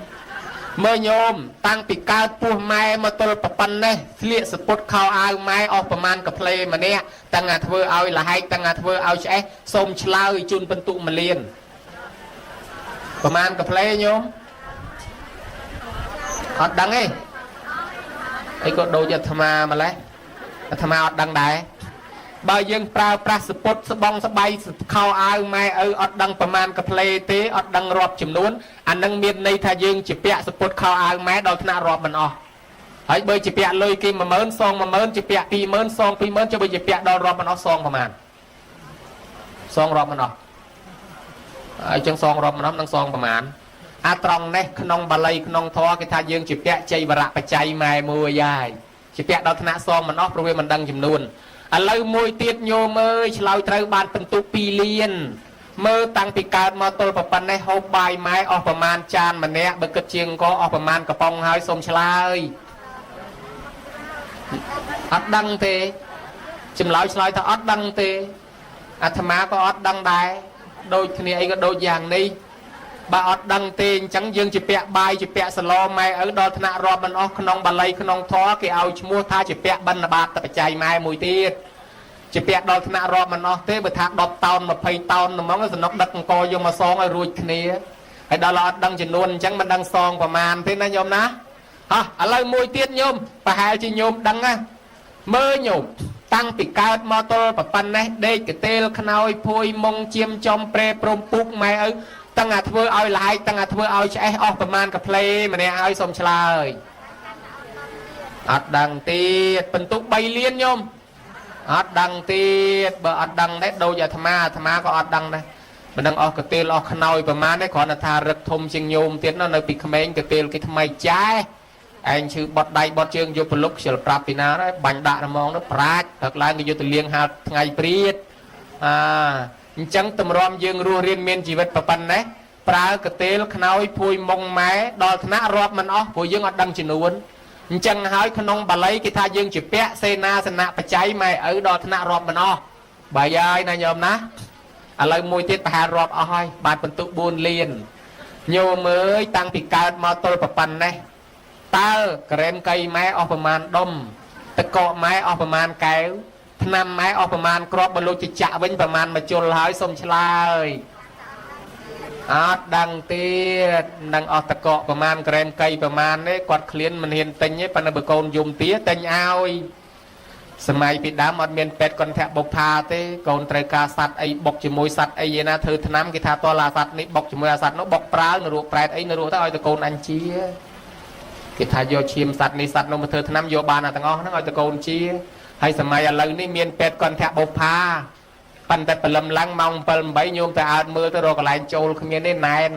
មើលញោមតាំងពីកើតពោះម៉ែមកទល់ប៉ុណ្ណេះស្លៀកសពុតខោអាវម៉ែអស់ប្រមាណកាផ្លេម្នាក់តាំងតែធ្វើឲ្យលហែកតាំងតែធ្វើឲ្យឆ្អេះសូមឆ្លើយជូនបន្ទុក1លានប្រមាណកាផ្លេញោមអត់ដឹងទេអីក៏ដូចអាត្មាម្លេះអាត្មាអត់ដឹងដែរបើយើងប្រើប្រាស់សពុតស្បង់ស្បៃខោអាវម៉ែឪអត់ដឹងប្រមាណកាផ្លេទេអត់ដឹងរាប់ចំនួនអានឹងមានន័យថាយើងជាពាក់សពុតខោអាវម៉ែដល់ថ្នាក់រាប់មិនអស់ហើយបើជាពាក់លុយគេ10000សង10000ជាពាក់20000សង20000ចុះបើជាពាក់ដល់រាប់មិនអស់សងប្រមាណសងរាប់មិនអស់ហើយចឹងសងរាប់មិនអស់នឹងសងប្រមាណអាត្រង់នេះក្នុងបាលីក្នុងធម៌គេថាយើងជាពាក់ជ័យវរៈបច្ច័យម៉ែមួយហើយជាពាក់ដល់ថ្នាក់សងមិនអស់ព្រោះវាមិនដឹងចំនួនឥឡូវមួយទៀតញោមអើយឆ្លើយត្រូវបានបន្ទុក2លានមើលតាំងពីកើតមកទល់ប៉ុណ្ណេះហូបបាយម៉ែអស់ប្រមាណចានម្នាក់បើគិតជាងក៏អស់ប្រមាណកំប៉ុងហើយសូមឆ្លើយអត់ដឹងទេចម្លើយឆ្លើយថាអត់ដឹងទេអាត្មាក៏អត់ដឹងដែរដូចគ្នាអីក៏ដូចយ៉ាងនេះបើអត់ដឹងទេអញ្ចឹងយើងជាពាក់បាយជាពាក់សឡម៉ែឪដល់ថ្នាក់រាប់មិនអស់ក្នុងបាលីក្នុងធម៌គេឲ្យឈ្មោះថាជាពាក់បិណ្ឌបាតបច្ច័យម៉ែមួយទៀតជាពាក់ដល់ថ្នាក់រាប់មិនអស់ទេបើថា10តោន20តោនហ្មងសំណុកដឹកអង្គយកមកសងឲ្យរួចគ្នាហើយដល់អត់ដឹងចំនួនអញ្ចឹងមិនដឹងសងប្រមាណទេណាញោមណាឥឡូវមួយទៀតញោមប្រហែលជាញោមដឹងណាមើលញោមតាំងពីកើតមកទល់ប៉ុណ្ណេះដេកកតេលខ្នើយភួយមុងជាមចំប្រេព្រំពុកម៉ែឪតាំងតែធ្វើឲ្យលហែកតាំងតែធ្វើឲ្យឆ្អេះអស់ប្រមាណកាផ្លេម្នាក់ឲ្យសូមឆ្លើយអត់ដឹងទៀតបន្ទុក3លានញោមអត់ដឹងទៀតបើអត់ដឹងដែរដូចអាត្មាក៏អត់ដឹងដែរមិនដឹងអស់កតេលអស់ខ្នើយប្រមាណទេគ្រាន់តែថារឹកធំជាងញោមទៀតនៅពីក្មេងកតេលគេថ្មីចាស់ឯងឈឺបត់ដៃបត់ជើងយកប្រលុកខ្ជិលប្រាប់ពីណាដែរបាញ់ដាក់រមងនោះប្រាជ្ញព្រឹកឡើងគេយកទៅលាងហាលថ្ងៃព្រាតអញ្ចឹងតម្រាំយើងរស់រៀនមានជីវិតប៉ុណ្ណេះប្រើកតេលខ្នើយភួយមុងម៉ែដល់ថ្នាក់រាប់មិនអស់ព្រោះយើងអត់ដឹងចំនួនអញ្ចឹងហើយក្នុងបាលីគេថាយើងជាពាក់សេនាសនៈបច្ច័យម៉ែឪដល់ថ្នាក់រាប់មិនអស់បាយហើយណាញោមណាឥឡូវមួយទៀតប្រហែលរាប់អស់ហើយបានបន្ទុក4លានញោមអើយតាំងពីកើតមកទល់ប៉ុណ្ណេះតើក្រែមកៃម៉ែអស់ប្រមាណដុំទឹកកកម៉ែអស់ប្រមាណកែវថ្នាំម៉ែអស់ប្រមាណគ្រាប់បលុចចាក់វិញប្រមាណមួយជុលហើយសូមឆ្លើយអត់ដឹងទៀតនឹងអស់តកកប្រមាណក្រែមកៃប្រមាណទេគាត់ឃ្លានមិនហ៊ានទិញទេប៉ុន្តែបើកូនយំទាទិញឲ្យសម័យពីដើមអត់មានពេទ្យកន្ធៈបុប្ផាទេកូនត្រូវការសัตว์អីបុកជាមួយសัตว์អីឯណាធ្វើថ្នាំគេថាតឡាសัตว์នេះបុកជាមួយអាសัตว์នោះបុកប្រើនរោប្រែតអីនរោទៅឲ្យតកូនអញជាគេថាយកឈាមសัตว์នេះសัตว์នោះមកធ្វើថ្នាំយកបានទាំងអស់ហ្នឹងឲ្យតកូនជាហើយសម័យឥឡូវនេះមានពេទ្យកន្ធៈបុប្ផា ប៉ុន្តែព្រលឹមឡើងម៉ោង7 8ញោមទៅអើតមើលទៅរកកន្លែងចូលគ្មានទេណែន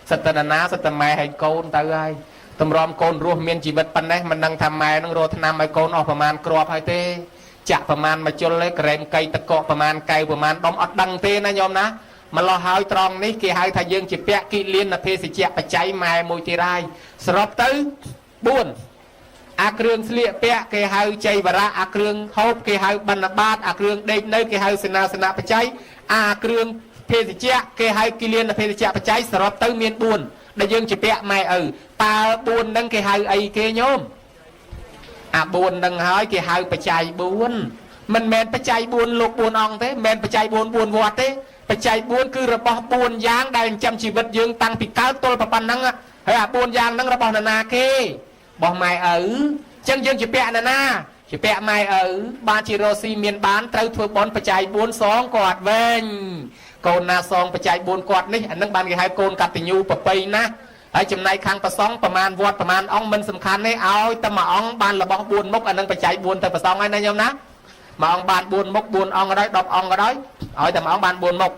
សិតតណាសិតតម៉ែឲ្យកូនទៅហើយតម្រាំកូនរស់មានជីវិតប៉ុណ្ណេះមិនដឹងថាម៉ែនឹងរកឆ្នាំឲ្យកូនអស់ប្រមាណគ្រាប់ហើយទេចាក់ប្រមាណមកជុលទេក្រែមកៃតកកប្រមាណកៅប្រមាណដុំអត់ដឹងទេណាញោមណាម្លោះហើយត្រង់នេះគេហៅថាយើងជាពាក់គិលានភេសជ្ជៈបច្ច័យម៉ែមួយទៀតហើយសរុបទៅ4អាគ្រឿងស្លៀកពាក់គេហៅចៃវរៈអាគ្រឿងហូបគេហៅបណ្ឌបាតអាគ្រឿងដេកនៅគេហៅសេនាសនៈបច្ច័យអាគ្រឿងភេសជ្ជៈគេហៅគិលានភេសជ្ជៈបច្ច័យសរុបទៅមាន4ដែលយើងជាពាក់ម៉ែឪតើ4ហ្នឹងគេហៅអីគេញោមអា4ហ្នឹងហើយគេហៅបច្ច័យ4មិនមែនបច្ច័យ4លោក4អង្គទេមិនមែនបច្ច័យ4 4វត្តទេបច្ច័យ4គឺរបស់4យ៉ាងដែលចិញ្ចឹមជីវិតយើងតាំងពីកើតទល់ប៉ុណ្ណឹងហើយអា4យ៉ាងហ្នឹងរបស់នរណាគេរបស់ម៉ែឪអញ្ចឹងយើងជាពាក់នរណាជាពាក់ម៉ែឪបានជារស់ស៊ីមានបានត្រូវធ្វើបន់បច្ច័យ4សងគាត់វិញកូនណាសងបច្ច័យ4គាត់នេះអានឹងបានគេហៅកូនកតញ្ញូប្រពៃណាហើយចំណែកខាងប្រសងប្រមាណវត្តប្រមាណអង្គមិនសំខាន់ទេឲ្យតែមួយអង្គបានរបស់4មុខអានឹងបច្ច័យ4ទៅប្រសងហើយណាញោមណាមួយអង្គបាន4មុខ4អង្គក៏ដោយ10អង្គក៏ដោយឲ្យតែមួយអង្គបាន4មុខ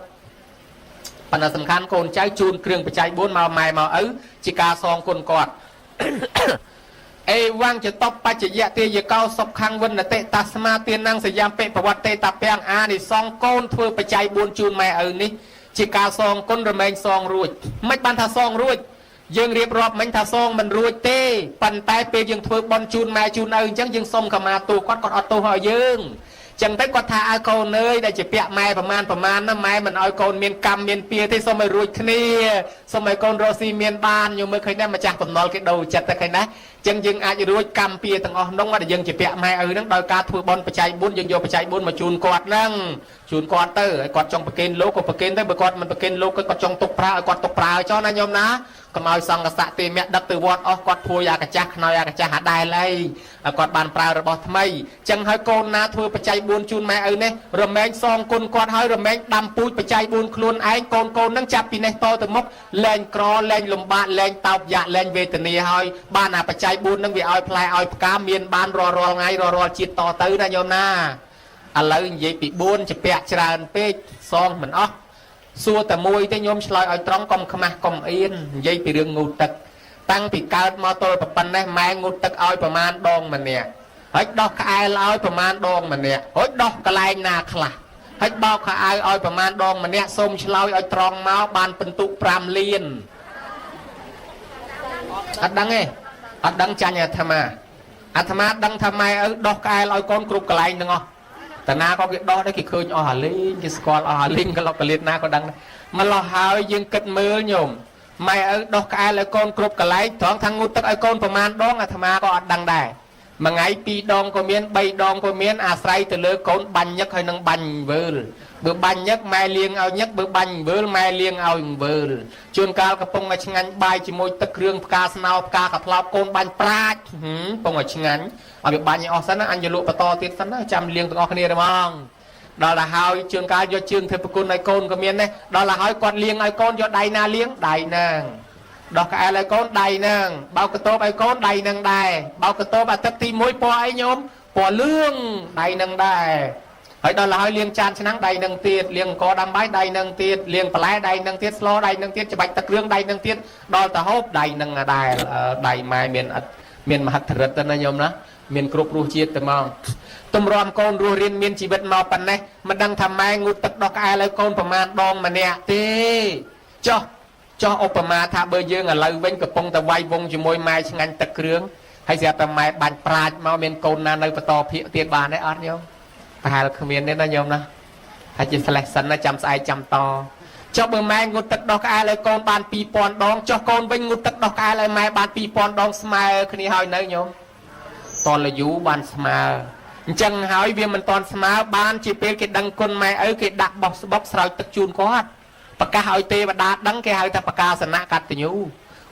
ប៉ុន្តែសំខាន់កូនចៅជូនគ្រឿងបច្ច័យ4មកម៉ែមកឪជាការសងគុណគាត់អេវ៉ាំងចតបបច្ចយៈទេយកោសុខខੰវិនតិតាស្មាទានងសយាមពេប្រវត្តិតាពាំងអានិសងកូនធ្វើបច្ច័យ4ជូនម៉ែឪនេះជាការសងគុណរមែងសងរួចមិនបានថាសងរួចយើងរៀបរាប់មិញថាសងមិនរួចទេប៉ុន្តែពេលយើងធ្វើបន់ជូនម៉ែជូនឪអញ្ចឹងយើងសុំខមាទោសគាត់អត់ទោសឲ្យយើងចឹងទៅគាត់ថាឲ្យកូនអើយដែលជាពាក់ម៉ែប្រមាណណាម៉ែមិនឲ្យកូនមានកម្មមានពៀទេសុំឲ្យរួចគ្នាសុំឲ្យកូនរស់ស៊ីមានបានញោមមើលឃើញដែរម្ចាស់បំណុលគេដូរចិត្តទៅឃើញណាចឹងយើងអាចរួចកម្មពៀទាំងអស់នោះដែលយើងជាពាក់ម៉ែឪហ្នឹងដោយការធ្វើបន់បច្ច័យ4យើងយកបច្ច័យ4មកជូនគាត់ហ្នឹងជូនគាត់ទៅឲ្យគាត់ចង់ប្រគេនលោកក៏ប្រគេនទៅបើគាត់មិនប្រគេនលោកគាត់ចង់ទុកប្រើឲ្យគាត់ទុកប្រើចុះណាញោមណាកុំឲ្យសង្ឃស័ក្តិទេមៈដឹកទៅវត្តអស់គាត់ភួយអាកាចាស់ខ្នើយអាកាចាស់អាដែលអីគាត់បានប្រើរបស់ថ្មីចឹងហើយកូនណាធ្វើបច្ច័យ4ជូនម៉ែឪនេះរមែងសងគុណគាត់ហើយរមែងដាំពូជបច្ច័យ4ខ្លួនឯងកូនហ្នឹងចាប់ពីនេះតទៅមុខលែងក្រលែងលំបាកលែងតោកយ៉ាក់លែងវេទនាហើយបានអាបច្ច័យ4ហ្នឹងវាឲ្យផ្លែឲ្យផ្កាមានបានរាល់ថ្ងៃរាល់ជាតិតទៅណាញោមណាឥឡូវនិយាយពី4ជាពាក់ច្រើនពេកសងមិនអស់សួរតែមួយទេញោមឆ្លើយឲ្យត្រង់កុំខ្មាស់កុំអៀននិយាយពីរឿងងូតទឹកតាំងពីកើតមកទល់ប៉ុណ្ណេះម៉ែងូតទឹកឲ្យប្រមាណដងម្នាក់ហើយដោះក្អែលឲ្យប្រមាណដងម្នាក់ហើយដោះកន្លែងណាខ្លះហើយបោកខោអាវឲ្យប្រមាណដងម្នាក់សូមឆ្លើយឲ្យត្រង់មកបានពិន្ទុ5លានអត់ដឹងទេអត់ដឹងចាញ់អាត្មាដឹងថាម៉ែឪដោះក្អែលឲ្យកូនគ្រប់កន្លែងទាំងអស់តាណាក៏គេដោះដែរគេឃើញអស់អាលេងគេស្គាល់អស់អាលេងក្លុកកលៀតណាក៏ដឹងម្លោះហើយយើងគិតមើលញោមម៉ែឪដោះក្អែលឲ្យកូនគ្រប់កន្លែងត្រង់ថាងូតទឹកឲ្យកូនប្រមាណដងអាត្មាក៏អត់ដឹងដែរមួយថ្ងៃ2ដងក៏មាន3ដងក៏មានអាស្រ័យទៅលើកូនបាញ់ញឹកហើយនឹងបាញ់វើលបើបាញ់ញឹកម៉ែលាងឲ្យញឹកបើបាញ់វើលម៉ែលាងឲ្យវើលជួនកាលកំពុងឲ្យឆ្ងាញ់បាយជាមួយទឹកគ្រឿងផ្កាស្នោផ្កាកថ្លោបកូនបាញ់ប្រាជ្ញកំពុងឲ្យឆ្ងាញ់ឲ្យវាបាញ់ឲ្យអស់សិនណាអញទៅលក់បន្តទៀតសិនណាចាំលាងទាំងអស់គ្នាទេហ្មងដល់ទៅហើយជួនកាលយកជើងធ្វើប្រគុណឲ្យកូនក៏មានដែរដល់ទៅហើយគាត់លាងឲ្យកូនយកដៃណាលាងដៃហ្នឹងដោះក្អែលឲ្យកូនដៃហ្នឹងបោកកតបឲ្យកូនដៃហ្នឹងដែរបោកកតបអាទឹកទី1ពណ៌អីញោមពណ៌លឿងដៃហ្នឹងដែរហើយដល់ទៅហើយលាងចានឆ្នាំងដៃហ្នឹងទៀតលាងអង្គដាំបាយដៃហ្នឹងទៀតលាងបន្លែដៃហ្នឹងទៀតស្លដៃហ្នឹងទៀតច្បាច់ទឹកគ្រឿងដៃហ្នឹងទៀតដល់ទៅហូបដៃហ្នឹងដែរដៃម៉ែមានមហិទ្ធិឫទ្ធិណាញោមណាមានគ្រប់រសជាតិតែមកទម្រាំកូនរស់រៀនមានជីវិតមកប៉ុណ្ណេះមិនដឹងថាម៉ែងូតទឹកដោះក្អែលឲ្យកូនប្រមាណដងម្នាក់ទេចុះឧបមាថាបើយើងឥឡូវវិញកំពុងតែវាយវងជាមួយម៉ែឆ្ងាញ់ទឹកគ្រឿងហើយស្រាប់តែម៉ែបាច់ប្រាជ្ញមកមានកូនណានៅបន្តភាកទៀតបានទេអត់ញោមប្រហែលគ្មានទេណាញោមណាហើយជាផ្លេះសិនណាចាំស្អែកចាំតចុះបើម៉ែងូតទឹកដោះក្អែលឲ្យកូនបាន2000ដងចុះកូនវិញងូតទឹកដោះក្អែលឲ្យម៉ែបាន2000ដងស្មើគ្នាហើយនៅញោមតលយូបានស្មើអញ្ចឹងហើយវាមិនតាន់ស្មើបានជាពេលគេដឹងគុណម៉ែឪគេដាក់បោះស្បុកស្រោចទឹកជូនគាត់ប្រកាសឲ្យទេវតាដឹងគេហៅថាប្រកាសនកតញ្ញូ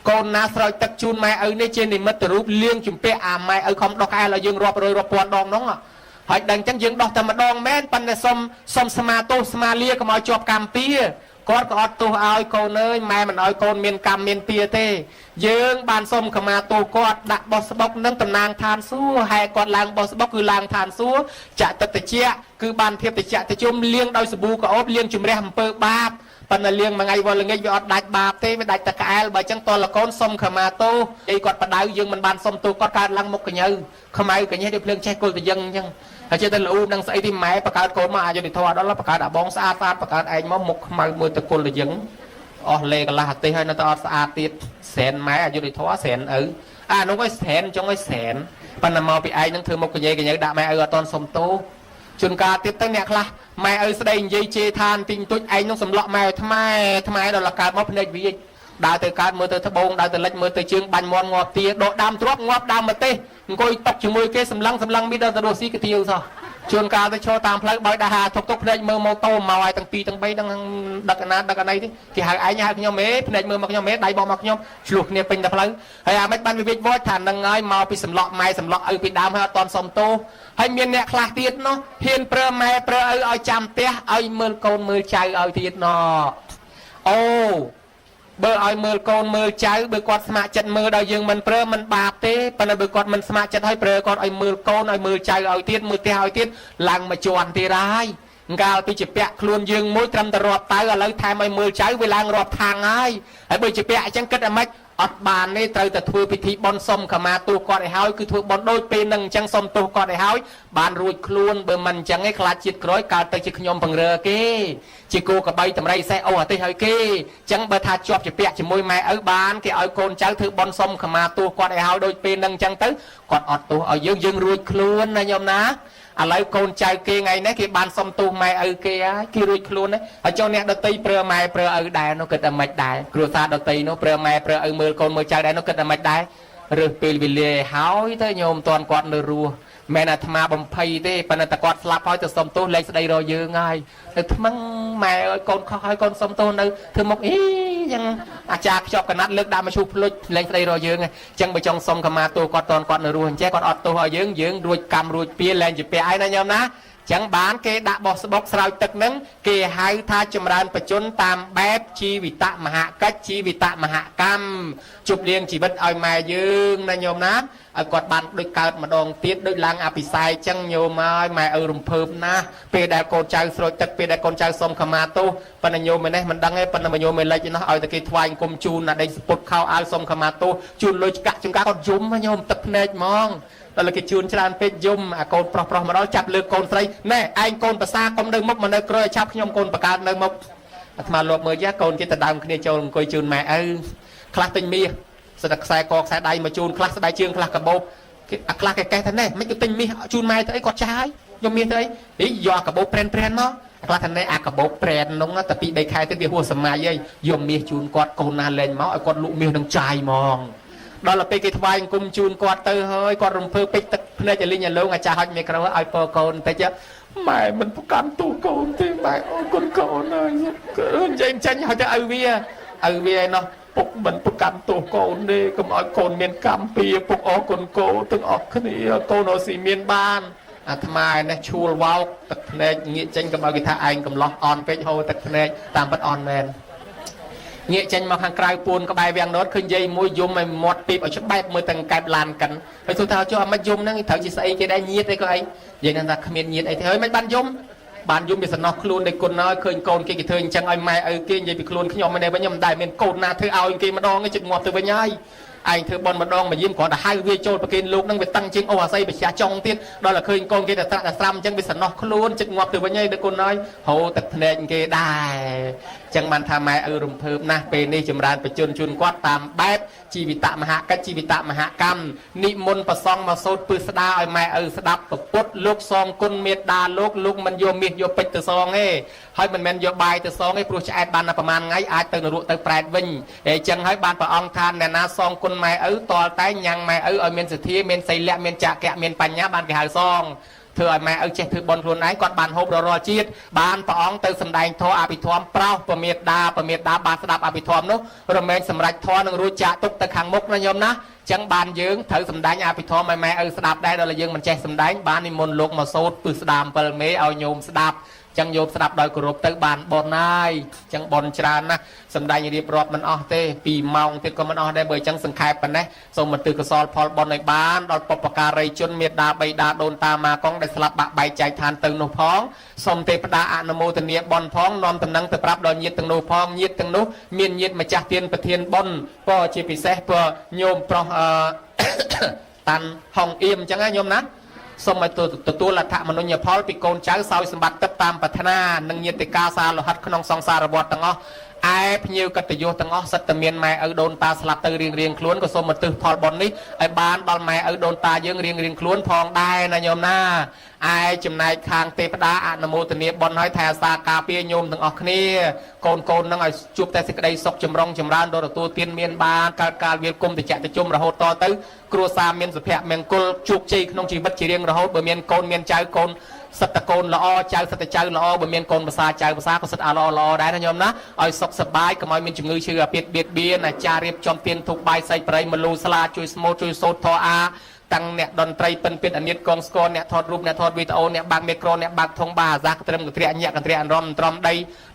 កូនណាស្រោចទឹកជូនម៉ែឪនេះជានិមិត្តរូបលៀងជំពាក់អាម៉ែឪខំដោះក្អែលឲ្យយើងរាប់រយរាប់ពាន់ដងហ្នឹងហើយដឹងអញ្ចឹងយើងដោះតែម្ដងមែនប៉ុន្តែសុំស្មាទោសស្មាលាកុំឲ្យជាប់កម្មពៀ គាត់ក៏អត់ទោសឲ្យកូនអើយម៉ែមិនឲ្យកូនមានកម្មមានពៀទេយើងបានសុំខមាទោសគាត់ដាក់បោះស្បុកនឹងតំណាងឋានសួគ៌ហើយគាត់ឡើងបោះស្បុកគឺឡើងឋានសួគ៌ចតតិជាគឺបានភាពតិចតិជុំលាងដោយសាប៊ូក្អូបលាងជំរះអំពើបាបប៉ុន្តែលាងមួយថ្ងៃវល់ល្ងាចវាអត់ដាច់បាបទេវាដាច់តែក្អែលបើអញ្ចឹងតលកូនសុំខមាទោសឯគាត់បដៅយើងមិនបានសុំទោសគាត់កើតឡើងមុខកញ្ញើខ្មៅកញ្ញើដូចភ្លើងចេះគល់ទៅយើងអញ្ចឹងហើយចេះតែលូនឹងស្អីទីម៉ែបង្កើតកូនមកអយុធធម៌ដល់បង្កើតអាបងស្អាតបង្កើតឯងមកមុខខ្មៅមួយទៅគល់ទៅយើងអស់លេកន្លះអាទិហើយនៅតែអត់ស្អាតទៀតសែនម៉ែអយុធធម៌សែនឪអានោះឲ្យសែនចង់ឲ្យសែនប៉ុន្តែមកពីឯងនឹងធ្វើមុខកញ្ញើដាក់ម៉ែឪអត់តន់សុំទោសជួនកាលទៀតទៅអ្នកខ្លះម៉ែឪស្ដីនិយាយជេរឋានទីងទុចឯងនឹងសម្លក់ម៉ែឲ្យថ្មដល់កើតមកភ្នែកវាដើរទៅកើតមើលទៅត្បូងដើរទៅលិចមើលទៅជើងបាញ់មន់ងាប់ទាដកដើមទ្រាប់ងាប់ដើមម្ទេសអង្គុយតុកជាមួយគេសម្លឹងមីដល់ទៅរស់ស៊ីកាទៀវសោះជួនកាលទៅឈរតាមផ្លូវបើដាហាទុកភ្នែកមើលម៉ូតូមកឲ្យទាំងពីរទាំងបីដឹងដឹកអាណាដឹកអាណីទេគេហៅឯងហៅខ្ញុំហេភ្នែកមើលមកខ្ញុំហេដៃបោះមកខ្ញុំឆ្លោះគ្នាពេញតែផ្លូវហើយអាមិនបានវិវិចវត្តថានឹងហើយមកពីសម្លក់ម៉ែសម្លក់ឪពីដើមហើយអត់តន់សុំទោសហើយមានអ្នកខ្លះទៀតនោះហ៊ានប្រើម៉ែប្រើឪឲ្យចាំផ្ទះឲ្យមើលកូនមើលចៅឲ្យទៀតណអូបើឲ្យមើលកូនមើលចៅបើគាត់ស្ម័គ្រចិត្តមើលដល់យើងមិនប្រើមិនបាបទេប៉ុន្តែបើគាត់មិនស្ម័គ្រចិត្តឲ្យប្រើគាត់ឲ្យមើលកូនឲ្យមើលចៅឲ្យទៀតមើលផ្ទះឲ្យទៀតឡើងមកជន់ទៀតហើយកាលពីជាពាក់ខ្លួនយើងមួយត្រឹមតែរាប់ទៅឥឡូវថែមឲ្យមើលចៅវាឡើងរាប់ខាងហើយបើជាពាក់អញ្ចឹងគិតអាម៉េចអត់បានទេត្រូវតែធ្វើពិធីបន់សុំខមាទោសគាត់ឲ្យហើយគឺធ្វើបន់ដូចពេលហ្នឹងអញ្ចឹងសុំទោសគាត់ឲ្យហើយបានរួចខ្លួនបើមិនអញ្ចឹងឯងខ្លាចជាតិក្រោយកើតទៅជាខ្ញុំបង្រើគេជាគោកបីតម្រៃសេះអូអាទិឲ្យគេអញ្ចឹងបើថាជាប់ជាពាក់ជាមួយម៉ែឪបានគេឲ្យកូនចៅធ្វើបន់សុំខមាទោសគាត់ឲ្យហើយដូចពេលហ្នឹងអញ្ចឹងទៅគាត់អត់ទោសឲ្យយើងរួចខ្លួនណាញោមណាឥឡូវកូនចៅគេថ្ងៃនេះគេបានសុំទោសម៉ែឪគេហើយគេរួចខ្លួនហើយចុះអ្នកដតីប្រើម៉ែប្រើឪដែរនោះគិតតែមិនដែរគ្រួសារដតីនោះប្រើម៉ែប្រើឪមើលកូនមើលចៅដែរនោះគិតតែមិនដែររើសពេលវេលាហើយទៅញោមតន់គាត់នៅរស់មិនអាត្មាបំភ័យទេប៉ុន្តែគាត់ស្លាប់ហើយទៅសុំទោសលែងស្ដីរយើងហើយទៅថ្មឹងម៉ែឲ្យកូនខុសហើយកូនសុំទោសនៅធ្វើមុខអីយ៉ាងអាចារ្យខ្ជាប់កណាត់លើកដាក់មកឈូសភ្លុចលែងស្ដីរយើងអញ្ចឹងបើចង់សុំខមាទោសគាត់តន់គាត់នៅរស់អញ្ចឹងគាត់អត់ទោសឲ្យយើងរួចកម្មរួចពៀលែងជាពាក់ឯណាញោមណាចឹងបានគេដាក់បោះស្បុកស្រោចទឹកនឹងគេហៅថាចម្រើនបជនតាមបែបជីវិតមហកិច្ចជីវិតមហកម្មជប់លៀងជីវិតឲ្យម៉ែយើងណាញោមណាឲ្យគាត់បានដូចកើតម្ដងទៀតដូចឡើងអភិសេកចឹងញោមហើយម៉ែឪរំភើបណាស់ពេលដែលកូនចៅស្រោចទឹកពេលដែលកូនចៅសុំខមាទោសប៉ុន្តែញោមនេះមិនដឹងទេប៉ុន្តែញោមមិនលេចនោះឲ្យតែគេថ្វាយអង្គមជូនណាដេកសពុតខោអាវសុំខមាទោសជូនលុយឆ្កាក់ចង្ការគាត់យំញោមទឹកភ្នែកហ្មងដល់គេជូនច្រើនពេកយំអាកូនប្រុសមកដល់ចាប់លើកូនស្រីណែឯងកូនប្រសាកុំនៅមុខមកនៅក្រោយឲ្យចាប់ខ្ញុំកូនបកើតនៅមុខអាត្មាលបមើលយ៉ាកូនគេទៅដើមគ្នាចូលអង្គុយជូនម៉ែឪខ្លះទិញមាសស្ដាប់ខ្សែកខ្សែដៃមកជូនខ្លះស្ដាយជើងខ្លះកបោបគេអាខ្លះគេកេះថាណែមិនទៅទិញមាសជូនម៉ែទៅអីគាត់ចាយយកមាសទៅអីយកកបោបប្រែនមកខ្លះថាណែអាកបោបប្រែននោះតែពី3ខែទៀតវាហួសសម័យហើយយកមាសជូនគាត់កូនណាលេងមកឲ្យគាត់លក់មាសនឹងចាយហ្មងដល់ពេលគេថ្វាយអង្គមជូនគាត់ទៅហើយគាត់រំភើបពេកទឹកភ្នែកចលិញលងអាចារ្យហុចមីក្រូឲ្យពរកូនបន្តិចម៉ែមិនប្រកាន់ទូកូនទេម៉ែអូកូនកូនហើយនិយាយចាញ់ឲ្យទៅឪវាឯណោះពុកមិនប្រកាន់ទូកូនទេកុំឲ្យកូនមានកម្មពៀពុកអរគុណកូនទាំងអស់គ្នាកូនអស៊ីមានបានអាត្មានេះឈួលវោកទឹកភ្នែកងាកចេញកុំឲ្យគេថាឯងកំឡោះអន់ពេកហូរទឹកភ្នែកតាមពិតអន់មែនងាកចេញមកខាងក្រៅពួនក្បែរវាំងណូតឃើញយាយមួយយំឲ្យមាត់ពីបឲ្យច្បាប់មើលទាំងកែបឡានកិនហើយសួរថាចុះអាមិនយំហ្នឹងត្រូវជាស្អីគេដែរញៀតអីក៏អីនិយាយថាគ្មានញៀតអីទេហើយមិនបានយំវាសំណោះខ្លួននៃគុណហើយឃើញកូនគេធ្វើអញ្ចឹងឲ្យម៉ែឪគេនិយាយពីខ្លួនខ្ញុំមិនដែរវិញខ្ញុំមិនដែរមានកូនណាធ្វើឲ្យគេម្ដងទេចិត្តងាប់ទៅវិញហើយឯងធ្វើបន់ម្ដងមកយាមគ្រាន់តែហៅវាចូលប្រគេនលោកហ្នឹងវាតឹងជាងអូអាស័យបជាចង់ទៀតដល់តែឃើញកូនគេតែត្រាក់តែស្រាំអញ្ចឹងវាសំណោះខ្លួនចិត្តងាប់ទៅវិញហើយដល់គុណហើយហូរទឹកភ្នែកគេដែរចឹងបានថាម៉ែឪរំភើបណាស់ពេលនេះចម្រើនបជនជូនគាត់តាមបែបជីវិតមហកិច្ចជីវិតមហកម្មនិមន្តប្រសងមកសូត្រពឹស្ដារឲ្យម៉ែឪស្ដាប់ពុទ្ធលោកសងគុណមេត្តាលោកមិនយកមាសយកពេជ្រទៅសងទេហើយមិនមែនយកបាយទៅសងទេព្រោះឆ្អែតបានតែប្រហែលថ្ងៃអាចទៅនរកទៅប្រែតវិញអញ្ចឹងហើយបានព្រះអង្គថាអ្នកណាសងគុណម៉ែឪតលតែញ៉ាំងម៉ែឪឲ្យមានសទ្ធាមានសីលៈមានចក្ខៈមានបញ្ញាបានគេហៅសងធ្វើឲ្យម៉ែឪចេះធ្វើបន់ខ្លួនឯងគាត់បានហូបរាល់ជាតិបានព្រះអង្គទៅសម្ដែងធម៌អភិធម្មប្រោសពមេត្តាបានស្ដាប់អភិធម្មនោះរមែងសម្រេចធម៌នឹងរួចចាកទុកទៅខាងមុខណាញោមណាចឹងបានយើងត្រូវសម្ដែងអភិធម្មឲ្យម៉ែឪស្ដាប់ដែរដល់យើងមិនចេះសម្ដែងបាននិមន្តលោកមកសូត្រពឹស្ដារ7មេឲ្យញោមស្ដាប់ ចឹងយកស្ដាប់ដោយគោរពទៅបានបនហើយចឹងបនច្រើនណាស់សំដែងរៀបរាប់មិនអស់ទេ2ម៉ោងទៀតក៏មិនអស់ដែរបើចឹងសង្ខេបប៉ុណ្ណេះសូមទិកសលផលបនឲ្យបានដល់បុព្វការីជនមេត្តាបៃតាដូនតាម៉ាកងដែលស្លាប់បាក់បែកចែកឋានទៅនោះផងសូមទេវតាអនុមោទនាបនផងនាំតំណែងទៅប្រាប់ដល់ញាតិទាំងនោះផងញាតិទាំងនោះមានញាតិម្ចាស់ទានប្រធានបនក៏ជាពិសេសព្រោះញោមប្រុសតាន់ហងអៀមចឹងណាញោមណាសូមឲ្យទទួលអត្ថមនុញ្ញផលពីកូនចៅសោយសម្បត្តិទឹកតាមប្រាថ្នានិងញាតិកាសាលោហិតក្នុងសង្សារវដ្តទាំងអស់ឯភ្ញៀវកតញ្ញុទាំងអស់សិតតែមានម៉ែឪដូនតាស្លាប់ទៅរៀងខ្លួនក៏សូមមកទិសផលបុណ្យនេះឲ្យបានដល់ម៉ែឪដូនតាយើងរៀងខ្លួនផងដែរណាញោមណាឯចំណែកខាងទេវតាអនុមោទនាបុណ្យឲ្យថែអាសាការពារញោមទាំងអស់គ្នាកូននឹងឲ្យជួបតែសេចក្តីសុខចម្រុងចម្រើនដល់ទទួលទានមានបានកើតកាលវាគុំតិចតិជុំរហូតតទៅគ្រួសារមានសុភមង្គលជោគជ័យក្នុងជីវិតជារៀងរហូតបើមានកូនមានចៅកូនសិតតកូនល្អចៅសិតតចៅល្អបើមានកូនភាសាចៅភាសាក៏សិតល្អដែរណាញោមណាឲ្យសុខសប្បាយកុំឲ្យមានជំងឺឈឺអាពាតបៀតបៀនអាចារ្យរៀបចំទានធុកបាយសាច់ប្រៃមលូស្លាជួយស្មូតជួយសូត្រធរអាតាំងអ្នកតន្ត្រីពិនពិតអនិតកងស្គរអ្នកថតរូបអ្នកថតវីដេអូអ្នកបាក់មីក្រូអ្នកបាក់ធុងបាអាសាកត្រឹមកន្ត្រាក់ញាក់កន្ត្រាក់អនរំត្រំដី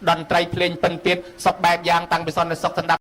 តន្ត្រីភ្លេងពិនពិតសុខបែបយ៉ាងតាំងពីសន្តិសុខសណ្ដាប់